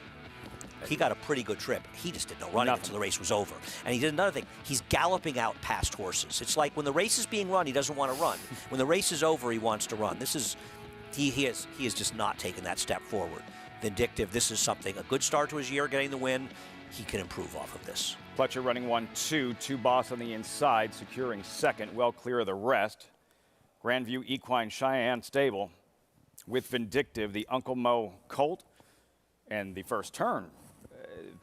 He got a pretty good trip. He just did no running until the race was over. And he did another thing. He's galloping out past horses. It's like when the race is being run, he doesn't want to run. When the race is over, he wants to run. This is he has just not taken that step forward. Vindictive, this is something, a good start to his year, getting the win. He can improve off of this. Pletcher running 1-2. Two Boss on the inside, securing second, well clear of the rest. Grandview Equine Cheyenne Stable with Vindictive, the Uncle Mo colt, and the first turn.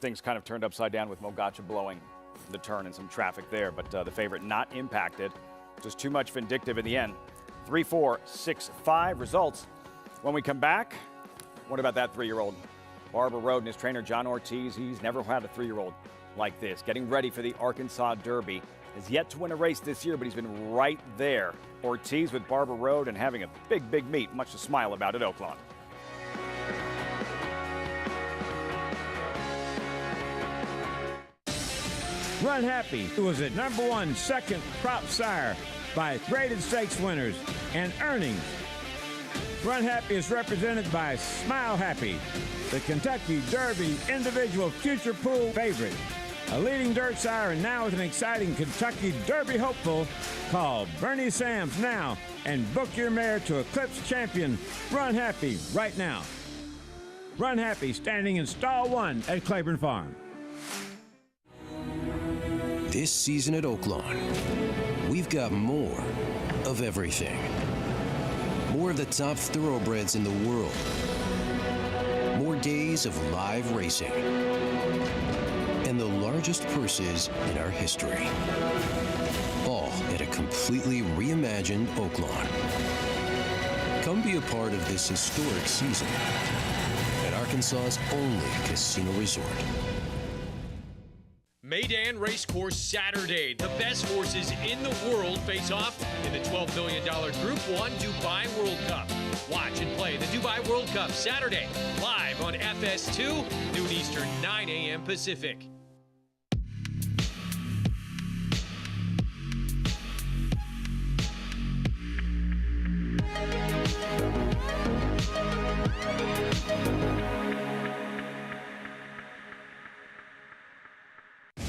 Things kind of turned upside down with Mo Gotcha blowing the turn and some traffic there, but the favorite not impacted. Just too much Vindictive in the end. 3-4, 6-5 results. When we come back, what about that 3-year-old? Barber Road and his trainer John Ortiz, he's never had a 3-year-old like this. Getting ready for the Arkansas Derby has yet to win a race this year, but he's been right there. Ortiz with Barber Road and having a big, big meet, much to smile about at Oaklawn. Run Happy was a #1 second crop sire by graded stakes winners and earnings. Run Happy is represented by Smile Happy, the Kentucky Derby individual future pool favorite. A leading dirt sire and now with an exciting Kentucky Derby hopeful. Call Bernie Sams now and book your mare to Eclipse champion Run Happy right now. Run Happy standing in stall 1 at Claiborne Farm. This season at Oaklawn, we've got more of everything. More of the top thoroughbreds in the world. More days of live racing. And the largest purses in our history. All at a completely reimagined Oaklawn. Come be a part of this historic season at Arkansas's only casino resort. Meydan Racecourse Saturday. The best horses in the world face off in the $12 million Group 1 Dubai World Cup. Watch and play the Dubai World Cup Saturday, live on FS2, noon Eastern, 9 a.m. Pacific.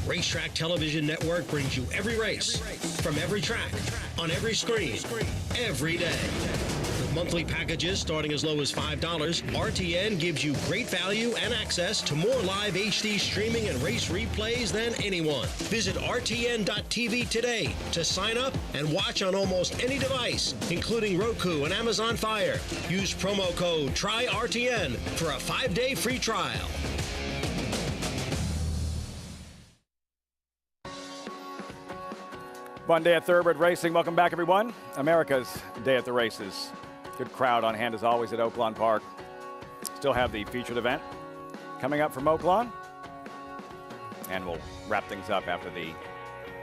Racetrack Television Network brings you every race, from every track, on every screen, every day. With monthly packages starting as low as $5, RTN gives you great value and access to more live HD streaming and race replays than anyone. Visit RTN.tv today to sign up and watch on almost any device, including Roku and Amazon Fire. Use promo code TRYRTN for a 5-day free trial. Fun day at Thoroughbred Racing. Welcome back, everyone. America's Day at the Races. Good crowd on hand as always at Oaklawn Park. Still have the featured event coming up from Oaklawn. And we'll wrap things up after the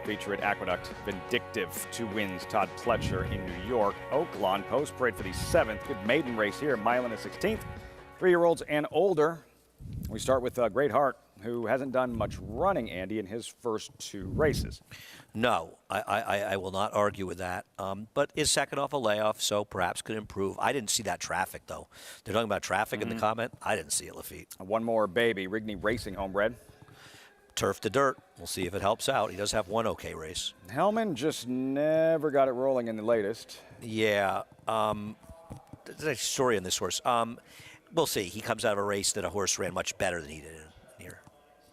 feature at Aqueduct. Vindictive, 2 wins, Todd Pletcher in New York. Oaklawn post parade for the 7th. Good maiden race here, mile and a 16th. 3-year-olds and older. We start with Great Heart, who hasn't done much running, Andy, in his first 2 races. No, I will not argue with that. But is second off a layoff, so perhaps could improve. I didn't see that traffic, though. They're talking about traffic in the comment. I didn't see it, Lafitte. One more baby, Rigney Racing homebred. Turf to dirt. We'll see if it helps out. He does have one okay race. Hellman just never got it rolling in the latest. Yeah. There's a story on this horse. We'll see. He comes out of a race that a horse ran much better than he did here.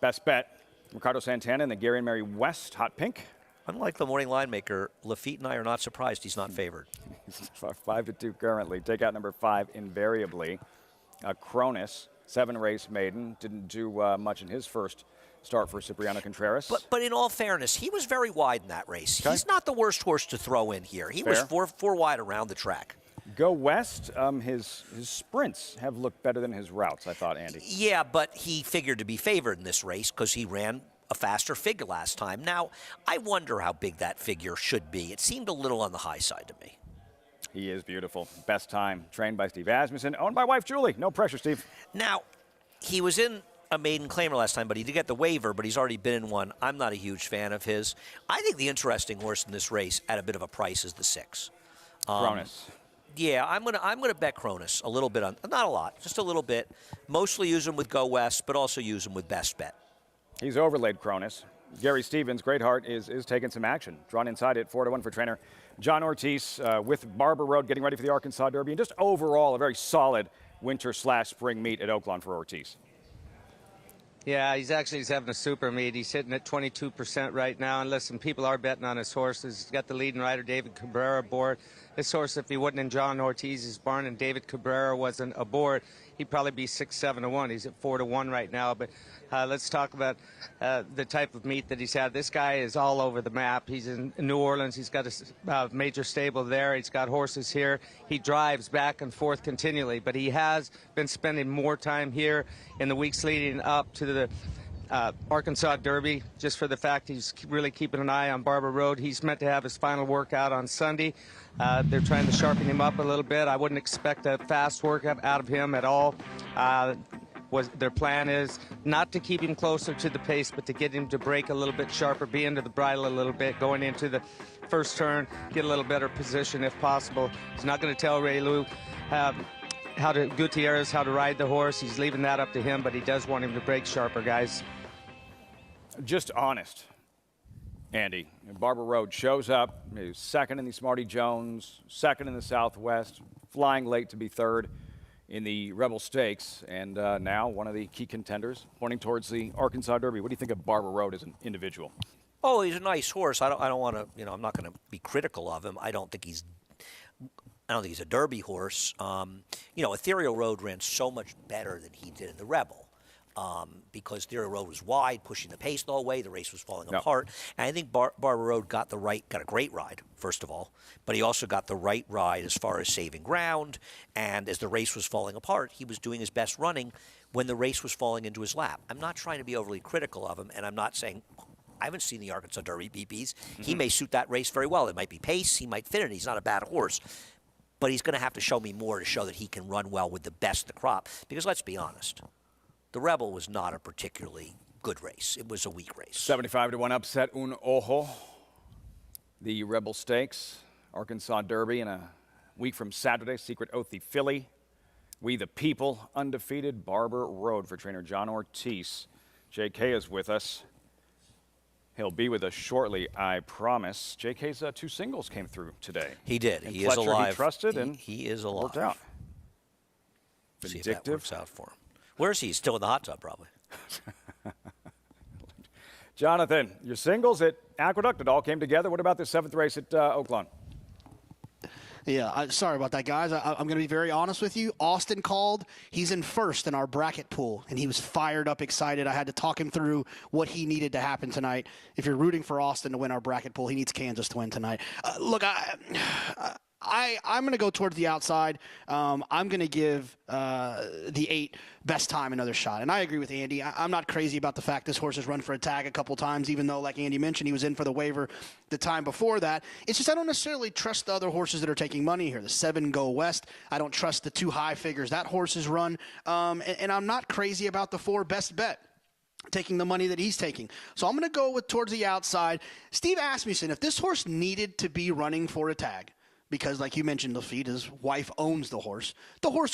Best bet, Ricardo Santana and the Gary and Mary West Hot Pink. Unlike the morning line maker, Lafitte and I are not surprised he's not favored. 5-2 currently. Take out number 5 invariably. Cronus, 7-race maiden. Didn't do much in his first start for Cipriano Contreras. But in all fairness, he was very wide in that race. Okay. He's not the worst horse to throw in here. He was four wide around the track. Go West, his sprints have looked better than his routes, I thought, Andy. Yeah, but he figured to be favored in this race because he ran a faster figure last time. Now, I wonder how big that figure should be. It seemed a little on the high side to me. He is beautiful. Best time, trained by Steve Asmussen, owned by wife Julie. No pressure, Steve. Now, he was in a maiden claimer last time, but he did get the waiver, but he's already been in one. I'm not a huge fan of his. I think the interesting horse in this race at a bit of a price is the 6. Cronus. Yeah, I'm gonna bet Cronus a little bit on, not a lot, just a little bit. Mostly use him with Go West, but also use him with Best Bet. He's overlaid Cronus. Gary Stevens, Great Heart, is taking some action. Drawn inside it, 4-1 for trainer John Ortiz with Barber Road getting ready for the Arkansas Derby. And just overall, a very solid winter/spring meet at Oaklawn for Ortiz. Yeah, he's having a super meet. He's sitting at 22% right now. And listen, people are betting on his horses. He's got the leading rider, David Cabrera, aboard. This horse, if he wasn't in John Ortiz's barn and David Cabrera wasn't aboard, he'd probably be 6-7-1. He's at 4-1 right now. But let's talk about the type of meet that he's had. This guy is all over the map. He's in New Orleans. He's got a major stable there. He's got horses here. He drives back and forth continually, but he has been spending more time here in the weeks leading up to the Arkansas Derby, just for the fact he's really keeping an eye on Barber Road. He's meant to have his final workout on Sunday. They're trying to sharpen him up a little bit. I wouldn't expect a fast workout out of him at all. Their plan is not to keep him closer to the pace, but to get him to break a little bit sharper, be into the bridle a little bit, going into the first turn, get a little better position if possible. He's not going to tell Ray Lou Gutierrez how to ride the horse. He's leaving that up to him, but he does want him to break sharper, guys. Just honest, Andy. Barber Road shows up, he's second in the Smarty Jones, second in the Southwest, flying late to be third in the Rebel Stakes, and now one of the key contenders pointing towards the Arkansas Derby. What do you think of Barber Road as an individual? Oh, he's a nice horse. I don't want to, I'm not going to be critical of him. I don't think he's a Derby horse. Ethereal Road ran so much better than he did in the Rebel. Because Ethereal Road was wide, pushing the pace the whole way. The race was falling apart. And I think Barber Road got a great ride, first of all. But he also got the right ride as far as saving ground. And as the race was falling apart, he was doing his best running when the race was falling into his lap. I'm not trying to be overly critical of him, and I'm not saying I haven't seen the Arkansas Derby BPs. He may suit that race very well. It might be pace. He might fit it. He's not a bad horse. But he's going to have to show me more to show that he can run well with the best of the crop. Because let's be honest. The Rebel was not a particularly good race. It was a weak race. 75-1 upset, Un Ojo. The Rebel Stakes, Arkansas Derby in a week from Saturday. Secret Oath, the filly. We the People, undefeated. Barber Road for trainer John Ortiz. JK is with us. He'll be with us shortly, I promise. JK's 2 singles came through today. He did. And He Fletcher, is alive. He trusted and he is alive. Worked out. See if that works out for him. Where is he? He's still in the hot tub, probably. Jonathan, your singles at Aqueduct, it all came together. What about the 7th race at Oaklawn? Yeah, sorry about that, guys. I'm going to be very honest with you. Austin called. He's in first in our bracket pool, and he was fired up, excited. I had to talk him through what he needed to happen tonight. If you're rooting for Austin to win our bracket pool, he needs Kansas to win tonight. Look, I'm going to go towards the outside. I'm going to give the 8 best time another shot. And I agree with Andy. I'm not crazy about the fact this horse has run for a tag a couple times, even though, like Andy mentioned, he was in for the waiver the time before that. It's just I don't necessarily trust the other horses that are taking money here. The 7 Go West. I don't trust the 2 high figures that horse has run. And I'm not crazy about the 4 Best Bet, taking the money that he's taking. So I'm going to go with towards the outside. Steve Asmussen, if this horse needed to be running for a tag, because, like you mentioned, Lafitte, his wife owns the horse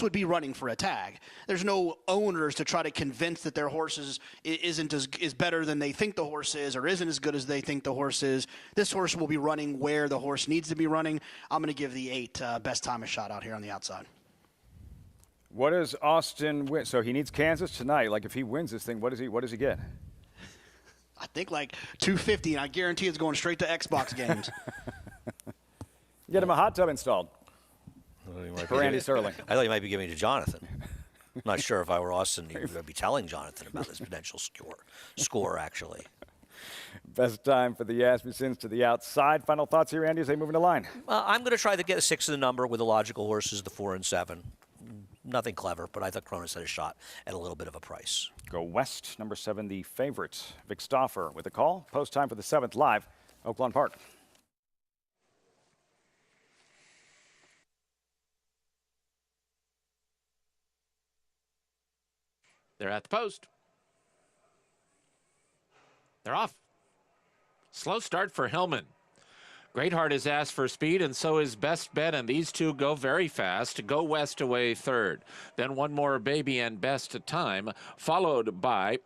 would be running for a tag. There's no owners to try to convince that their horse is better than they think the horse is or isn't as good as they think the horse is. This horse will be running where the horse needs to be running. I'm going to give the 8 best time a shot out here on the outside. What does Austin win? So he needs Kansas tonight. Like, if he wins this thing, what does he get? I think like 250, and I guarantee it's going straight to Xbox games. Get him a hot tub installed for Andy Serling. I thought you might be giving it to Jonathan. I'm not sure if I were Austin, you would be telling Jonathan about this potential score, actually. Best time for the Asmussens to the outside. Final thoughts here, Andy, as they move into line. I'm going to try to get a 6 in the number with the logical horses, the 4 and 7. Nothing clever, but I thought Cronus had a shot at a little bit of a price. Go West, number 7, the favorite. Vic Stauffer with a call. Post time for the 7th live, Oaklawn Park. They're at the post. They're off. Slow start for Hillman. Greatheart is asked for speed, and so is Best Bet, and these 2 go very fast. Go West away 3rd. Then One More Baby and Best Time, followed by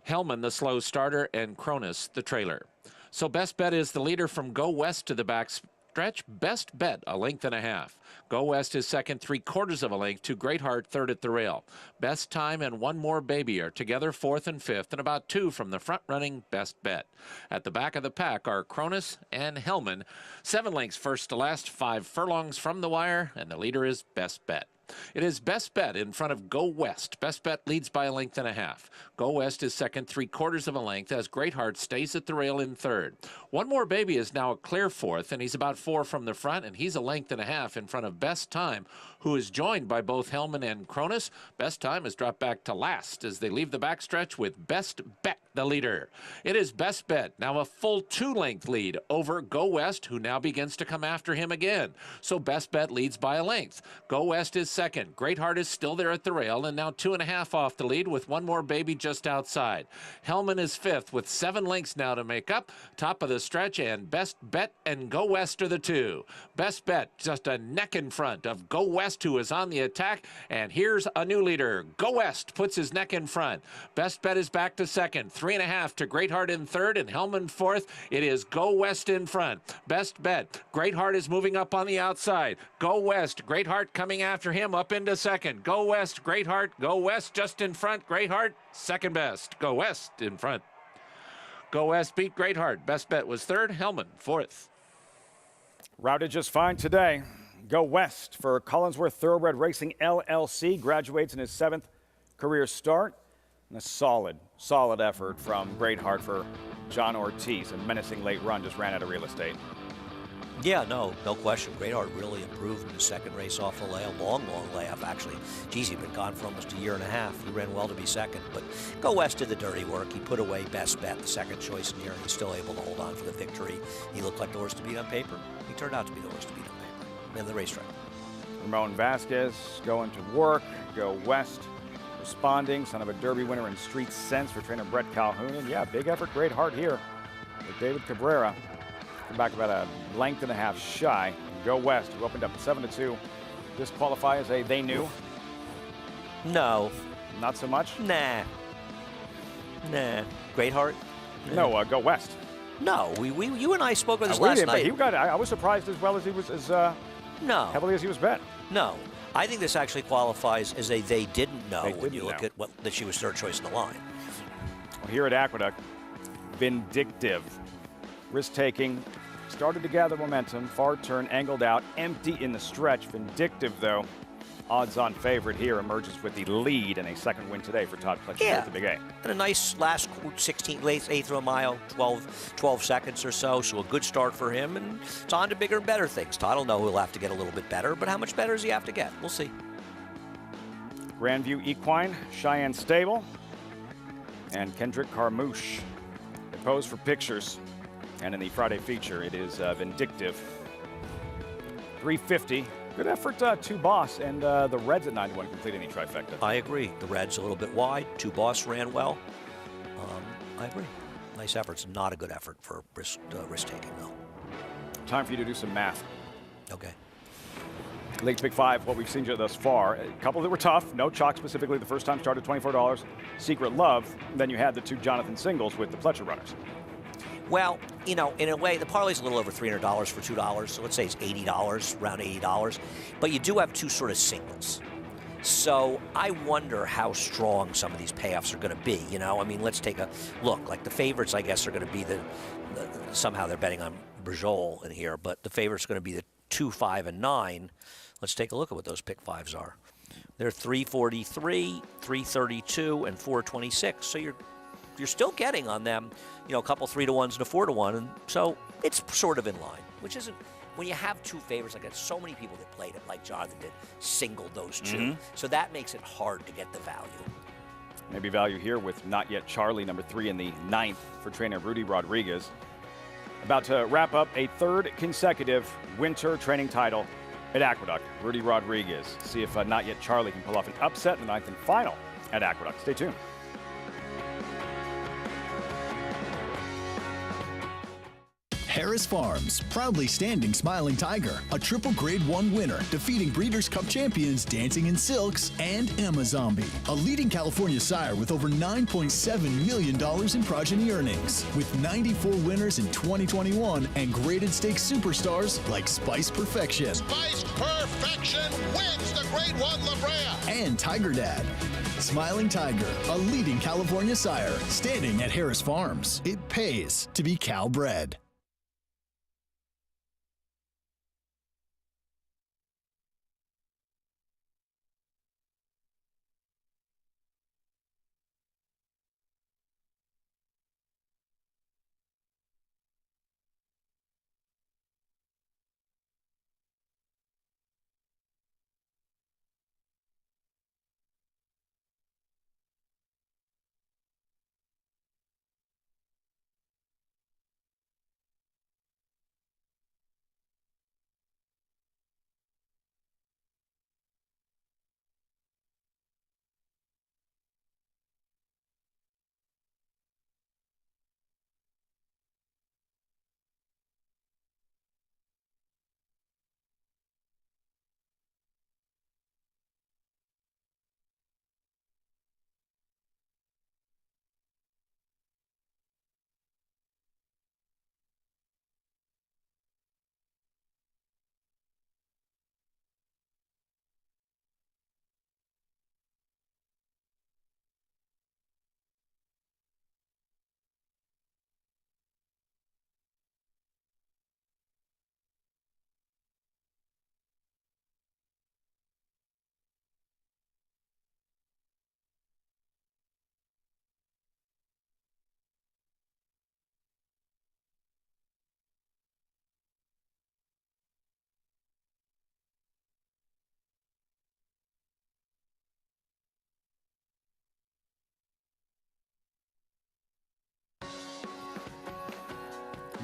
Hellman, the slow starter, and Cronus, the trailer. So Best Bet is the leader from Go West to the back stretch. Best Bet, 1.5 lengths. Go West is second, 3/4 of a length to Greatheart, 3rd at the rail. Best Time and One More Baby are together 4th and 5th, and about 2 from the front-running Best Bet. At the back of the pack are Cronus and Hellman. 7 lengths first to last, 5 furlongs from the wire, and the leader is Best Bet. It is Best Bet in front of Go West. Best Bet leads by 1.5 lengths. Go West is second, 3/4 of a length, as Greatheart stays at the rail in 3rd. One More Baby is now a clear 4th, and he's about 4 from the front, and he's 1.5 lengths in front of Best Time, who is joined by both Hellman and Cronus. Best time has dropped back to last as they leave the backstretch with Best Bet the leader. It is Best Bet, now a full 2-length lead over Go West, who now begins to come after him again. So Best Bet leads by a length. Go West is second. Great Heart is still there at the rail and now 2.5 off the lead with one more baby just outside. Hellman is fifth with 7 lengths now to make up. Top of the stretch, and Best Bet and Go West are the two. Best Bet just a neck in front of Go West, who is on the attack, and here's a new leader. Go West puts his neck in front. Best Bet is back to second. 3.5 to Great Heart in third and Hellman fourth. It is Go West in front. Best Bet. Great Heart is moving up on the outside. Go West. Great Heart coming after him up into second. Go West. Great Heart. Go West just in front. Great Heart second best. Go West in front. Go West beat Great Heart. Best Bet was third. Hellman fourth. Routed just fine today. Go West for Collinsworth Thoroughbred Racing LLC. Graduates in his 7th career start. And a solid effort from Great Heart for John Ortiz. A menacing late run, just ran out of real estate. Yeah, no question. Great Heart really improved in the second race off the lay. A long layoff, actually. Geez, he'd been gone for almost a year and a half. He ran well to be second. But Go West did the dirty work. He put away Best Bet, the second choice in here, and he's still able to hold on for the victory. He looked like the horse to beat on paper. He turned out to be the horse to beat on paper. And the racetrack. Ramon Vasquez going to work. Go West responding. Son of a Derby winner in Street Sense for trainer Brett Calhoun. And yeah, big effort, Great Heart here with David Cabrera. Come back about a length and a half shy. Go West, who opened up 7-2. Disqualify as a they knew? No. Not so much? Nah. Great Heart? No, Go West. No, you and I spoke about this last night. But I was surprised as well as he was, heavily as he was bet. No. I think this actually qualifies as a they didn't know when you look at that she was third choice in the line. Well, here at Aqueduct, Vindictive. Risk-taking, started to gather momentum, far turn, angled out, empty in the stretch. Vindictive, though, odds-on favorite here, emerges with the lead and a second win today for Todd Pletcher at the Big A. And a nice last 8th of a mile, 12 seconds or so, so a good start for him, and it's on to bigger and better things. Todd will know he'll have to get a little bit better, but how much better does he have to get? We'll see. Grandview Equine, Cheyenne Stable, and Kendrick Carmouche. They pose for pictures. And in the Friday feature, it is Vindictive. 350. Good effort, Two Boss, and the Reds at 9-1 completing the trifecta. I agree. The Reds a little bit wide. Two Boss ran well. I agree. Nice efforts. Not a good effort for risk-taking, though. Time for you to do some math. Okay. Late Pick 5, what we've seen thus far. A couple that were tough. No chalk specifically. The first time started $24. Secret Love. Then you had the 2 Jonathan singles with the Pletcher runners. Well, in a way, the parlay's a little over $300 for $2, so let's say it's $80, around $80. But you do have 2 sort of singles. So I wonder how strong some of these payoffs are going to be. I mean, let's take a look. Like the favorites, I guess, are going to be somehow they're betting on Brajol in here, but the favorites are going to be the 2, 5, and 9. Let's take a look at what those pick 5s are. They're 343, 332, and 426. So you're still getting on them, a couple 3-to-1s and a 4-to-1, and so it's sort of in line, which isn't, when you have 2 favorites like that, so many people that played it like Jonathan did, singled those 2. So that makes it hard to get the value. Maybe value here with Not Yet Charlie, number 3 in the 9th for trainer Rudy Rodriguez. About to wrap up a 3rd consecutive winter training title at Aqueduct. Rudy Rodriguez. See if Not Yet Charlie can pull off an upset in the 9th and final at Aqueduct. Stay tuned. Harris Farms, proudly standing Smiling Tiger, a triple Grade 1 winner, defeating Breeders' Cup champions Dancing in Silks and Amazombie, a leading California sire with over $9.7 million in progeny earnings, with 94 winners in 2021 and graded stakes superstars like Spice Perfection. Spice Perfection wins the Grade 1 La Brea. And Tiger Dad. Smiling Tiger, a leading California sire, standing at Harris Farms. It pays to be Cal bred.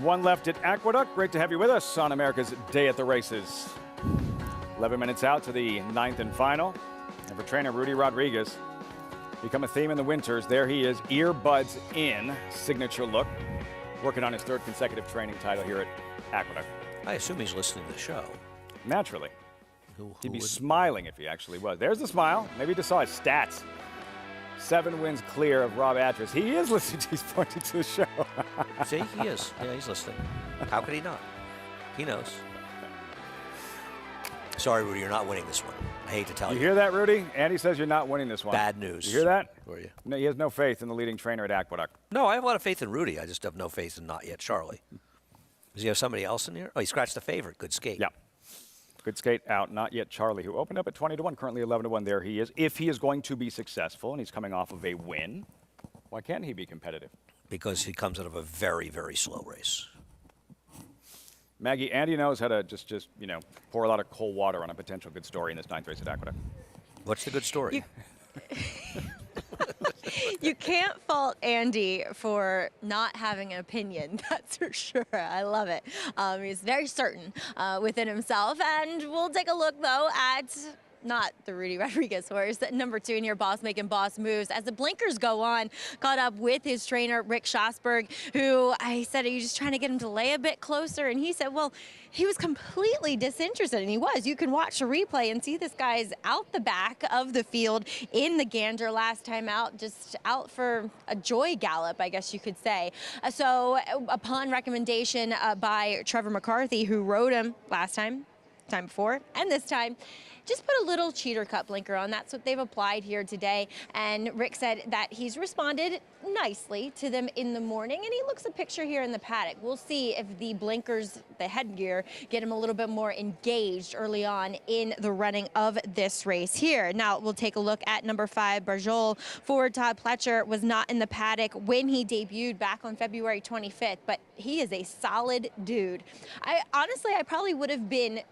One left at Aqueduct. Great to have you with us on America's Day at the Races. 11 minutes out to the 9th and final. And for trainer Rudy Rodriguez, become a theme in the winters. There he is, earbuds in, signature look, working on his 3rd consecutive training title here at Aqueduct. I assume he's listening to the show. Naturally. Who He'd be would- smiling if he actually was. There's the smile. Maybe he just saw his stats. 7 wins clear of Rob Atras. He is listening. He's pointing to the show. See, he is. Yeah, he's listening. How could he not? He knows. Sorry, Rudy, you're not winning this one. I hate to tell you. You hear that, Rudy? Andy says you're not winning this one. Bad news. You hear that? For you. No, he has no faith in the leading trainer at Aqueduct. No, I have a lot of faith in Rudy. I just have no faith in Not Yet Charlie. Does he have somebody else in here? Oh, he scratched the favorite. Good skate. Yeah. Good skate out. Not Yet Charlie, who opened up at 20-1, currently 11-1. There he is. If he is going to be successful, and he's coming off of a win, why can't he be competitive? Because he comes out of a very, very slow race. Maggie, Andy knows how to just pour a lot of cold water on a potential good story in this 9th race at Aqueduct. What's the good story? You can't fault Andy for not having an opinion, that's for sure. I love it. He's very certain within himself. And we'll take a look, though, at not the Rudy Rodriguez horse, number 2 in here, Boss making boss moves. As the blinkers go on, caught up with his trainer, Rick Schosberg, who I said, are you just trying to get him to lay a bit closer? And he said, well, he was completely disinterested, and he was. You can watch the replay and see this guy's out the back of the field in the gander last time out, just out for a joy gallop, I guess you could say. So upon recommendation by Trevor McCarthy, who rode him last time before, and this time, just put a little cheater cut blinker on. That's what they've applied here today. And Rick said that he's responded nicely to them in the morning, and he looks a picture here in the paddock. We'll see if the blinkers, the headgear, get him a little bit more engaged early on in the running of this race here. Now we'll take a look at number 5, Barjol. Forward Todd Pletcher was not in the paddock when he debuted back on February 25th, but he is a solid dude. I probably would have been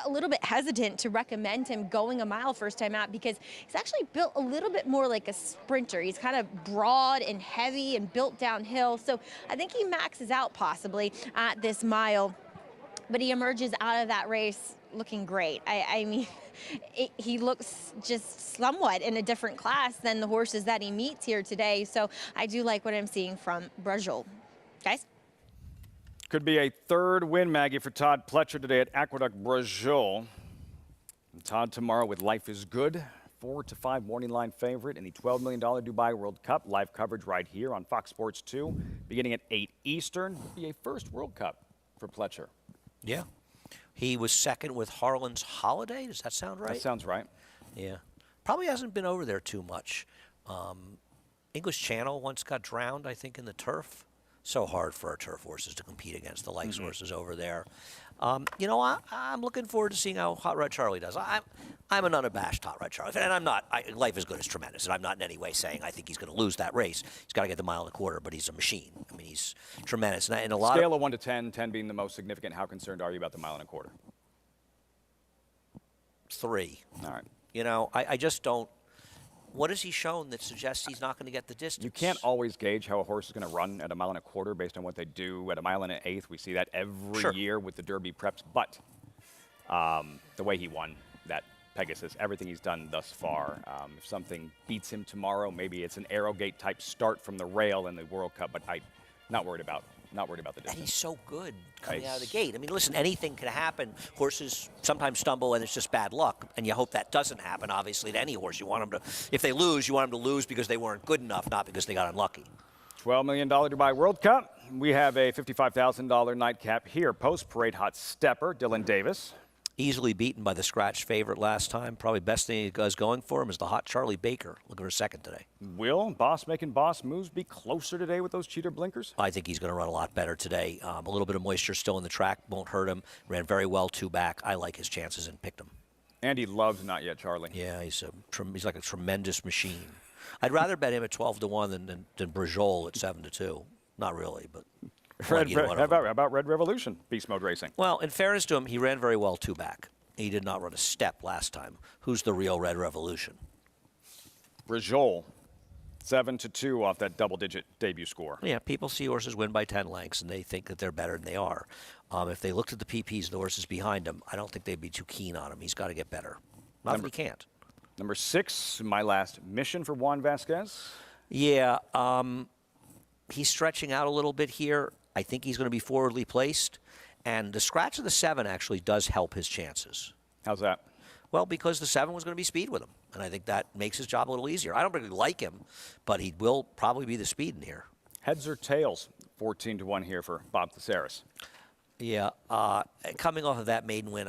a little bit hesitant to recommend him going a mile first time out, because he's actually built a little bit more like a sprinter. He's kind of broad and heavy and built downhill, so I think he maxes out possibly at this mile, but he emerges out of that race looking great. I mean, he looks just somewhat in a different class than the horses that he meets here today, so I do like what I'm seeing from Brajol. Guys? Could be a 3rd win, Maggie, for Todd Pletcher today at Aqueduct Brajol. And Todd tomorrow with Life is Good, 4-5 morning line favorite in the $12 million Dubai World Cup. Live coverage right here on Fox Sports 2, beginning at 8 Eastern. Be a first World Cup for Pletcher. Yeah. He was 2nd with Harlan's Holiday. Does that sound right? That sounds right. Yeah. Probably hasn't been over there too much. English Channel once got drowned, I think, in the turf. So hard for our turf horses to compete against the likes horses over there. I'm looking forward to seeing how Hot Rod Charlie does. I'm an unabashed Hot Rod Charlie fan, and I'm not. Life is Good is tremendous, and I'm not in any way saying I think he's going to lose that race. He's got to get the 1.25 miles, but he's a machine. I mean, he's tremendous. And a lot Scale of 1 to 10, 10 being the most significant. How concerned are you about the 1.25 miles? 3. All right. I just don't. What has he shown that suggests he's not going to get the distance? You can't always gauge how a horse is going to run at 1.25 miles based on what they do at 1 1/8. We see that every year with the Derby preps. But the way he won that Pegasus, everything he's done thus far, if something beats him tomorrow, maybe it's an Arrowgate type start from the rail in the World Cup. But I'm not worried about the distance. And he's so good coming out of the gate. I mean, listen, anything can happen. Horses sometimes stumble, and it's just bad luck. And you hope that doesn't happen, obviously, to any horse. You want them to, if they lose, you want them to lose because they weren't good enough, not because they got unlucky. $12 million Dubai World Cup. We have a $55,000 nightcap here. Post-parade hot stepper, Dylan Davis. Easily beaten by the scratch favorite last time. Probably best thing he has going for him is the hot Charlie Baker. Looking for 2nd today. Will Boss making boss moves be closer today with those cheater blinkers? I think he's going to run a lot better today. A little bit of moisture still in the track won't hurt him. Ran very well 2 back. I like his chances and picked him. Andy loves Not Yet Charlie. Yeah, he's like a tremendous machine. I'd rather bet him at 12-1 than Brajol at 7-2. Not really, but. How about Red Revolution, Beast Mode Racing? Well, in fairness to him, he ran very well 2 back. He did not run a step last time. Who's the real Red Revolution? Brajol. 7-2 off that double-digit debut score. Yeah, people see horses win by 10 lengths, and they think that they're better than they are. If they looked at the PPs and the horses behind him, I don't think they'd be too keen on him. He's got to get better. Not that he can't. Number 6, My Last Mission for Juan Vasquez. Yeah, he's stretching out a little bit here. I think he's going to be forwardly placed. And the scratch of the 7 actually does help his chances. How's that? Well, because the 7 was going to be speed with him. And I think that makes his job a little easier. I don't really like him, but he will probably be the speed in here. Heads or tails? 14-1 here for Bob Caceres. Yeah, coming off of that maiden win,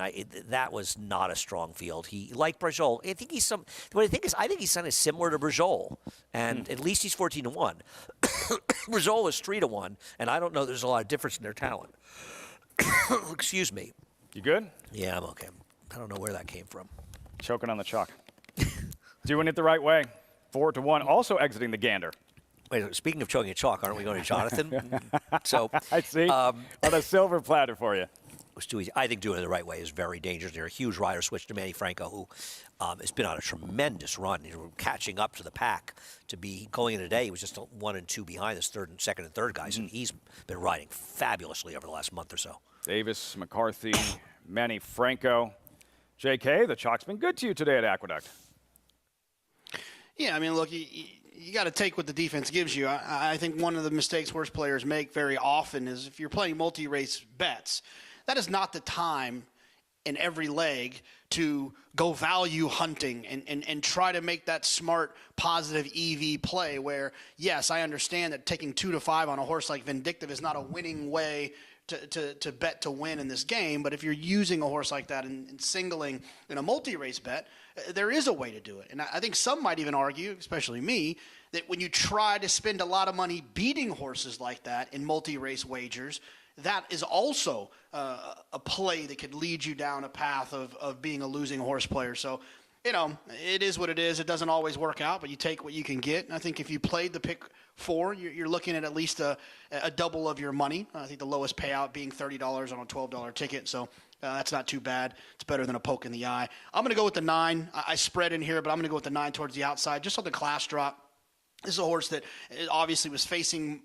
that was not a strong field. He, like Brajol, I think he's what I think he's kind of similar to Brajol, and at least he's 14-1. Brajol is 3-1, and I don't know there's a lot of difference in their talent. Excuse me. You good? Yeah, I'm okay. I don't know where that came from. Choking on the chalk. Doing it the right way. 4-1. Also exiting the gander. Wait, speaking of choking at chalk, aren't we going to Jonathan? So I see. On a silver platter for you. Was too easy. I think doing it the right way is very dangerous. They're a huge rider switch to Manny Franco, who has been on a tremendous run. He's catching up to the pack. To be going in today, he was just 1 and 2 behind his second and third guys, and he's been riding fabulously over the last month or so. Davis, McCarthy, Manny Franco. JK, the chalk's been good to you today at Aqueduct. Yeah, I mean, look, you got to take what the defense gives you. I think one of the mistakes horse players make very often is if you're playing multi-race bets, that is not the time in every leg to go value hunting and try to make that smart, positive EV play where, yes, I understand that taking 2-5 on a horse like Vindictive is not a winning way to bet to win in this game, but if you're using a horse like that and singling in a multi-race bet, there is a way to do it. And I think some might even argue, especially me, that when you try to spend a lot of money beating horses like that in multi-race wagers, that is also a play that could lead you down a path of being a losing horse player. So, you know, it is what it is. It doesn't always work out, but you take what you can get. And I think if you played the pick 4, you're looking at least a double of your money. I think the lowest payout being $30 on a $12 ticket. So that's not too bad. It's better than a poke in the eye. I'm going to go with the 9. I spread in here, but I'm going to go with the 9 towards the outside, just on the class drop. This is a horse that obviously was facing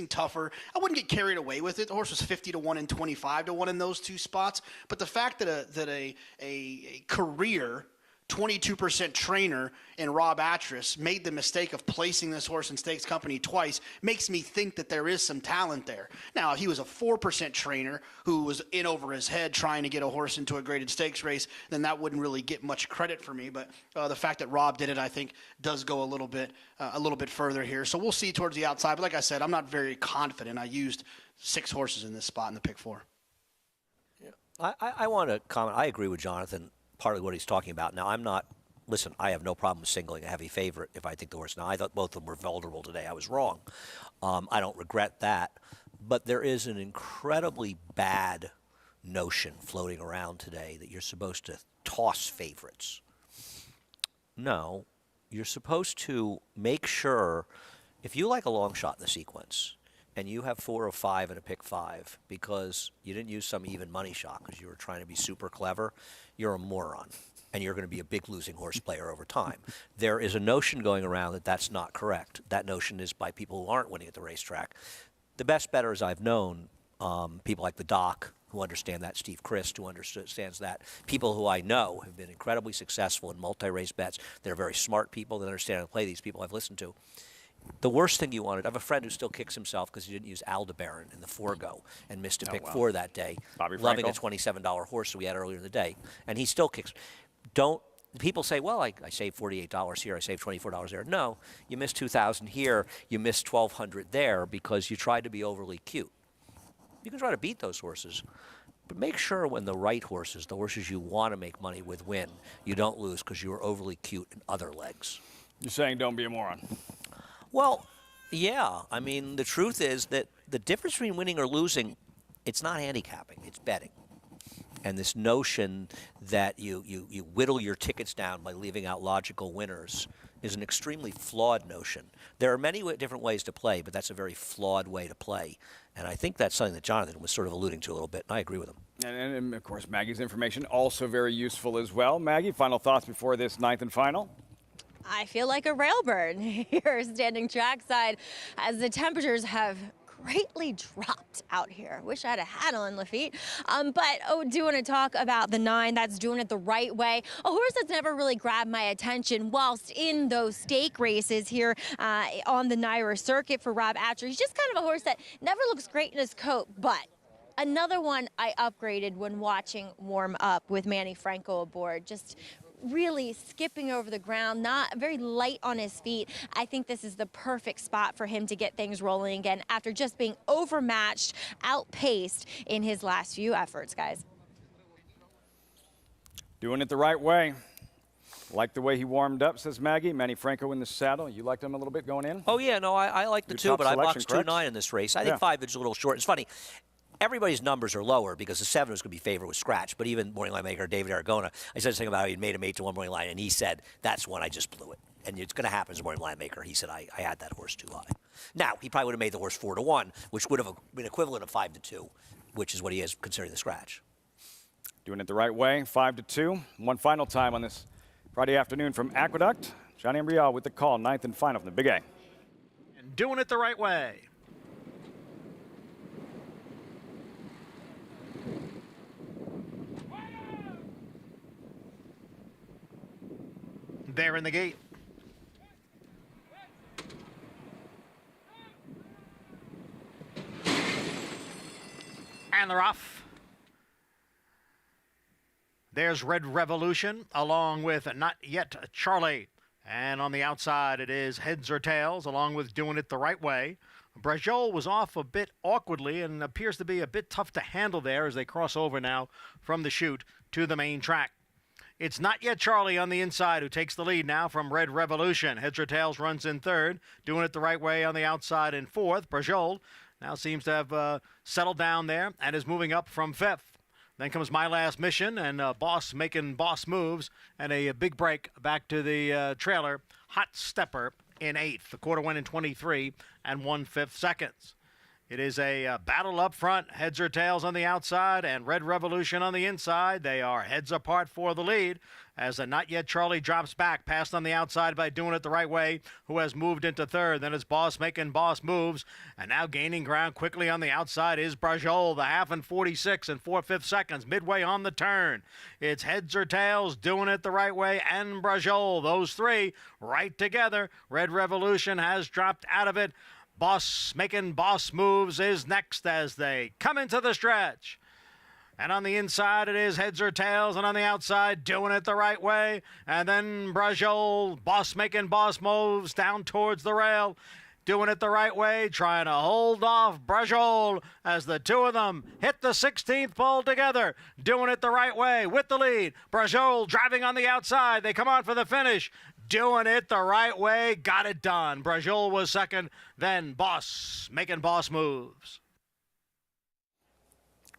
tougher. I wouldn't get carried away with it. The horse was 50-1 and 25-1 in those 2 spots. But the fact that a career 22% trainer in Rob Atras made the mistake of placing this horse in stakes company twice makes me think that there is some talent there. Now, if he was a 4% trainer who was in over his head trying to get a horse into a graded stakes race, then that wouldn't really get much credit for me. But the fact that Rob did it, I think, does go a little bit further here. So we'll see towards the outside. But like I said, I'm not very confident. I used 6 horses in this spot in the pick 4. Yeah. I want to comment. I agree with Jonathan. Partly what he's talking about. Now, I have no problem with singling a heavy favorite if I think the horse. Now, I thought both of them were vulnerable today. I was wrong. I don't regret that. But there is an incredibly bad notion floating around today that you're supposed to toss favorites. No, you're supposed to make sure, if you like a long shot in the sequence, and you have 4 or 5 in a pick 5 because you didn't use some even money shot because you were trying to be super clever, you're a moron, and you're going to be a big losing horse player over time. There is a notion going around that that's not correct. That notion is by people who aren't winning at the racetrack. The best bettors I've known, people like the Doc, who understand that, Steve Christ, who understands that, people who I know have been incredibly successful in multi-race bets. They're very smart people that understand how to play these people I've listened to. The worst thing you wanted, I have a friend who still kicks himself because he didn't use Aldebaran in the Forgo and missed a pick 4 that day, loving a $27 horse that we had earlier in the day, and he still kicks. People say, well, I saved $48 here, I saved $24 there. No, you missed $2,000 here, you missed $1,200 there because you tried to be overly cute. You can try to beat those horses, but make sure when the right horses, the horses you want to make money with, win, you don't lose because you were overly cute in other legs. You're saying don't be a moron. Well, yeah. I mean, the truth is that the difference between winning or losing, it's not handicapping, it's betting. And this notion that you whittle your tickets down by leaving out logical winners is an extremely flawed notion. There are many different ways to play, but that's a very flawed way to play. And I think that's something that Jonathan was sort of alluding to a little bit, and I agree with him. And of course, Maggie's information also very useful as well. Maggie, final thoughts before this 9th and final? I feel like a railbird here standing trackside as the temperatures have greatly dropped out here. Wish I had a hat on, Lafitte. Do want to talk about the 9 that's doing it the right way. A horse that's never really grabbed my attention whilst in those stake races here on the Naira circuit for Rob Atcher. He's just kind of a horse that never looks great in his coat, but another one I upgraded when watching warm up with Manny Franco aboard. Just really skipping over the ground, not very light on his feet. I think this is the perfect spot for him to get things rolling again after just being overmatched, outpaced in his last few efforts, guys. Doing it the right way. Like the way he warmed up, says Maggie. Manny Franco in the saddle. You liked him a little bit going in? Oh, yeah, no, I like the 2, but I boxed 2-9 in this race. I think 5 is a little short. It's funny. Everybody's numbers are lower because the 7 was going to be favored with scratch. But even morning line maker David Aragona, I said something about how he made him 8-1 morning line, and he said, that's when I just blew it. And it's going to happen as a morning line maker. He said, I had that horse too high. Now, he probably would have made the horse 4-1, which would have been equivalent of 5-2, which is what he is considering the scratch. Doing it the right way, 5-2. One final time on this Friday afternoon from Aqueduct. Johnny Embrial with the call, 9th and final from the Big A. And doing it the right way. There in the gate. And they're off. There's Red Revolution along with Not Yet Charlie. And on the outside it is Heads or Tails along with Doing It the Right Way. Brajol was off a bit awkwardly and appears to be a bit tough to handle there as they cross over now from the chute to the main track. It's Not Yet Charlie on the inside who takes the lead now from Red Revolution. Heads or Tails runs in 3rd. Doing It the Right Way on the outside in 4th. Brajol now seems to have settled down there and is moving up from 5th. Then comes My Last Mission and Boss making boss moves and a big break back to the trailer. Hot Stepper in 8th. The quarter went in 23 and 1/5 seconds. It is a battle up front, Heads or Tails on the outside and Red Revolution on the inside. They are heads apart for the lead as the Not Yet Charlie drops back, passed on the outside by Doing It the Right Way, who has moved into 3rd. Then it's Boss making boss moves, and now gaining ground quickly on the outside is Brajol, the half in 46 and 4/5 seconds, midway on the turn. It's Heads or Tails, Doing It the Right Way, and Brajol. Those 3 right together. Red Revolution has dropped out of it. Boss making boss moves is next as they come into the stretch. And on the inside, it is Heads or Tails, and on the outside, Doing It the Right Way. And then Brajol, Boss making boss moves down towards the rail. Doing It the Right Way, trying to hold off Brajol as the 2 of them hit the 16th pole together. Doing It the Right Way with the lead. Brajol driving on the outside. They come on for the finish. Doing It the Right Way, got it done. Brajol was 2nd, then Boss making boss moves.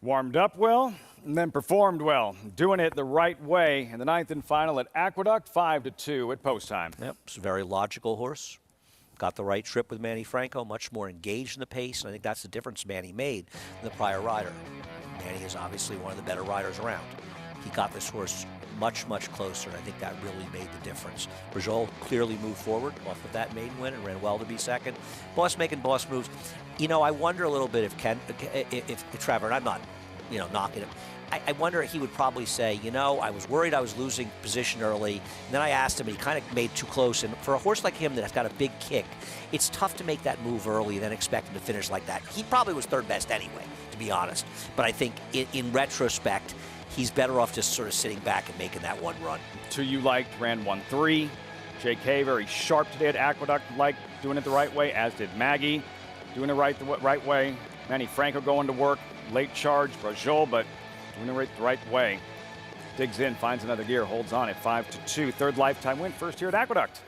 Warmed up well and then performed well. Doing it the right way in the 9th and final at Aqueduct, 5-2 at post time. Yep, it's a very logical horse. Got the right trip with Manny Franco, much more engaged in the pace, and I think that's the difference Manny made than the prior rider. Manny is obviously one of the better riders around. He got this horse much, much closer, and I think that really made the difference. Brajol clearly moved forward off of that maiden win and ran well to be 2nd. Boss making boss moves. You know, I wonder a little bit if Trevor, and I'm not, knocking him, I wonder if he would probably say, I was worried I was losing position early, and then I asked him, and he kind of made too close, and for a horse like him that's got a big kick, it's tough to make that move early and then expect him to finish like that. He probably was 3rd best anyway, to be honest, but I think in retrospect, he's better off just sort of sitting back and making that one run. 2 you liked ran 1-3. J.K. very sharp today at Aqueduct, like Doing It the Right Way, as did Maggie. Doing it the right way. Manny Franco going to work. Late charge, Brajol, but doing it the right way. Digs in, finds another gear, holds on at 5-2. 3rd lifetime win, first here at Aqueduct.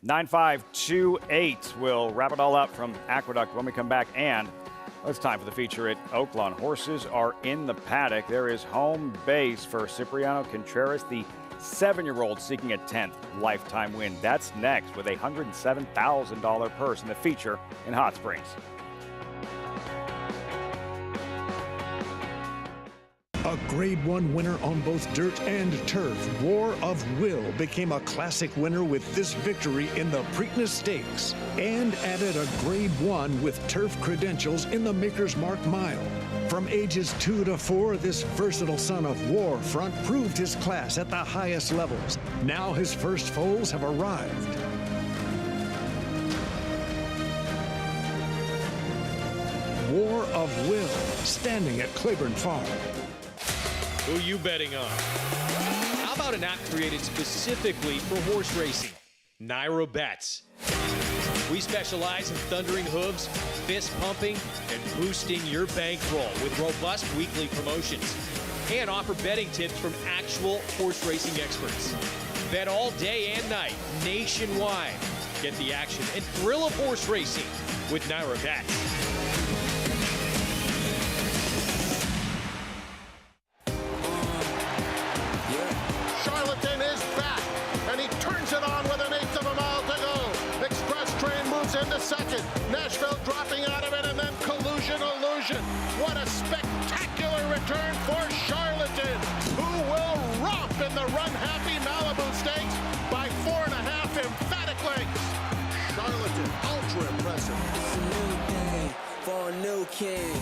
9-5-2-8. We'll wrap it all up from Aqueduct when we come back, and it's time for the feature at Oaklawn. Horses are in the paddock. There is home base for Cipriano Contreras, the 7-year-old seeking a 10th lifetime win. That's next with a $107,000 purse in the feature in Hot Springs. A Grade 1 winner on both dirt and turf, War of Will became a classic winner with this victory in the Preakness Stakes and added a Grade 1 with turf credentials in the Maker's Mark Mile. From ages 2 to 4, this versatile son of Warfront proved his class at the highest levels. Now his first foals have arrived. War of Will, standing at Claiborne Farm. Who you betting on? How about an app created specifically for horse racing? Naira Bets. We specialize in thundering hooves, fist pumping, and boosting your bankroll with robust weekly promotions. And offer betting tips from actual horse racing experts. Bet all day and night, nationwide. Get the action and thrill of horse racing with Naira Bets. Charlatan is back, and he turns it on with 1/8 of a mile to go. Express Train moves into second. Nashville dropping out of it, and then Collusion Illusion. What a spectacular return for Charlatan, who will romp in the run-happy Malibu Stakes by 4.5 emphatic lengths. Charlatan, ultra impressive. It's a new day for a new king.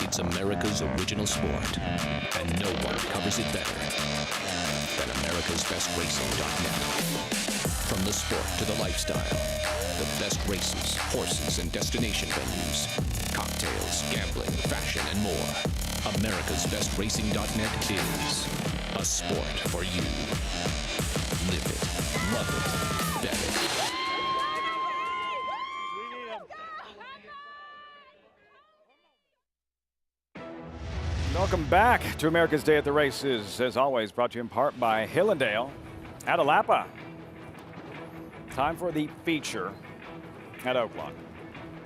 It's America's original sport, and no one covers it better than America'sBestRacing.net. From the sport to the lifestyle, the best races, horses, and destination venues, cocktails, gambling, fashion, and more. America'sBestRacing.net is a sport for you. Live it, love it, bet it. Welcome back to America's Day at the Races. As always, brought to you in part by Hillendale at Alapa. Time for the feature at Oaklawn.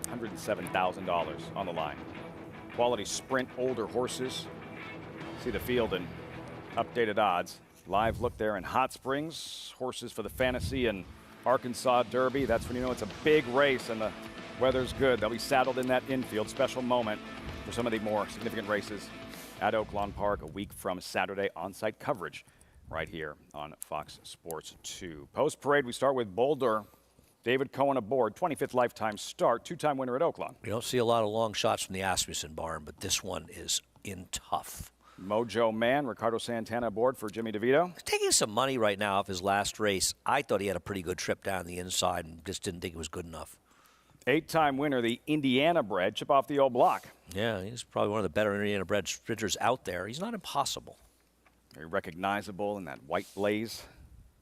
$107,000 on the line. Quality sprint older horses. See the field and updated odds. Live look there in Hot Springs. Horses for the Fantasy and Arkansas Derby. That's when you know it's a big race and the weather's good. They'll be saddled in that infield. Special moment for some of the more significant races at Oaklawn Park a week from Saturday. On-site coverage right here on Fox Sports 2. Post-parade, we start with Boulder. David Cohen aboard, 25th lifetime start, two-time winner at Oaklawn. You don't see a lot of long shots from the Asmussen barn, but this one is in tough. Mojo Man, Ricardo Santana aboard for Jimmy DeVito. He's taking some money right now off his last race. I thought he had a pretty good trip down the inside and just didn't think it was good enough. Eight-time winner, the Indiana bred, chip off the old block. Yeah, he's probably one of the better Indiana bred sprinters out there. He's not impossible. Very recognizable in that white blaze.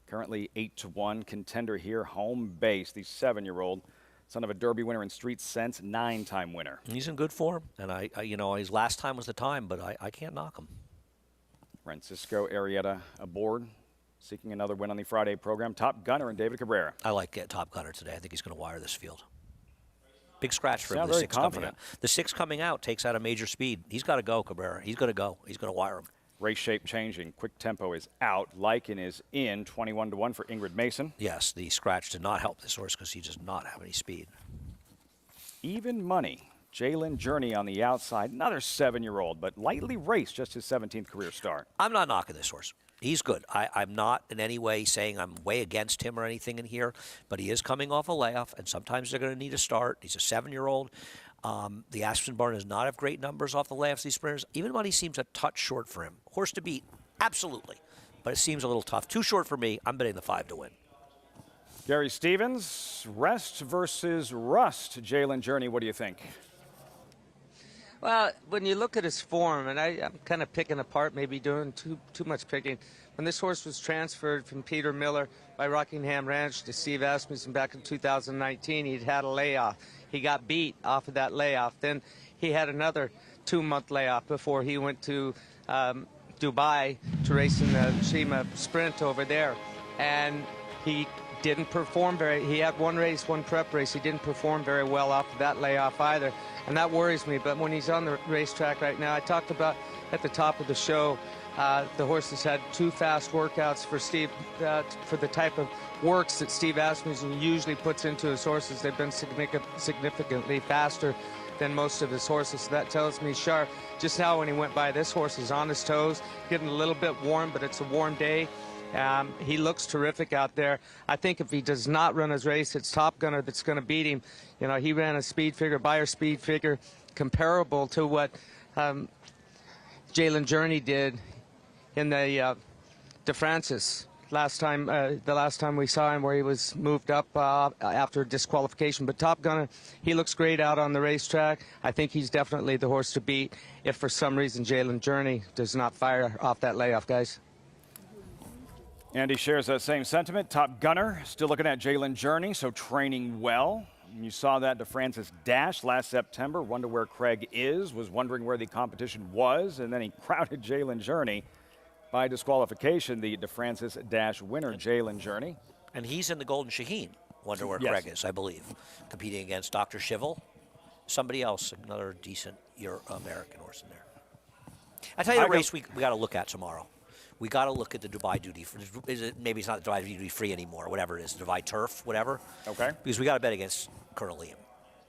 Currently 8-1 contender here, home base. The 7-year-old, son of a Derby winner in Street Sense, 9-time winner. He's in good form, and I you know, his last time was the time, but I can't knock him. Francisco Arrieta aboard, seeking another win on the Friday program. Top Gunner and David Cabrera. I like Top Gunner today. I think he's going to wire this field. Big scratch for him. Sound very confident. The 6 coming out takes out a major speed. He's got to go, Cabrera. He's going to go. He's going to wire him. Race shape changing. Quick Tempo is out. Lycan is in. 21-1 for Ingrid Mason. Yes, the scratch did not help this horse because he does not have any speed. Even money. Jalen Journey on the outside. Another 7-year-old, but lightly raced, just his 17th career start. I'm not knocking this horse. He's good. I'm not in any way saying I'm way against him or anything in here, but he is coming off a layoff, and sometimes they're going to need a start. He's a 7-year-old. The Asmussen barn does not have great numbers off the layoffs, these sprinters. Even money seems a touch short for him. Horse to beat, absolutely, but it seems a little tough. Too short for me. I'm betting the 5 to win. Gary Stevens, rest versus rust. Jalen Journey, what do you think? Well, when you look at his form, and I'm kind of picking apart, maybe doing too much picking. When this horse was transferred from Peter Miller by Rockingham Ranch to Steve Asmussen back in 2019, he'd had a layoff. He got beat off of that layoff. Then he had another 2-month layoff before he went to Dubai to race in the Shima Sprint over there. And he didn't perform he had one prep race. He didn't perform very well off of that layoff either. And that worries me. But when he's on the racetrack right now, I talked about at the top of the show, the horse has had 2 fast workouts for Steve, for the type of works that Steve Asmussen usually puts into his horses. They've been significantly faster than most of his horses. So that tells me sharp just how when he went by this horse is on his toes, getting a little bit warm, but it's a warm day. He looks terrific out there. I think if he does not run his race, it's Top Gunner that's going to beat him. You know, he ran a speed figure, Beyer speed figure, comparable to what Jalen Journey did in the DeFrancis the last time we saw him, where he was moved up after disqualification. But Top Gunner, he looks great out on the racetrack. I think he's definitely the horse to beat if for some reason Jalen Journey does not fire off that layoff, guys. Andy shares that same sentiment. Top Gunner still looking at Jalen Journey, so training well. You saw that DeFrancis dash last September, wonder where Craig was wondering where the competition was, and then he crowded Jalen Journey. By disqualification, the DeFrancis dash winner, Jalen Journey. And he's in the Golden Shaheen. Wonder where Yes. Craig is, I believe. Competing against Dr. Shivel. Somebody else, another decent American horse in there. I tell you a race we got to look at tomorrow. We got to look at the Dubai Duty Free. Maybe it's not the Dubai Duty Free anymore, whatever it is, Dubai Turf, whatever. Okay. Because we got to bet against Colonel Liam.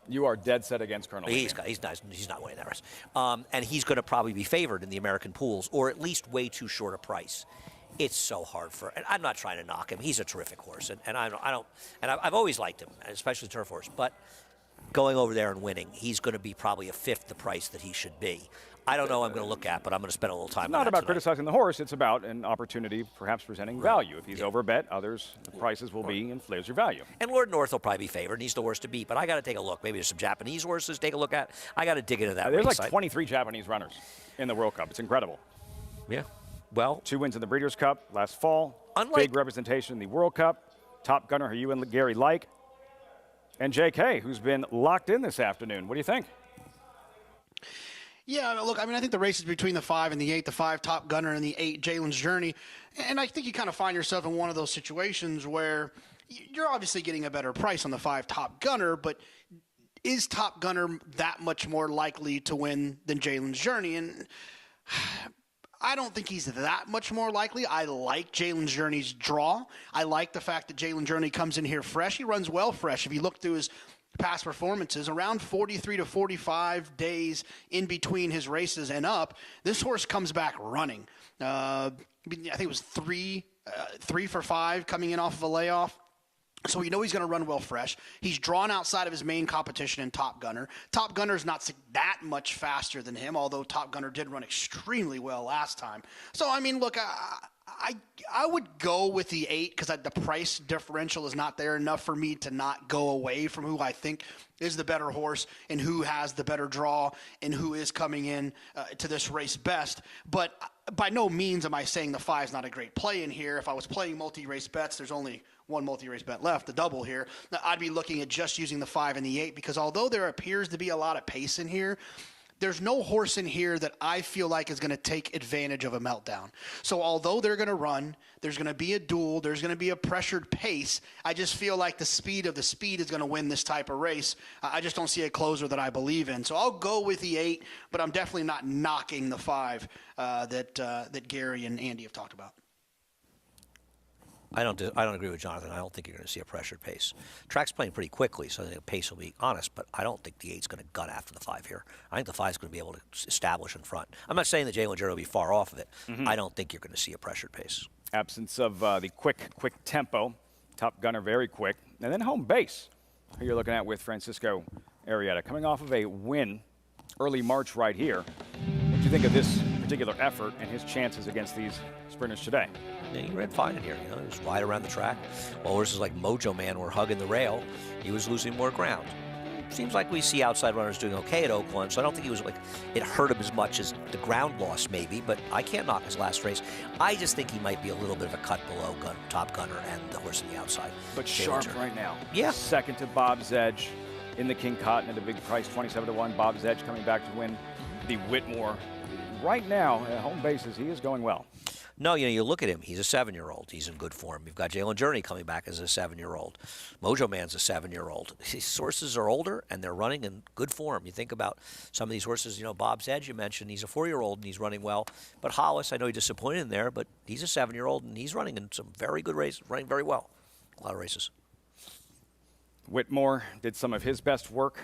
You are dead set against Colonel Liam. He's not winning that race. And he's going to probably be favored in the American pools, or at least way too short a price. It's so hard and I'm not trying to knock him. He's a terrific horse, and I've always liked him, especially turf horse. But going over there and winning, he's going to be probably a fifth the price that he should be. I don't know what I'm going to look at, but I'm going to spend a little time on that. It's not about tonight. criticizing the horse. It's about an opportunity, perhaps presenting value. If he's overbet, the prices will be inflates your value. And Lord North will probably be favored, and he's the horse to beat. But I got to take a look. Maybe there's some Japanese horses to take a look at. I got to dig into that There's race. like 23 Japanese runners in the World Cup. It's incredible. Yeah. Well, 2 wins in the Breeders' Cup last fall. Unlike big representation in the World Cup. Top Gunner, who you and Gary like. And J.K., who's been locked in this afternoon. What do you think? Yeah, look, I mean, I think the race is between the 5 and the 8, the 5 Top Gunner and the 8 Jalen's Journey. And I think you kind of find yourself in one of those situations where you're obviously getting a better price on the 5 Top Gunner, but is Top Gunner that much more likely to win than Jalen's Journey? And I don't think he's that much more likely. I like Jalen's Journey's draw. I like the fact that Jalen Journey comes in here fresh. He runs well fresh. If you look through his past performances, around 43 to 45 days in between his races and up, this horse comes back running. I think it was 3 for 5 coming in off of a layoff. So we know he's going to run well fresh. He's drawn outside of his main competition in Top Gunner. Top Gunner is not that much faster than him, although Top Gunner did run extremely well last time. So, I mean, look, I would go with the 8 because the price differential is not there enough for me to not go away from who I think is the better horse and who has the better draw and who is coming in to this race best. But by no means am I saying the 5 is not a great play in here. If I was playing multi-race bets, there's only one multi-race bet left, the double here. Now, I'd be looking at just using the 5 and the 8 because although there appears to be a lot of pace in here, there's no horse in here that I feel like is going to take advantage of a meltdown. So although they're going to run, there's going to be a duel, there's going to be a pressured pace, I just feel like the speed is going to win this type of race. I just don't see a closer that I believe in. So I'll go with the 8, but I'm definitely not knocking the 5 that Gary and Andy have talked about. I don't agree with Jonathan. I don't think you're going to see a pressured pace. Track's playing pretty quickly, so I think the pace will be honest, but I don't think the 8's going to gut after the 5 here. I think the 5's going to be able to establish in front. I'm not saying that Jalen Journey will be far off of it. Mm-hmm. I don't think you're going to see a pressured pace. Absence of the quick tempo. Top Gunner very quick. And then home base, who you're looking at with Francisco Arrieta. Coming off of a win early March right here. What do you think of this particular effort and his chances against these sprinters today? Yeah, he ran fine in here. He was wide around the track. While horses like Mojo Man were hugging the rail, he was losing more ground. Seems like we see outside runners doing okay at Oakland, so I don't think it hurt him as much as the ground loss maybe, but I can't knock his last race. I just think he might be a little bit of a cut below Top Gunner and the horse on the outside. But sharp right now. Yeah. Second to Bob's Edge in the King Cotton at a big price, 27-1. Bob's Edge coming back to win the Whitmore. Right now, at home bases, he is going well. No, you look at him. He's a 7-year-old. He's in good form. You've got Jalen Journey coming back as a 7-year-old. Mojo Man's a 7-year-old. These horses are older, and they're running in good form. You think about some of these horses, Bob's Edge you mentioned. He's a 4-year-old, and he's running well. But Hollis, I know he disappointed in there, but he's a 7-year-old, and he's running in some very good races, running very well. A lot of races. Whitmore did some of his best work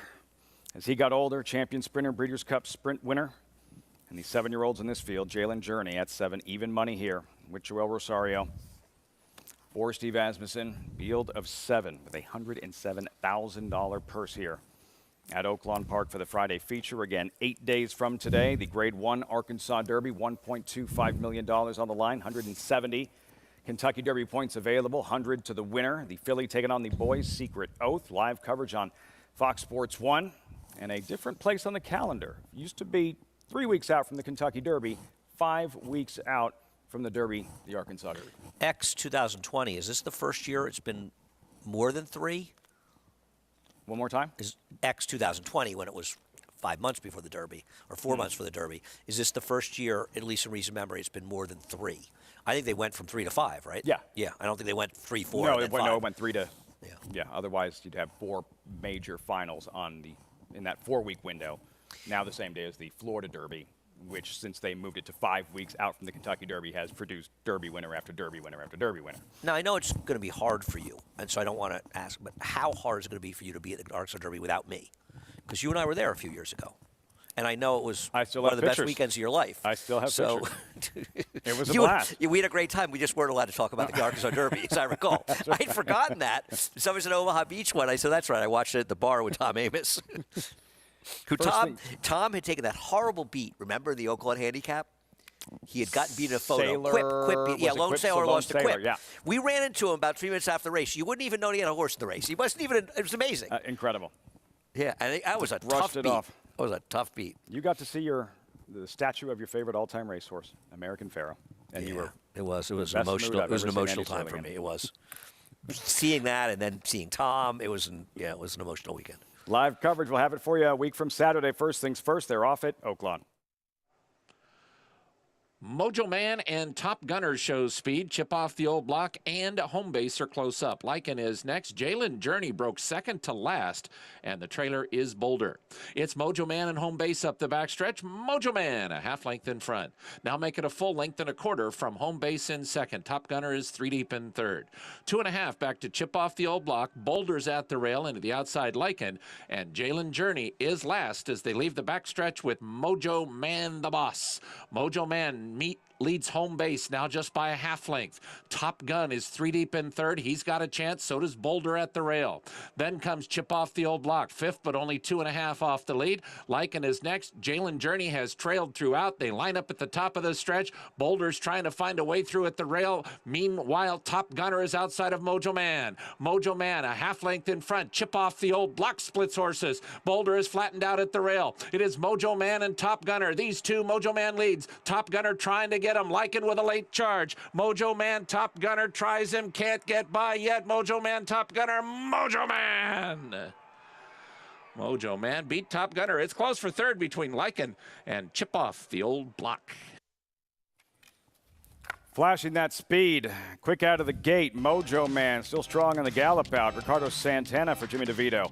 As he got older, champion sprinter, Breeders' Cup Sprint winner. And the 7-year-olds in this field, Jalen Journey at 7, even money here with Joel Rosario. For Steve Asmussen, field of 7 with a $107,000 purse here at Oaklawn Park for the Friday feature. Again, 8 days from today, the Grade 1 Arkansas Derby, $1.25 million on the line, 170 Kentucky Derby points available, 100 to the winner. The filly taking on the boys, Secret Oath. Live coverage on Fox Sports 1 and a different place on the calendar. Used to be 3 weeks out from the Kentucky Derby, 5 weeks out from the Derby, the Arkansas Derby. X 2020, is this the first year it's been more than 3? One more time? Is X 2020 when it was 5 months before the Derby, or 4 months for the Derby? Is this the first year, at least in recent memory, it's been more than 3? I think they went from 3 to 5, right? Yeah. Yeah, I don't think they went 3, 4, No, and then 5. no, it went 3 to. Yeah. Otherwise, you'd have 4 major finals in that 4-week window. Now the same day as the Florida Derby, which, since they moved it to 5 weeks out from the Kentucky Derby, has produced Derby winner after Derby winner after Derby winner. Now, I know it's going to be hard for you, and so I don't want to ask, but how hard is it going to be for you to be at the Arkansas Derby without me? Because you and I were there a few years ago, and I know it was one of the best weekends of your life. I still have pictures. It was a blast. We had a great time. We just weren't allowed to talk about the Arkansas Derby, as I recall. I'd forgotten that. Somebody said Omaha Beach one. I said, that's right. I watched it at the bar with Tom Amos. Tom had taken that horrible beat. Remember the Oaklawn handicap? He had gotten beat in a photo. Lone Sailor lost to Quip. Yeah. We ran into him about 3 minutes after the race. You wouldn't even know he had a horse in the race. He wasn't even. It was amazing. Incredible. Yeah, and that was a tough beat. That was a tough beat. You got to see the statue of your favorite all-time racehorse, American Pharoah, and you were. It was an emotional. It was an emotional time for me. It was. Seeing that and then seeing Tom, it was an emotional weekend. Live coverage, we'll have it for you a week from Saturday. First things first, they're off at Oaklawn. Mojo Man and Top Gunner shows speed. Chip Off the Old Block and Home Base are close up. Lycan is next. Jalen Journey broke second to last, and the trailer is Boulder. It's Mojo Man and Home Base up the backstretch. Mojo Man a half length in front. Now make it a full length and a quarter from Home Base in second. Top Gunner is 3 deep in third. 2.5 back to Chip Off the Old Block. Boulder's at the rail into the outside Lycan, and Jalen Journey is last as they leave the backstretch with Mojo Man the boss. Mojo Man leads Home Base now just by a half length. Top Gun is 3 deep in third. He's got a chance. So does Boulder at the rail. Then comes Chip Off the Old Block, fifth, but only 2.5 off the lead. Lycan is next. Jalen Journey has trailed throughout. They line up at the top of the stretch. Boulder's trying to find a way through at the rail. Meanwhile, Top Gunner is outside of Mojo Man. Mojo Man a half length in front. Chip Off the Old Block splits horses. Boulder is flattened out at the rail. It is Mojo Man and Top Gunner. These two, Mojo Man leads. Top Gunner trying to get him. Lycan with a late charge. Mojo Man, Top Gunner tries him. Can't get by yet. Mojo Man, Top Gunner. Mojo Man. Mojo Man beat Top Gunner. It's close for third between Lycan and Chip Off the Old Block. Flashing that speed. Quick out of the gate. Mojo Man still strong on the gallop out. Ricardo Santana for Jimmy DeVito.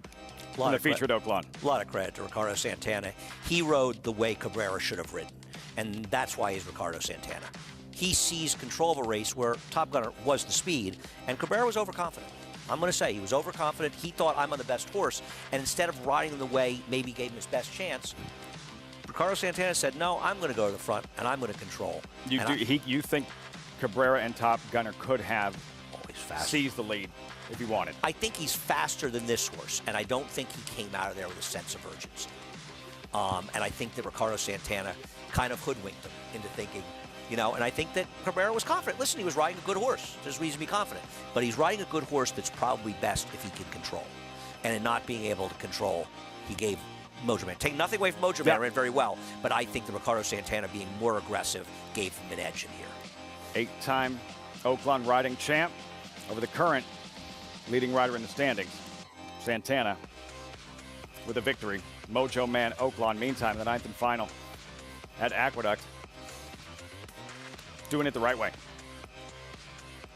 In the feature at Oaklawn. A lot of credit to Ricardo Santana. He rode the way Cabrera should have ridden, and that's why he's Ricardo Santana. He seized control of a race where Top Gunner was the speed, and Cabrera was overconfident. I'm going to say he was overconfident. He thought, I'm on the best horse, and instead of riding the way maybe gave him his best chance, Ricardo Santana said, no, I'm going to go to the front, and I'm going to control. You think Cabrera and Top Gunner could have seized the lead if he wanted? I think he's faster than this horse, and I don't think he came out of there with a sense of urgency. And I think that Ricardo Santana kind of hoodwinked him into thinking, and I think that Cabrera was confident. Listen, he was riding a good horse. There's reason to be confident. But he's riding a good horse that's probably best if he can control. And in not being able to control, he gave Mojo Man. Take nothing away from Mojo Man, ran very well. But I think that Ricardo Santana being more aggressive gave him an edge in here. 8-time Oaklawn riding champ over the current leading rider in the standings, Santana, with a victory. Mojo Man, Oaklawn, meantime, the 9th and final at Aqueduct. Doing it the right way.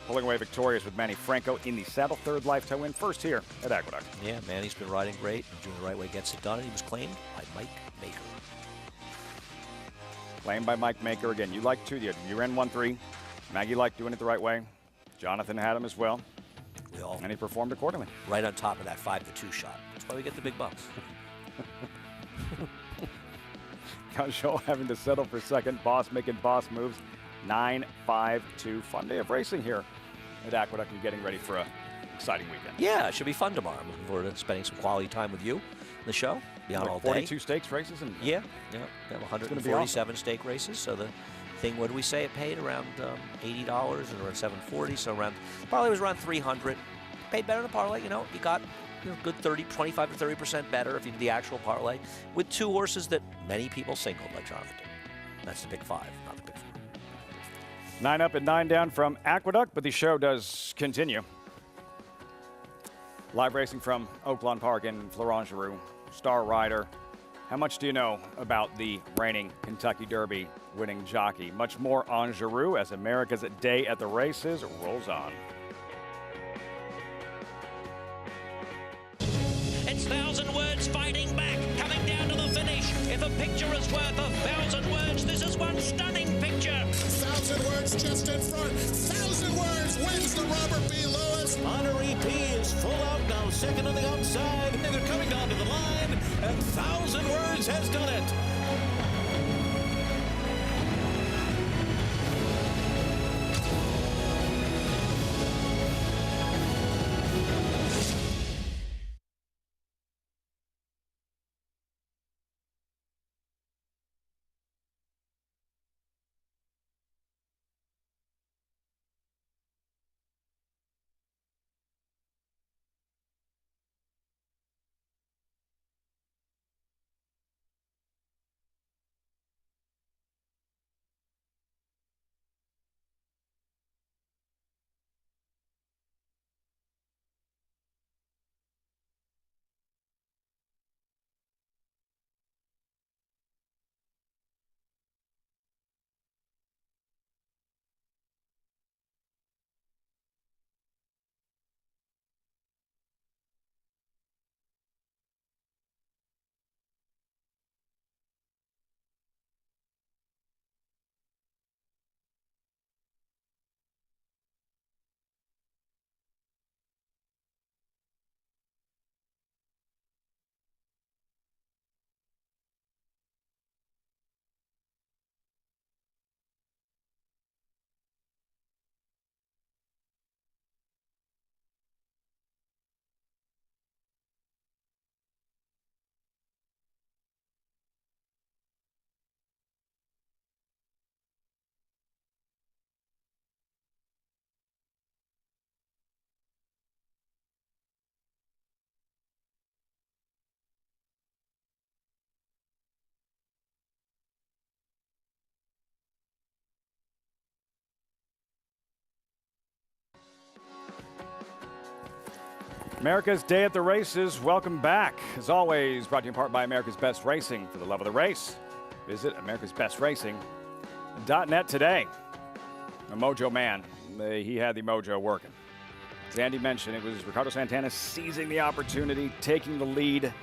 Pulling away victorious with Manny Franco in the saddle. Third lifetime win, first here at Aqueduct. Yeah, Manny's been riding great and doing the right way, gets it done, and he was claimed by Mike Maker. Claimed by Mike Maker again. You like too. You ran 1-3. Maggie liked doing it the right way. Jonathan had him as well. And he performed accordingly. Right on top of that 5-2 shot. That's why we get the big bucks. Gaucho having to settle for second. Boss making boss moves. 9-5-2. Fun day of racing here at Aqueduct and getting ready for a exciting weekend. Yeah, it should be fun tomorrow. I'm looking forward to spending some quality time with you, the show. Be on like all 42 day. stakes races and Yeah, we have 147 awesome. Stake races. So the thing, what do we say? It paid around $80 and around $740. So around parlay was around $300. Paid better than the parlay. You got good 25 to 30% better if you did the actual parlay with two horses that many people singled like Jonathan did. That's the big five, not the big four. 9 up and 9 down from Aqueduct, but the show does continue. Live racing from Oaklawn Park in Florangeroux. Star Rider. How much do you know about the reigning Kentucky Derby winning jockey? Much more on Giroux as America's Day at the Races rolls on. It's 1,000 words fighting back, coming down to the finish. If a picture is worth 1,000 words, this is one stunning picture. 1,000 words just in front. 1,000 words wins the Robert B. Lewis. Honor EP is full out now, second on the outside. And they're coming down to the line, and 1,000 words has done it. America's Day at the Races, welcome back. As always, brought to you in part by America's Best Racing. For the love of the race, visit americasbestracing.net today. A mojo man, he had the mojo working. As Andy mentioned, it was Ricardo Santana seizing the opportunity, taking the lead.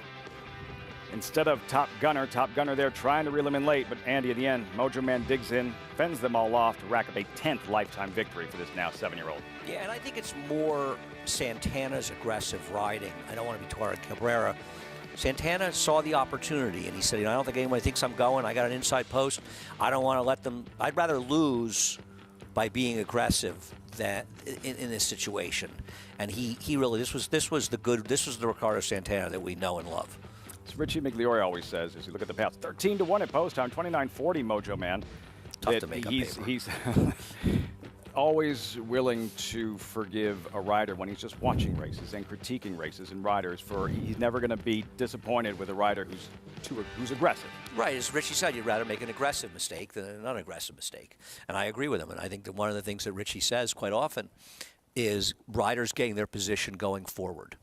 Instead of Top Gunner there trying to reel him in late, but Andy at the end, Mojo Man digs in, fends them all off to rack up a 10th lifetime victory for this now 7-year-old. Yeah, and I think it's more Santana's aggressive riding. I don't want to be Tuareg Cabrera. Santana saw the opportunity, and he said, I don't think anybody thinks I'm going. I got an inside post. I don't want to let them. I'd rather lose by being aggressive than in this situation. And he really, this was the Ricardo Santana that we know and love. As Richie Migliore always says, as you look at the paths, 13-1 at post time, 29.40 Mojo Man. Tough to make up paper. He's always willing to forgive a rider when he's just watching races and critiquing races and riders. He's never going to be disappointed with a rider who's aggressive. Right, as Richie said, you'd rather make an aggressive mistake than an unaggressive mistake. And I agree with him. And I think that one of the things that Richie says quite often is riders getting their position going forward.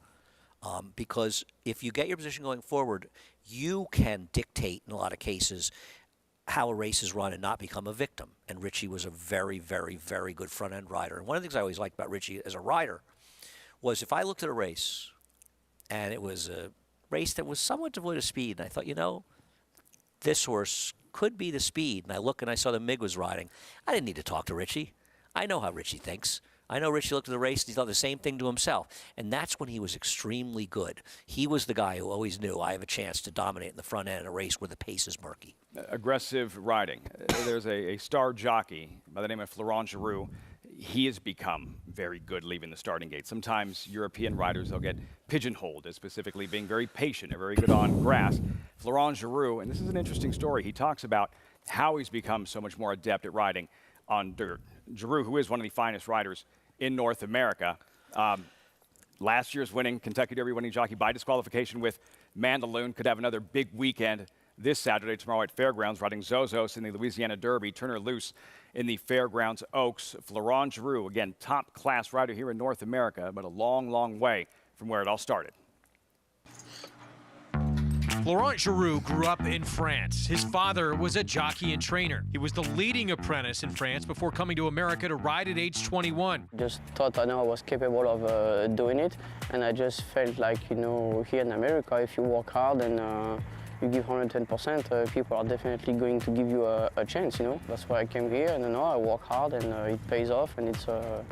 Because if you get your position going forward, you can dictate in a lot of cases how a race is run and not become a victim. And Richie was a very, very, very good front-end rider. And one of the things I always liked about Richie as a rider was if I looked at a race and it was a race that was somewhat devoid of speed, and I thought, this horse could be the speed, and I look and I saw the Mig was riding, I didn't need to talk to Richie. I know how Richie thinks. I know Richie looked at the race and he thought the same thing to himself. And that's when he was extremely good. He was the guy who always knew I have a chance to dominate in the front end in a race where the pace is murky. Aggressive riding. There's a star jockey by the name of Florent Geroux. He has become very good leaving the starting gate. Sometimes European riders, they'll get pigeonholed as specifically being very patient and very good on grass. Florent Geroux, and this is an interesting story, he talks about how he's become so much more adept at riding on dirt. Geroux, who is one of the finest riders in North America, last year's Kentucky Derby winning jockey by disqualification with Mandaloun, could have another big weekend this Saturday, tomorrow at Fairgrounds, riding Zozos in the Louisiana Derby, Turner Loose in the Fairgrounds Oaks. Florent Geroux, again, top-class rider here in North America, but a long, long way from where it all started. Florent Geroux grew up in France. His father was a jockey and trainer. He was the leading apprentice in France before coming to America to ride at age 21. Just thought I know I was capable of doing it, and I just felt like, you know, here in America, if you work hard and you give 110%, people are definitely going to give you a chance, you know. That's why I came here, and I work hard, and it pays off, and it's a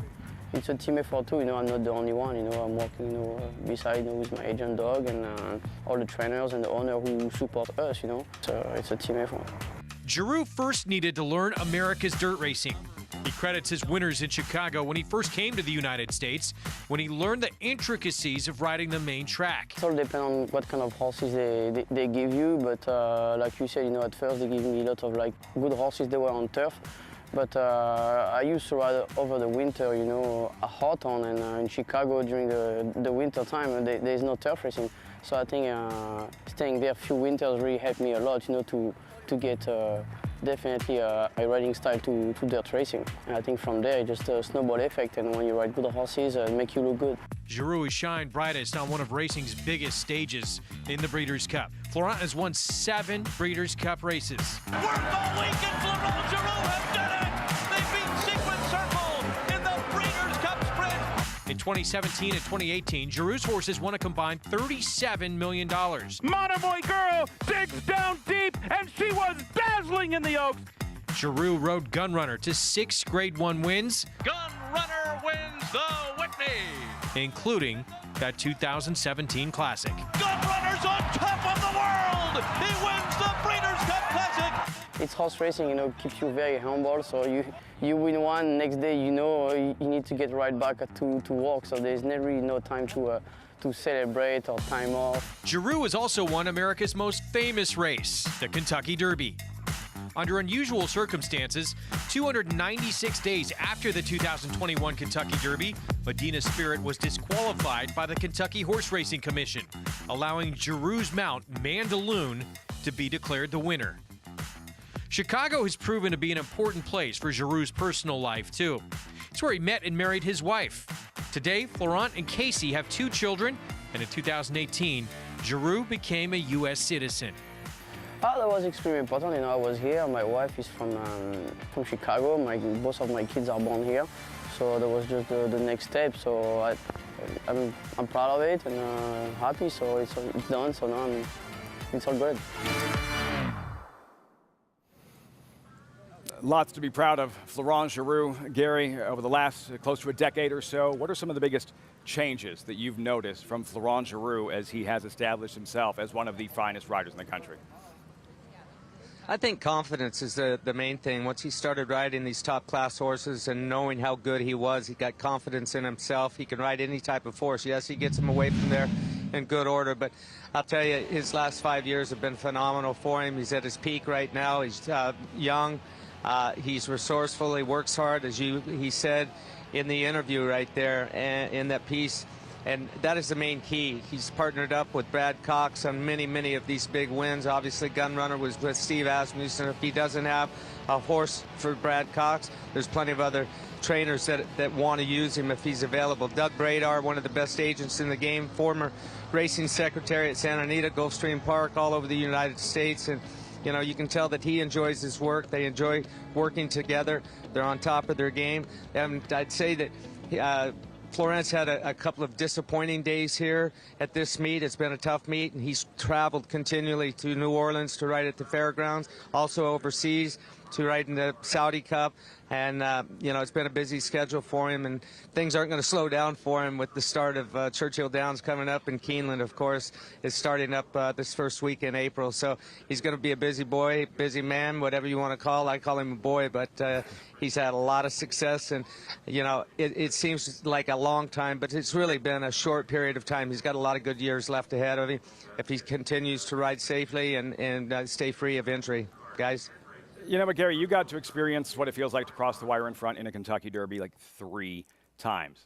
team effort too, you know. I'm not the only one, you know. I'm working, you know, beside, you know, with my agent dog and all the trainers and the owner who support us, you know. So it's a team effort. Geroux first needed to learn America's dirt racing. He credits his winners in Chicago when he first came to the United States, when he learned the intricacies of riding the main track. It all depends on what kind of horses they give you, but like you said, you know, at first they give me a lot of like good horses. They were on turf. But I used to ride over the winter, you know, at Hawthorne and in Chicago during the winter time, there's no turf racing. So I think staying there a few winters really helped me a lot, you know, to get definitely a riding style to dirt racing. And I think from there, just a snowball effect, and when you ride good horses, it make you look good. Geroux has shined brightest on one of racing's biggest stages in the Breeders' Cup. Florent has won 7 Breeders' Cup races. Worth all week, and Florent Geroux have done it! They beat Sequence Circle in the Breeders' Cup Sprint! In 2017 and 2018, Geroux's horses won a combined $37 million. Monomoy girl digs down deep, and she was dazzling in the Oaks. Geroux rode Gunrunner to 6 Grade 1 wins. Gunrunner wins the Whitney! Including that 2017 Classic. Gunrunner's on top of the world! He wins the Breeders' Cup Classic! It's horse racing, you know, keeps you very humble. So you win one, next day, you know, you need to get right back to work. So there's never really no time to celebrate or time off. Geroux has also won America's most famous race, the Kentucky Derby. Under unusual circumstances, 296 days after the 2021 Kentucky Derby, Medina Spirit was disqualified by the Kentucky Horse Racing Commission, allowing Geroux's mount, Mandaloun, to be declared the winner. Chicago has proven to be an important place for Geroux's personal life, too. It's where he met and married his wife. Today, Florent and Casey have 2 children, and in 2018, Geroux became a U.S. citizen. Oh, that was extremely important. You know, I was here. My wife is from Chicago. Both of my kids are born here. So that was just the next step. So I'm proud of it and happy. So it's done. So now it's all good. Lots to be proud of. Florent Geroux, Gary, over the last close to a decade or so, what are some of the biggest changes that you've noticed from Florent Geroux as he has established himself as one of the finest riders in the country? I think confidence is the main thing. Once he started riding these top-class horses and knowing how good he was, he got confidence in himself. He can ride any type of horse. Yes, he gets him away from there in good order, but I'll tell you, his last 5 years have been phenomenal for him. He's at his peak right now. He's young. He's resourceful. He works hard, as he said in the interview right there in that piece. And that is the main key. He's partnered up with Brad Cox on many of these big wins. Obviously, Gunrunner was with Steve Asmussen. If he doesn't have a horse for Brad Cox, there's plenty of other trainers that want to use him if he's available. Doug Bradar, one of the best agents in the game, former racing secretary at Santa Anita, Gulfstream Park, all over the United States. And you know, you can tell that he enjoys his work. They enjoy working together. They're on top of their game. And I'd say that Florent's had a couple of disappointing days here at this meet. It's been a tough meet, and he's traveled continually to New Orleans to ride at the fairgrounds, also overseas. to ride in the Saudi Cup. And, you know, it's been a busy schedule for him, and things aren't going to slow down for him with the start of Churchill Downs coming up, and Keeneland, of course, is starting up this first week in April. So he's going to be a busy boy, busy man, whatever you want to call. I call him a boy, but he's had a lot of success, and, you know, it seems like a long time, but it's really been a short period of time. He's got a lot of good years left ahead of him if he continues to ride safely and stay free of injury. Guys? You know, but Gary, you got to experience what it feels like to cross the wire in front in a Kentucky Derby like 3 times.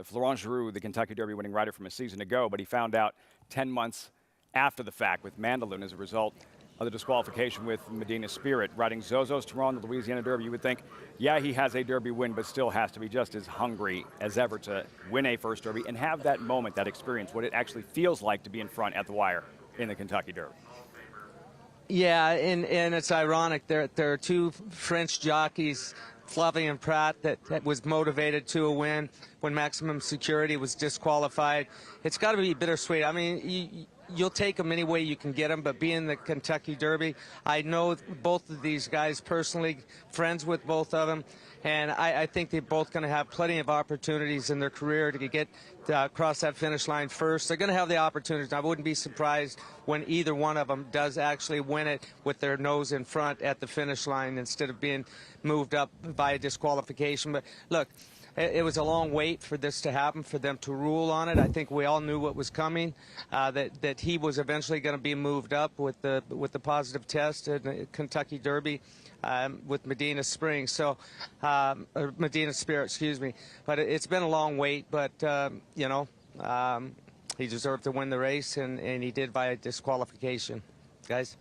Florent Geroux, the Kentucky Derby winning rider from a season ago, but he found out 10 months after the fact with Mandaloun as a result of the disqualification with Medina Spirit. Riding Zozos Tomorrow in the Louisiana Derby, you would think, yeah, he has a Derby win, but still has to be just as hungry as ever to win a first Derby and have that moment, that experience, what it actually feels like to be in front at the wire in the Kentucky Derby. Yeah, and it's ironic. There are 2 French jockeys, Flavien Prat, that was motivated to a win when Maximum Security was disqualified. It's got to be bittersweet. I mean, you'll take them any way you can get them, but being the Kentucky Derby, I know both of these guys personally, friends with both of them, and I think they're both going to have plenty of opportunities in their career to get across that finish line first. They're going to have the opportunities. I wouldn't be surprised when either one of them does actually win it with their nose in front at the finish line instead of being moved up by a disqualification. But look, it was a long wait for this to happen, for them to rule on it. I think we all knew what was coming, that he was eventually going to be moved up with the positive test at the Kentucky Derby with Medina Springs, or Medina Spirit, excuse me. But it's been a long wait, but, you know, he deserved to win the race, and he did by disqualification. Guys?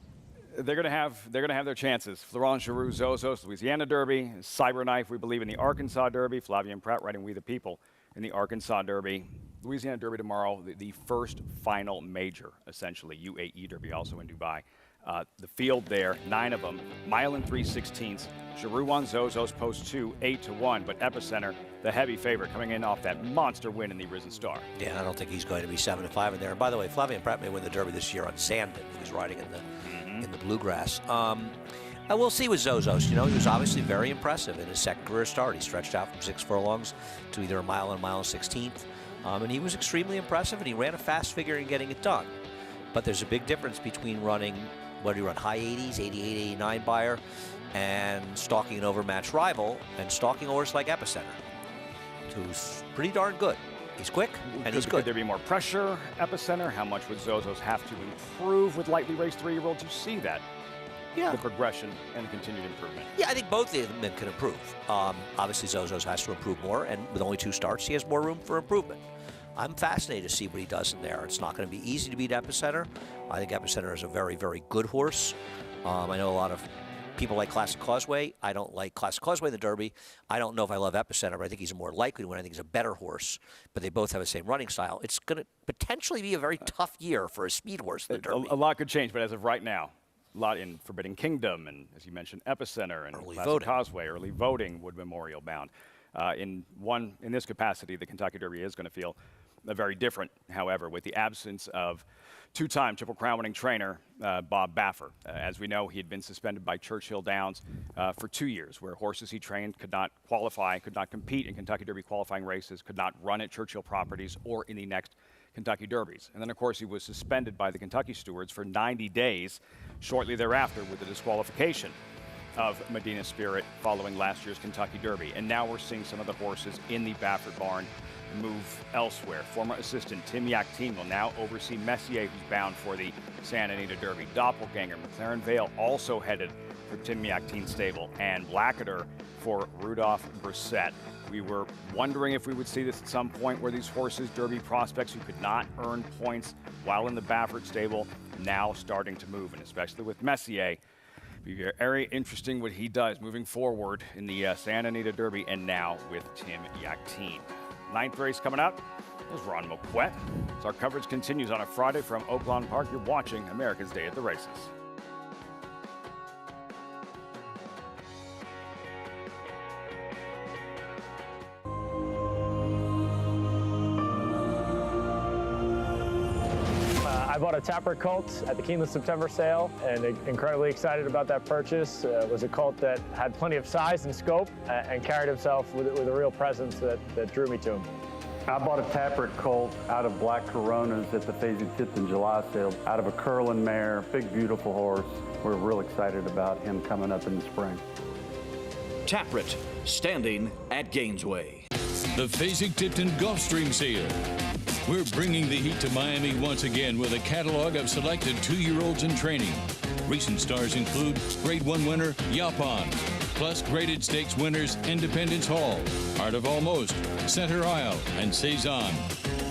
They're going to have their chances. Florent Geroux, Zozos, Louisiana Derby, Cyberknife, we believe, in the Arkansas Derby. Flavien Prat riding We the People in the Arkansas Derby. Louisiana Derby tomorrow, the first final major, essentially. UAE Derby also in Dubai. The field there, 9 of them, mile and 3/16. Geroux on Zozos, post 2, 8-1, but Epicenter, the heavy favorite, coming in off that monster win in the Risen Star. Yeah, I don't think he's going to be 7-5 in there. And by the way, Flavien Prat may win the Derby this year on Sandon. He's riding in the bluegrass. I will see with Zozos. You know, he was obviously very impressive in his second career start. He stretched out from 6 furlongs to either a mile and a mile and 16th. And he was extremely impressive, and he ran a fast figure in getting it done. But there's a big difference between running, what do you run, high 80s, 88, 89 buyer, and stalking an overmatched rival, and stalking a horse like Epicenter, who's pretty darn good. He's quick, and he's good. Could there be more pressure, Epicenter? How much would Zozos have to improve with lightly raced 3-year-olds? You see that. Yeah. The progression and the continued improvement. Yeah, I think both of them can improve. Obviously, Zozos has to improve more, and with only 2 starts, he has more room for improvement. I'm fascinated to see what he does in there. It's not going to be easy to beat Epicenter. I think Epicenter is a very, very good horse. I know a lot of people like Classic Causeway. I don't like Classic Causeway in the Derby. I don't know if I love Epicenter, but I think he's more likely to win. I think he's a better horse, but they both have the same running style. It's going to potentially be a very tough year for a speed horse in the Derby. A lot could change, but as of right now, a lot in Forbidden Kingdom, and as you mentioned, Epicenter and Classic Causeway, early voting, Wood Memorial bound. In this capacity, the Kentucky Derby is going to feel very different, however, with the absence of 2-time Triple Crown winning trainer Bob Baffer. As we know, he had been suspended by Churchill Downs for 2 years, where horses he trained could not qualify, could not compete in Kentucky Derby qualifying races, could not run at Churchill properties or in the next Kentucky Derbies. And then, of course, he was suspended by the Kentucky stewards for 90 days shortly thereafter with the disqualification of Medina Spirit following last year's Kentucky Derby. And now we're seeing some of the horses in the Baffert barn move elsewhere. Former assistant Tim Yakteen will now oversee Messier, who's bound for the Santa Anita Derby. Doppelganger, McLaren Vale also headed for Tim Yakteen's stable, and Blackadder for Rudolph Brissett. We were wondering if we would see this at some point, where these horses, Derby prospects who could not earn points while in the Baffert stable, now starting to move, and especially with Messier. Be very interesting what he does moving forward in the Santa Anita Derby, and now with Tim Yakteen. 9th race coming up is Ron Marquette. As our coverage continues on a Friday from Oaklawn Park, you're watching America's Day at the Races. I bought a Tapper colt at the Keeneland September sale and incredibly excited about that purchase. It was a colt that had plenty of size and scope and carried himself with a real presence that drew me to him. I bought a Tapper colt out of Black Coronas at the Fasig-Tipton July sale, out of a Curlin mare, big beautiful horse. We're real excited about him coming up in the spring. Taprit, standing at Gainesway. The Fasig-Tipton Gulfstream Sale. We're bringing the heat to Miami once again with a catalog of selected 2-year-olds in training. Recent stars include Grade 1 winner Yaupon, plus graded stakes winners Independence Hall, Heart of Almost, Center Isle, and Cezanne.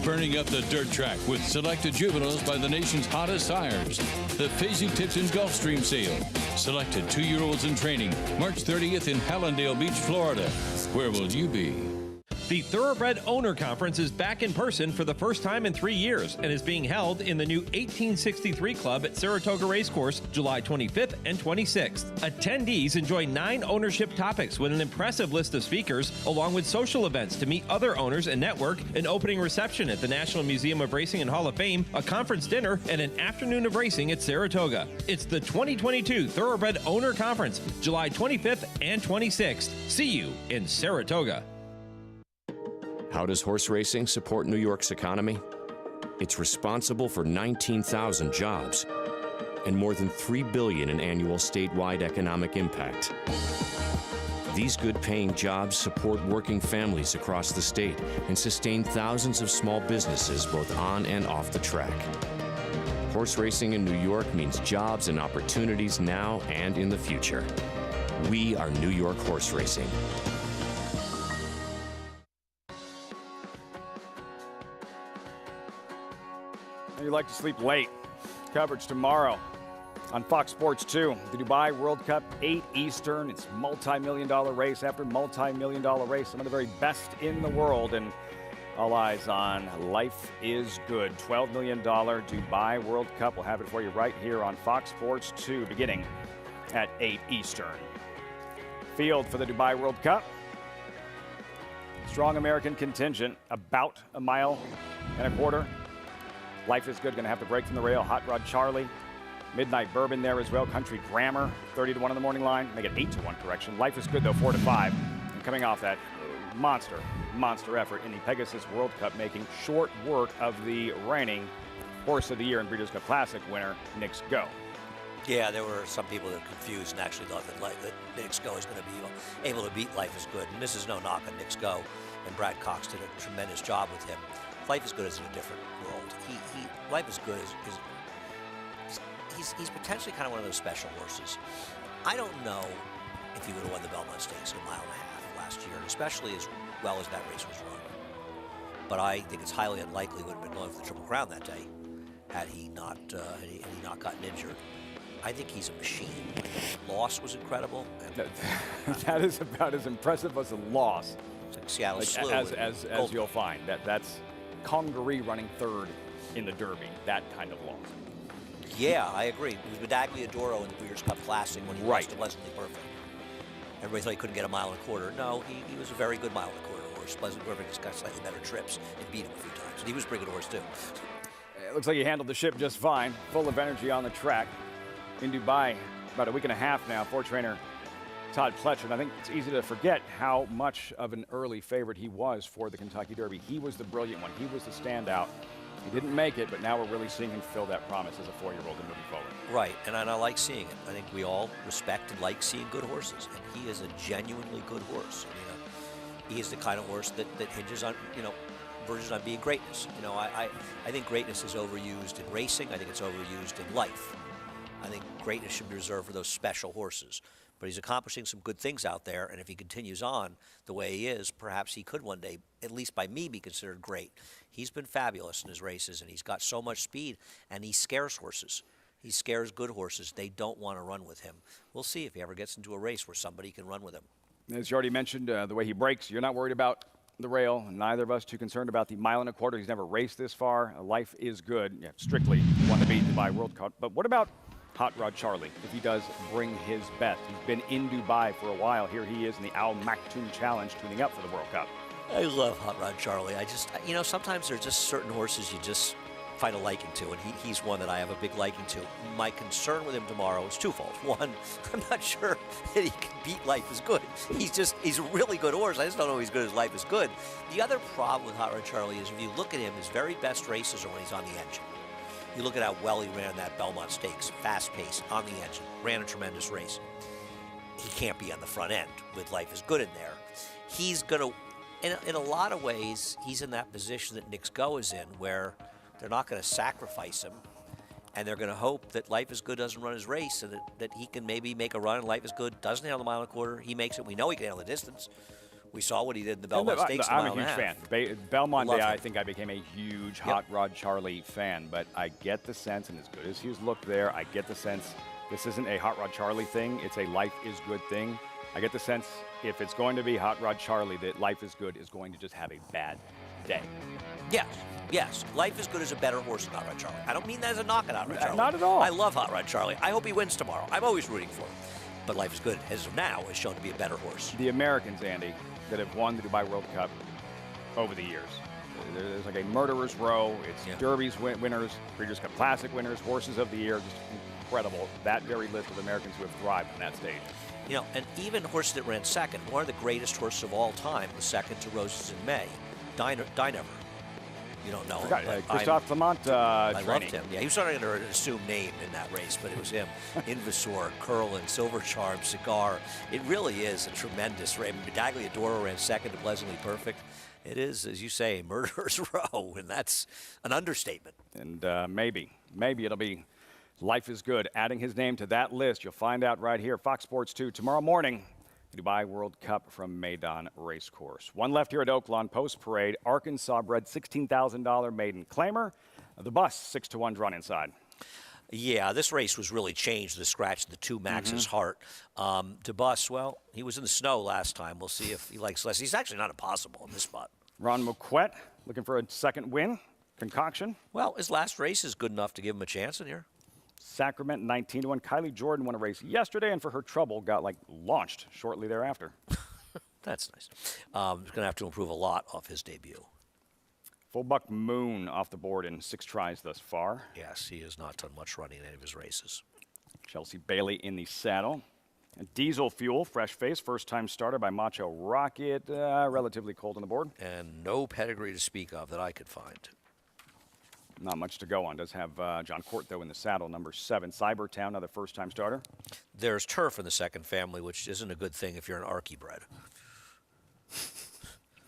Burning up the dirt track with selected juveniles by the nation's hottest sires. The Fasig-Tipton Gulfstream Sale. Selected 2-year-olds in training, March 30th in Hallandale Beach, Florida. Where will you be? The Thoroughbred Owner Conference is back in person for the first time in 3 years and is being held in the new 1863 Club at Saratoga Racecourse, July 25th and 26th. Attendees enjoy 9 ownership topics with an impressive list of speakers, along with social events to meet other owners and network, an opening reception at the National Museum of Racing and Hall of Fame, a conference dinner, and an afternoon of racing at Saratoga. It's the 2022 Thoroughbred Owner Conference, July 25th and 26th. See you in Saratoga. How does horse racing support New York's economy? It's responsible for 19,000 jobs and more than $3 billion in annual statewide economic impact. These good-paying jobs support working families across the state and sustain thousands of small businesses both on and off the track. Horse racing in New York means jobs and opportunities now and in the future. We are New York horse racing. You like to sleep late. Coverage tomorrow on Fox Sports 2. The Dubai World Cup, 8 Eastern. It's multi-million-dollar race after multi-million-dollar race. Some of the very best in the world. And all eyes on Life is Good. $12 million Dubai World Cup. We'll have it for you right here on Fox Sports 2 beginning at 8 Eastern. Field for the Dubai World Cup. Strong American contingent, about 1.25 miles. Life is Good, going to have to break from the rail. Hot Rod Charlie, Midnight Bourbon there as well. Country Grammar, 30-1 on the morning line. Make it 8-1 correction. Life is Good, though, 4-5. And coming off that monster effort in the Pegasus World Cup, making short work of the reigning Horse of the Year and Breeders' Cup Classic winner, Knicks Go. Yeah, there were some people that were confused and actually thought that Knicks Go is going to be able to beat Life is Good. And this is no knock on Knicks Go. And Brad Cox did a tremendous job with him. Life is Good is in a different world. Life is Good he's potentially kind of one of those special horses. I don't know if he would have won the Belmont Stakes in 1.5 miles last year, especially as well as that race was run. But I think it's highly unlikely he would have been going for the Triple Crown that day had he not gotten injured. I think he's a machine. I think the loss was incredible. That is about as impressive as a loss. It's like Seattle Slew. As you'll find. That's Congaree running third in the Derby, that kind of loss. Yeah, I agree. It was Medagliadoro in the Breeders' Cup Classic when he lost to Leslie Perfect. Everybody thought he couldn't get 1.25 miles. No, he was a very good 1.25 mile horse. Pleasant Perfect just got slightly better trips and beat him a few times. And he was a pretty good horse, too. It looks like he handled the ship just fine. Full of energy on the track. In Dubai, about a week and a half now, for trainer Todd Pletcher. And I think it's easy to forget how much of an early favorite he was for the Kentucky Derby. He was the brilliant one. He was the standout. He didn't make it, but now we're really seeing him fill that promise as a 4-year-old and moving forward. Right, and I like seeing it. I think we all respect and like seeing good horses, and he is a genuinely good horse. I mean, he is the kind of horse that hinges on, verges on being greatness. I think greatness is overused in racing. I think it's overused in life. I think greatness should be reserved for those special horses. But he's accomplishing some good things out there, and if he continues on the way he is, perhaps he could one day, at least by me, be considered great. He's been fabulous in his races, and he's got so much speed, and he scares horses. He scares good horses. They don't want to run with him. We'll see if he ever gets into a race where somebody can run with him. As you already mentioned, the way he breaks, you're not worried about the rail, and neither of us too concerned about the 1.25 miles. He's never raced this far. Life is Good. Yeah, strictly won the beat Dubai World Cup. But what about Hot Rod Charlie, if he does bring his best? He's been in Dubai for a while. Here he is in the Al Maktoum Challenge, tuning up for the World Cup. I love Hot Rod Charlie. I just, sometimes there's just certain horses find a liking to, and he's one that I have a big liking to. My concern with him tomorrow is twofold. One, I'm not sure that he can beat Life is Good. He's a really good horse. I just don't know if he's good as Life is Good. The other problem with Hot Rod Charlie is if you look at him, his very best races are when he's on the engine. You look at how well he ran that Belmont Stakes, fast pace, on the engine, ran a tremendous race. He can't be on the front end with Life is Good in there. He's going to, in a lot of ways, he's in that position that Nick's Go is in, where they're not going to sacrifice him, and they're going to hope that Life is Good doesn't run his race, and that he can maybe make a run, and Life is Good doesn't handle the mile and a quarter. He makes it. We know he can handle the distance. We saw what he did in the Belmont Stakes. I'm a huge fan. Belmont Day, him. I think I became a huge Hot Rod Charlie fan, but I get the sense, and as good as he's looked there, I get the sense this isn't a Hot Rod Charlie thing. It's a Life is Good thing. I get the sense if it's going to be Hot Rod Charlie, that Life is Good is going to just have a bad day. Yes. Life is Good as a better horse than Hot Rod Charlie. I don't mean that as a knock at Hot Rod Charlie. Not at all. I love Hot Rod Charlie. I hope he wins tomorrow. I'm always rooting for him. But Life is Good, as of now, is shown to be a better horse. The Americans, Andy, that have won the Dubai World Cup over the years. There's like a murderer's row. It's Derby's winners, Breeders' Cup Classic winners, Horses of the Year. Just incredible. That very list of Americans who have thrived on that stage. You know, and even horses that ran second, one of the greatest horses of all time was second to Roses in May, Dynever. You don't know him. Christophe Clement I training. loved him. Yeah, he was starting under an assumed name in that race, but it was him. Invasor, Curlin, Silver Charm, Cigar. It really is a tremendous race. Medagliadoro ran second to Pleasantly Perfect. It is, as you say, murderer's row, and that's an understatement. And maybe it'll be Life is Good, adding his name to that list. You'll find out right here, Fox Sports 2, tomorrow morning. Dubai World Cup from Meydan Racecourse. One left here at Oaklawn Post Parade. Arkansas bred $16,000 maiden claimer. The bus 6-1 drawn inside. Yeah, this race was really changed. The scratch the two Max's heart. DeBus, well, he was in the snow last time. We'll see if he likes less. He's actually not impossible in this spot. Ron Marquette looking for a second win. Concoction. Well, his last race is good enough to give him a chance in here. Sacrament 19-1. Kylie Jordan won a race yesterday, and for her trouble, got launched shortly thereafter. That's nice. He's going to have to improve a lot off his debut. Full Buck Moon off the board in 6 tries thus far. Yes, he has not done much running in any of his races. Chelsea Bailey in the saddle. Diesel Fuel, fresh face, first-time starter by Macho Rocket. Relatively cold on the board. And no pedigree to speak of that I could find. Not much to go on. Does have John Court, though, in the saddle. Number 7, Cybertown, another first-time starter. There's turf in the second family, which isn't a good thing if you're an Archie bred.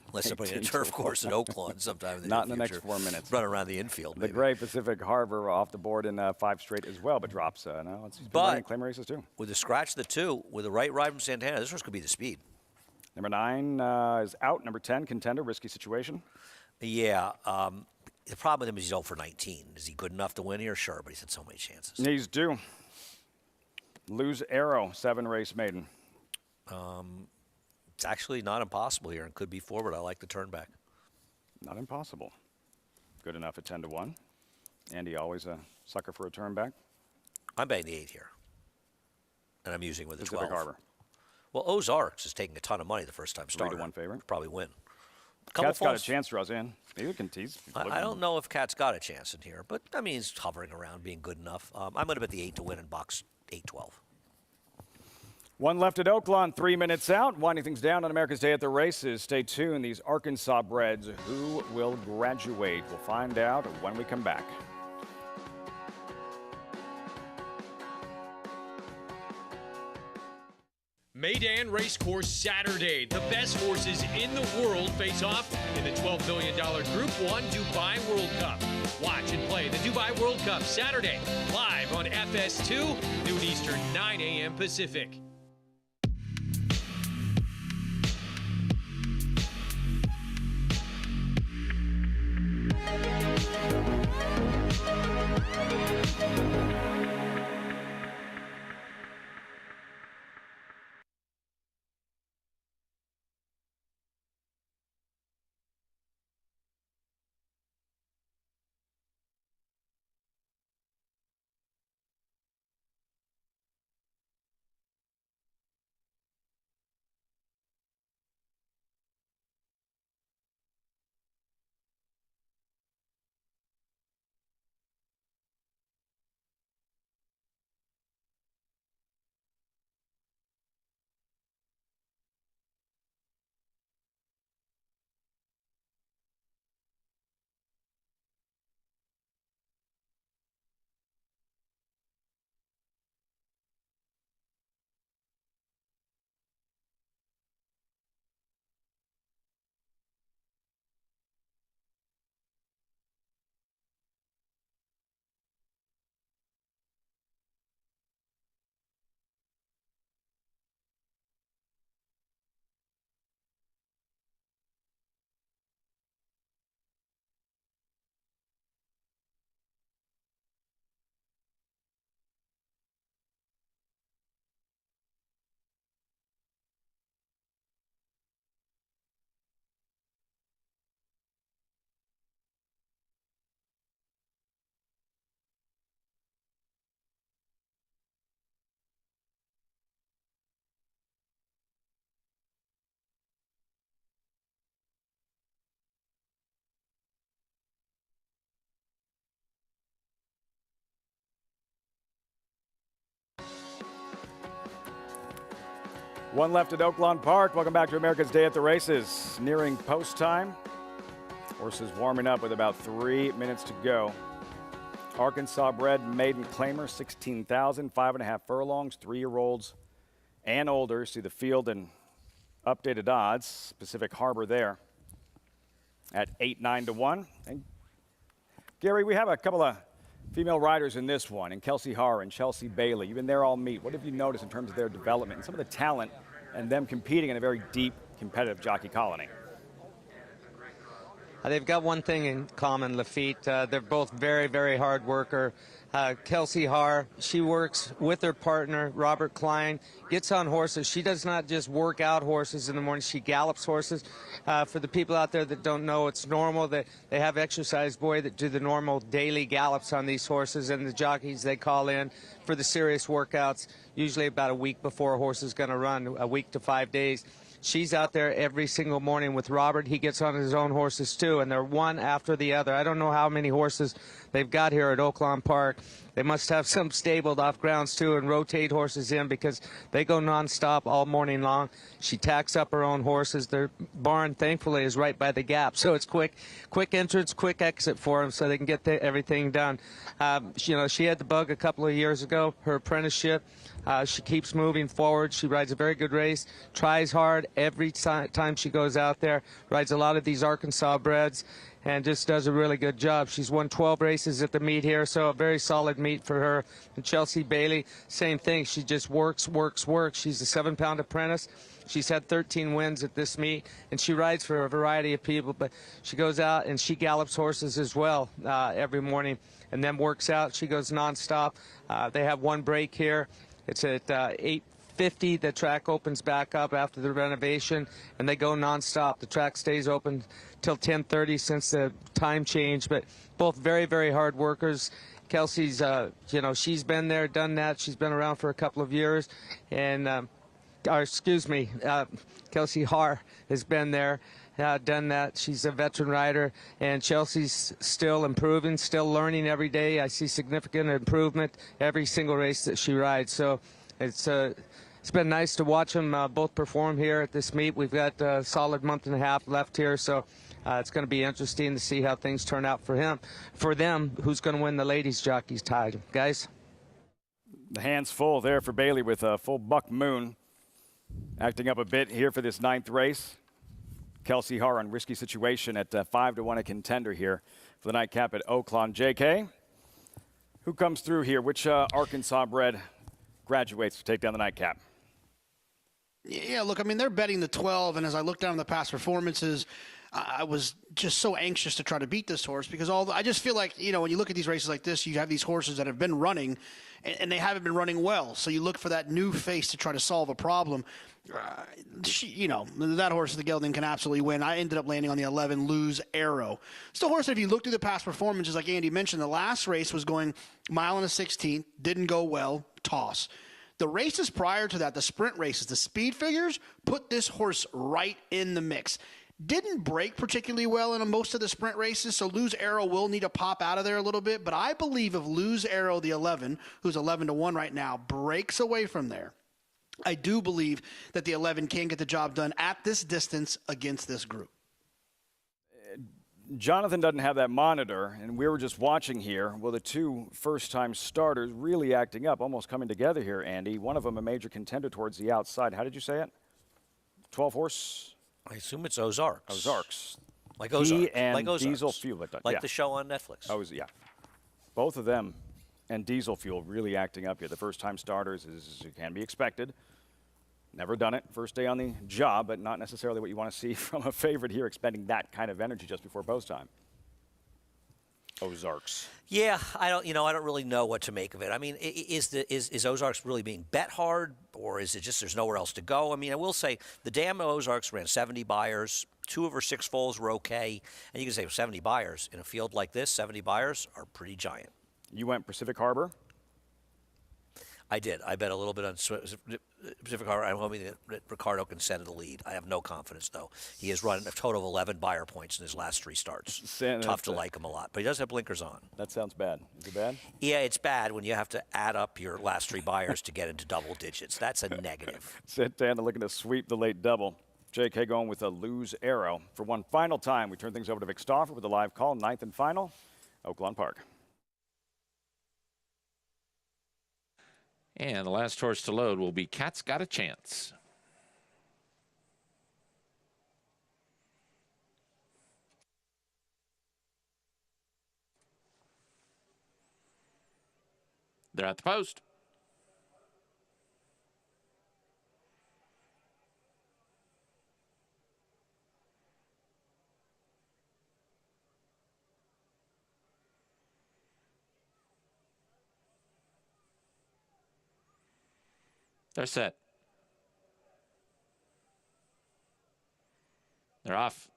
Unless they're putting a turf course at Oaklawn sometime in the Not near in the future. next 4 minutes. Run around the infield, The maybe. Great Pacific Harbor off the board in 5 straight as well, but drops. No, it's been running claim races, too. With the scratch the 2, with the right ride from Santana, this horse could be the speed. Number 9 is out. Number 10, Contender, risky situation. Yeah. The problem with him is he's 0 for 19. Is he good enough to win here? Sure, but he's had so many chances. He's due. Lose Arrow, 7-race maiden. It's actually not impossible here and could be forward. I like the turn back. Not impossible. Good enough at 10-1. Andy always a sucker for a turn back. I'm betting the 8 here. And I'm using with the 12. Pacific Harbor. Well, Ozarks is taking a ton of money the first time starter. 3-1 favorite. Probably win. Cat's got a chance, draws in. Maybe we can tease. I don't know if Cat's got a chance in here, but I mean, he's hovering around being good enough. I'm going to bet the 8 to win in box 8-12. One left at Oaklawn, 3 minutes out. Winding things down on America's Day at the Races. Stay tuned. These Arkansas breds, who will graduate? We'll find out when we come back. Meydan Racecourse Saturday. The best horses in the world face off in the $12 million Group 1 Dubai World Cup. Watch and play the Dubai World Cup Saturday, live on FS2, noon Eastern, 9 a.m. Pacific. One left at Oaklawn Park. Welcome back to America's Day at the Races. Nearing post time. Horses warming up with about 3 minutes to go. Arkansas bred maiden claimer, 16,000, 5.5 furlongs, 3-year-olds and older. See the field and updated odds. Pacific Harbor there at 8-9 to 1. And Gary, we have a couple of female riders in this one, and Kelsey Harr and Chelsea Bailey. You've been there all meet. What have you noticed in terms of their development and some of the talent and them competing in a very deep, competitive jockey colony? They've got one thing in common, Lafitte. They're both very, very hard worker. Kelsey Harr, she works with her partner, Robert Klein, gets on horses. She does not just work out horses in the morning, she gallops horses. For the people out there that don't know, it's normal that they have exercise boys that do the normal daily gallops on these horses, and the jockeys, they call in for the serious workouts, usually about a week before a horse is going to run, a week to 5 days. She's out there every single morning with Robert. He gets on his own horses too, and they're one after the other. I don't know how many horses they've got here at Oaklawn Park. They must have some stabled off grounds too and rotate horses in because they go nonstop all morning long. She tacks up her own horses. Their barn, thankfully, is right by the gap, so it's quick entrance, quick exit for them so they can get everything done. You know, she had the bug a couple of years ago, her apprenticeship. She keeps moving forward. She rides a very good race, tries hard every time she goes out there, rides a lot of these Arkansas breds, and just does a really good job. She's won 12 races at the meet here, so a very solid meet for her. And Chelsea Bailey, same thing. She just works. She's a 7-pound apprentice. She's had 13 wins at this meet, and she rides for a variety of people, but she goes out and she gallops horses as well every morning and then works out. She goes nonstop. They have one break here. It's at 8:50. The track opens back up after the renovation, and they go nonstop. The track stays open till 10:30 since the time change, but both very, very hard workers. Kelsey's, you know, she's been there, done that. She's been around for a couple of years, and, Kelsey Harr has been there, done that. She's a veteran rider, and Chelsea's still improving, still learning every day. I see significant improvement every single race that she rides. So it's been nice to watch them both perform here at this meet. We've got a solid month and a half left here, so it's going to be interesting to see how things turn out for them, who's going to win the ladies' jockey's title. Guys? The hands full there for Bailey with a full Buck Moon acting up a bit here for this 9th race. Kelsey Harr on risky situation at 5 to 1 a contender here for the nightcap at Oaklawn. JK, who comes through here? Which Arkansas bred graduates to take down the nightcap? Yeah, look, I mean, they're betting the 12, and as I look down the past performances, I was just so anxious to try to beat this horse because I just feel like, you know, when you look at these races like this, you have these horses that have been running, and they haven't been running well. So you look for that new face to try to solve a problem. You know, that horse, the gelding, can absolutely win. I ended up landing on the 11, Lose Arrow. It's a horse that if you look through the past performances, like Andy mentioned, the last race was going mile and a 16th, didn't go well, toss. The races prior to that, the sprint races, the speed figures, put this horse right in the mix. Didn't break particularly well in most of the sprint races, so Lose Arrow will need to pop out of there a little bit. But I believe if Lose Arrow, the 11, who's 11 to 1 right now, breaks away from there, I do believe that the 11 can get the job done at this distance against this group. Jonathan doesn't have that monitor, and we were just watching here. Well, the two first-time starters really acting up, almost coming together here, Andy. One of them a major contender towards the outside. How did you say it? 12-horse? I assume it's Ozarks. Ozarks. Like Ozarks. He and like Ozarks. Diesel Fuel. Like the show on Netflix. Yeah. Both of them and Diesel Fuel really acting up here. The first-time starters can be expected. Never done it. First day on the job, but not necessarily what you want to see from a favorite here, expending that kind of energy just before post time. Ozarks. Yeah, I don't really know what to make of it. I mean, is Ozarks really being bet hard, or is it just there's nowhere else to go? I mean, I will say the dam Ozarks ran 70 buyers. 2 of her 6 foals were okay, and you can say 70 buyers in a field like this. 70 buyers are pretty giant. You went Pacific Harbor. I did. I bet a little bit on Pacific Harbor. I'm hoping that Ricardo can send the lead. I have no confidence, though. He has run a total of 11 buyer points in his last 3 starts. Tough to like him a lot, but he does have blinkers on. That sounds bad. Is it bad? Yeah, it's bad when you have to add up your last 3 buyers to get into double digits. That's a negative. Santana looking to sweep the late double. J.K. going with a lose arrow. For one final time, we turn things over to Vic Stauffer with a live call, 9th and final, Oaklawn Park. And the last horse to load will be Cat's Got a Chance. They're at the post. They're set. They're off.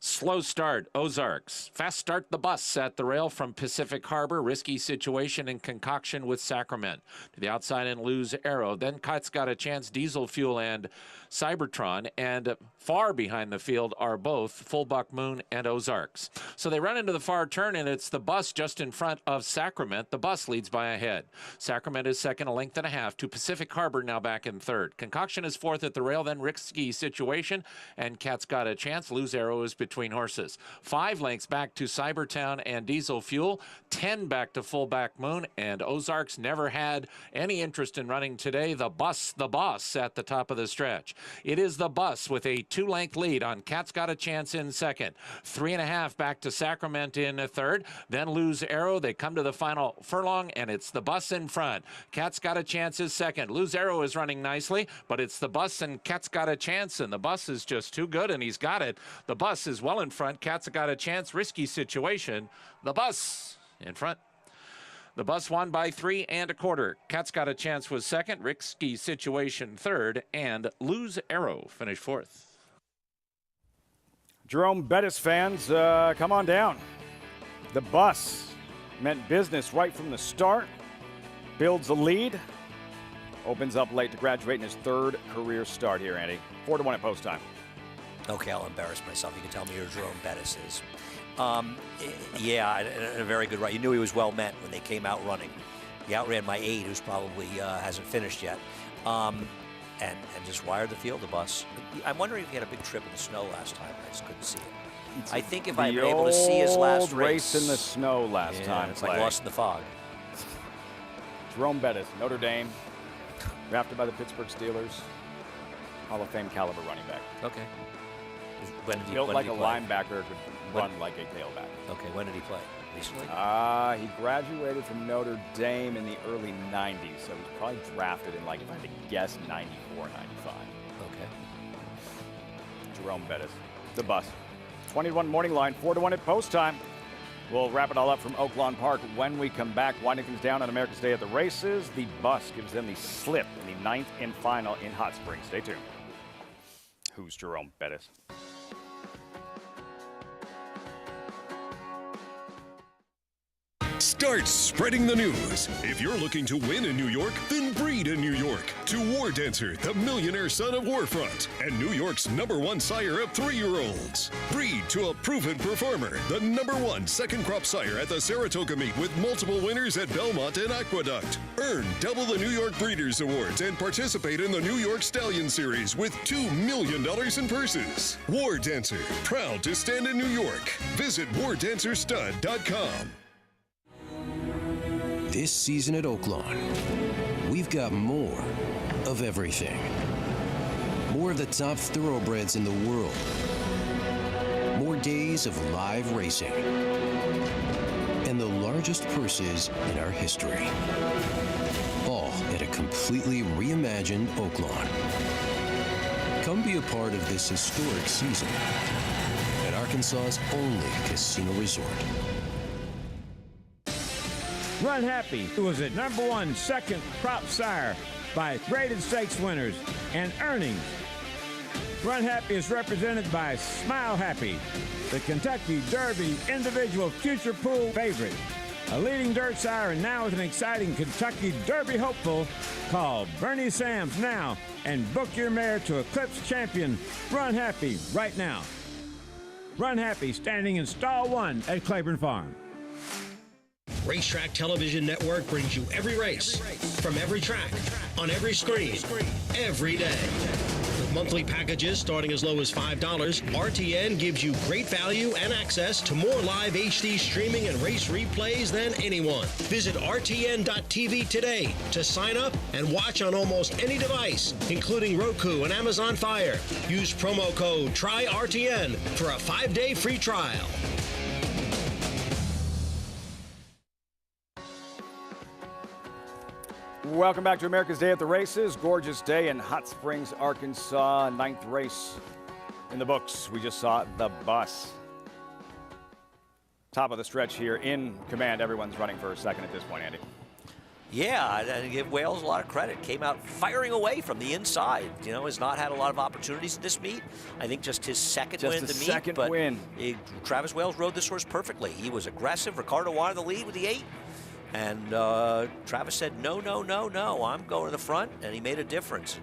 Slow start, Ozarks. Fast start, the bus at the rail from Pacific Harbor. Risky situation and concoction with Sacrament. To the outside and lose arrow. Then Cat's Got a Chance, Diesel Fuel and Cybertron. And far behind the field are both Full Buck Moon and Ozarks. So they run into the far turn, and it's the bus just in front of Sacrament. The bus leads by a head. Sacrament is second, a length and a half, to Pacific Harbor now back in third. Concoction is fourth at the rail, then Risky Situation, and Cat's Got a Chance. Lose arrow is between horses. 5 lengths back to Cybertown and Diesel Fuel. 10 back to Full Buck Moon, and Ozarks never had any interest in running today. The bus, the boss, at the top of the stretch. It is the bus with a 2-length lead on Cat's Got a Chance in second. 3.5 back to Sacrament in third. Then Lose Arrow. They come to the final furlong, and it's the bus in front. Cat's Got a Chance is second. Lose Arrow is running nicely, but it's the bus and Cat's Got a Chance, and the bus is just too good, and he's got it. The bus is well in front. Cat's Got a Chance. Risky Situation. The bus in front. The bus won by 3 1/4. Cat's Got a Chance was second. Risky Situation third. And Lose Arrow finished fourth. Jerome Bettis fans, come on down. The bus meant business right from the start. Builds a lead. Opens up late to graduate in his 3rd career start here, Andy. 4-1 at post time. Okay, I'll embarrass myself. You can tell me who Jerome Bettis is. Yeah, a very good run. You knew he was well met when they came out running. He outran my 8, who's probably hasn't finished yet, and just wired the field, the bus. I'm wondering if he had a big trip in the snow last time. I just couldn't see it. I think if I were able to see his last race in the snow last time, it's like Lost in the Fog. Jerome Bettis, Notre Dame, drafted by the Pittsburgh Steelers, Hall of Fame caliber running back. Okay. Built like a linebacker, could run like a tailback. Okay, when did he play? Recently? He graduated from Notre Dame in the early 90s, so he was probably drafted in, like, if I had to guess, 94, 95. Okay. Jerome Bettis, the bus. 21 morning line, 4-1 at post time. We'll wrap it all up from Oaklawn Park when we come back. Winding things down on America's Day at the Races. The bus gives them the slip in the 9th and final in Hot Springs. Stay tuned. Who's Jerome Bettis? Start spreading the news. If you're looking to win in New York, then breed in New York. To War Dancer, the millionaire son of Warfront, and New York's #1 sire of 3-year-olds. Breed to a proven performer, the #1 second crop sire at the Saratoga meet with multiple winners at Belmont and Aqueduct. Earn double the New York Breeders' Awards and participate in the New York Stallion Series with $2 million in purses. War Dancer, proud to stand in New York. Visit wardancerstud.com. This season at Oaklawn, we've got more of everything. More of the top thoroughbreds in the world. More days of live racing. And the largest purses in our history. All at a completely reimagined Oaklawn. Come be a part of this historic season at Arkansas's only casino resort. Run Happy, who was a #1 second crop sire by graded stakes winners and earnings. Run Happy is represented by Smile Happy, the Kentucky Derby individual future pool favorite. a leading dirt sire, and now with an exciting Kentucky Derby hopeful. Call Bernie Sams now and book your mare to Eclipse Champion Run Happy right now. Run Happy, standing in stall 1 at Claiborne Farm. Racetrack Television Network brings you every race, from every track, on every screen, every day. With monthly packages starting as low as $5, RTN gives you great value and access to more live HD streaming and race replays than anyone. Visit RTN.tv today to sign up and watch on almost any device, including Roku and Amazon Fire. Use promo code TRYRTN for a 5-day free trial. Welcome back to America's Day at the Races. Gorgeous day in Hot Springs, Arkansas. 9th race in the books. We just saw the bus. Top of the stretch here in command. Everyone's running for a second at this point, Andy. Yeah, and give Wales a lot of credit. Came out firing away from the inside. You know, has not had a lot of opportunities in this meet. I think just his second win in the meet. Second win. Travis Wales rode this horse perfectly. He was aggressive. Ricardo wanted the lead with the 8. And Travis said, no, I'm going to the front, and he made a difference.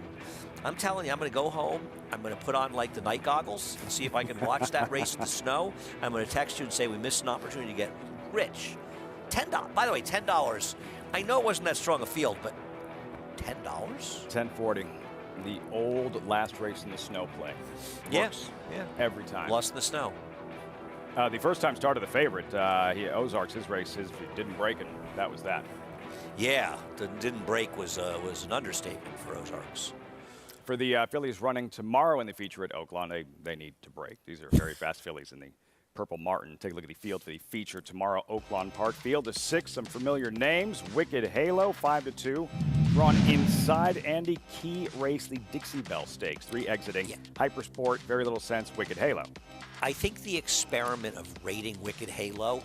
I'm telling you, I'm going to go home. I'm going to put on, like, the night goggles and see if I can watch that race in the snow. I'm going to text you and say we missed an opportunity to get rich. $10. By the way, $10. I know it wasn't that strong a field, but $10? $10.40. The old last race in the snow play. Yes. Yeah. Every time. Lost in the snow. The first time started the favorite. Ozarks, his race, didn't break it. That was that. Yeah, didn't break was an understatement for Ozarks. For the fillies running tomorrow in the feature at Oaklawn, they need to break. These are very fast fillies in the Purple Martin. Take a look at the field for the feature tomorrow. Oaklawn Park field is 6. Some familiar names. Wicked Halo, 5-2. Drawn inside Andy. Key race, the Dixie Bell Stakes. 3 exiting. Yeah. Hypersport, very little sense. Wicked Halo. I think the experiment of rating Wicked Halo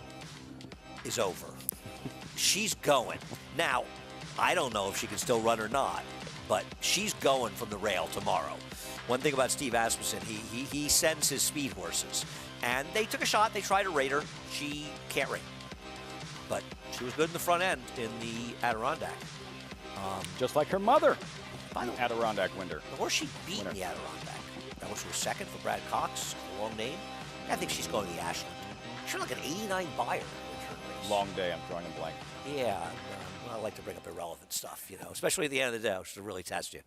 is over. She's going. Now, I don't know if she can still run or not, but she's going from the rail tomorrow. One thing about Steve Asmussen, he sends his speed horses. And they took a shot. They tried to rate her. She can't rate. But she was good in the front end in the Adirondack. Just like her mother, Adirondack winner. The horse she beat in the Adirondack. That was her second for Brad Cox. A long name. I think she's going to the Ashland. She's like an 89 buyer. Long day. I'm drawing a blank. Yeah. I like to bring up irrelevant stuff, you know, especially at the end of the day, which will really test you.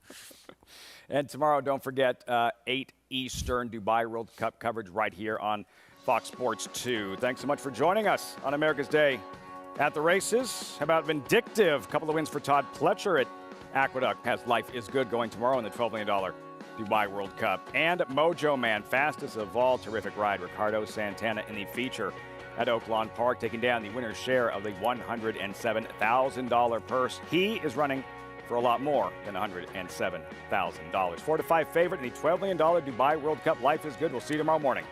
And tomorrow, don't forget, 8 Eastern Dubai World Cup coverage right here on Fox Sports 2. Thanks so much for joining us on America's Day at the Races. How about Vindictive? A couple of wins for Todd Pletcher at Aqueduct. Has Life is Good going tomorrow in the $12 million Dubai World Cup. And Mojo Man, fastest of all, terrific ride. Ricardo Santana in the feature at Oaklawn Park, taking down the winner's share of the $107,000 purse. He is running for a lot more than $107,000. 4-5 favorite in the $12 million Dubai World Cup. Life is Good. We'll see you tomorrow morning.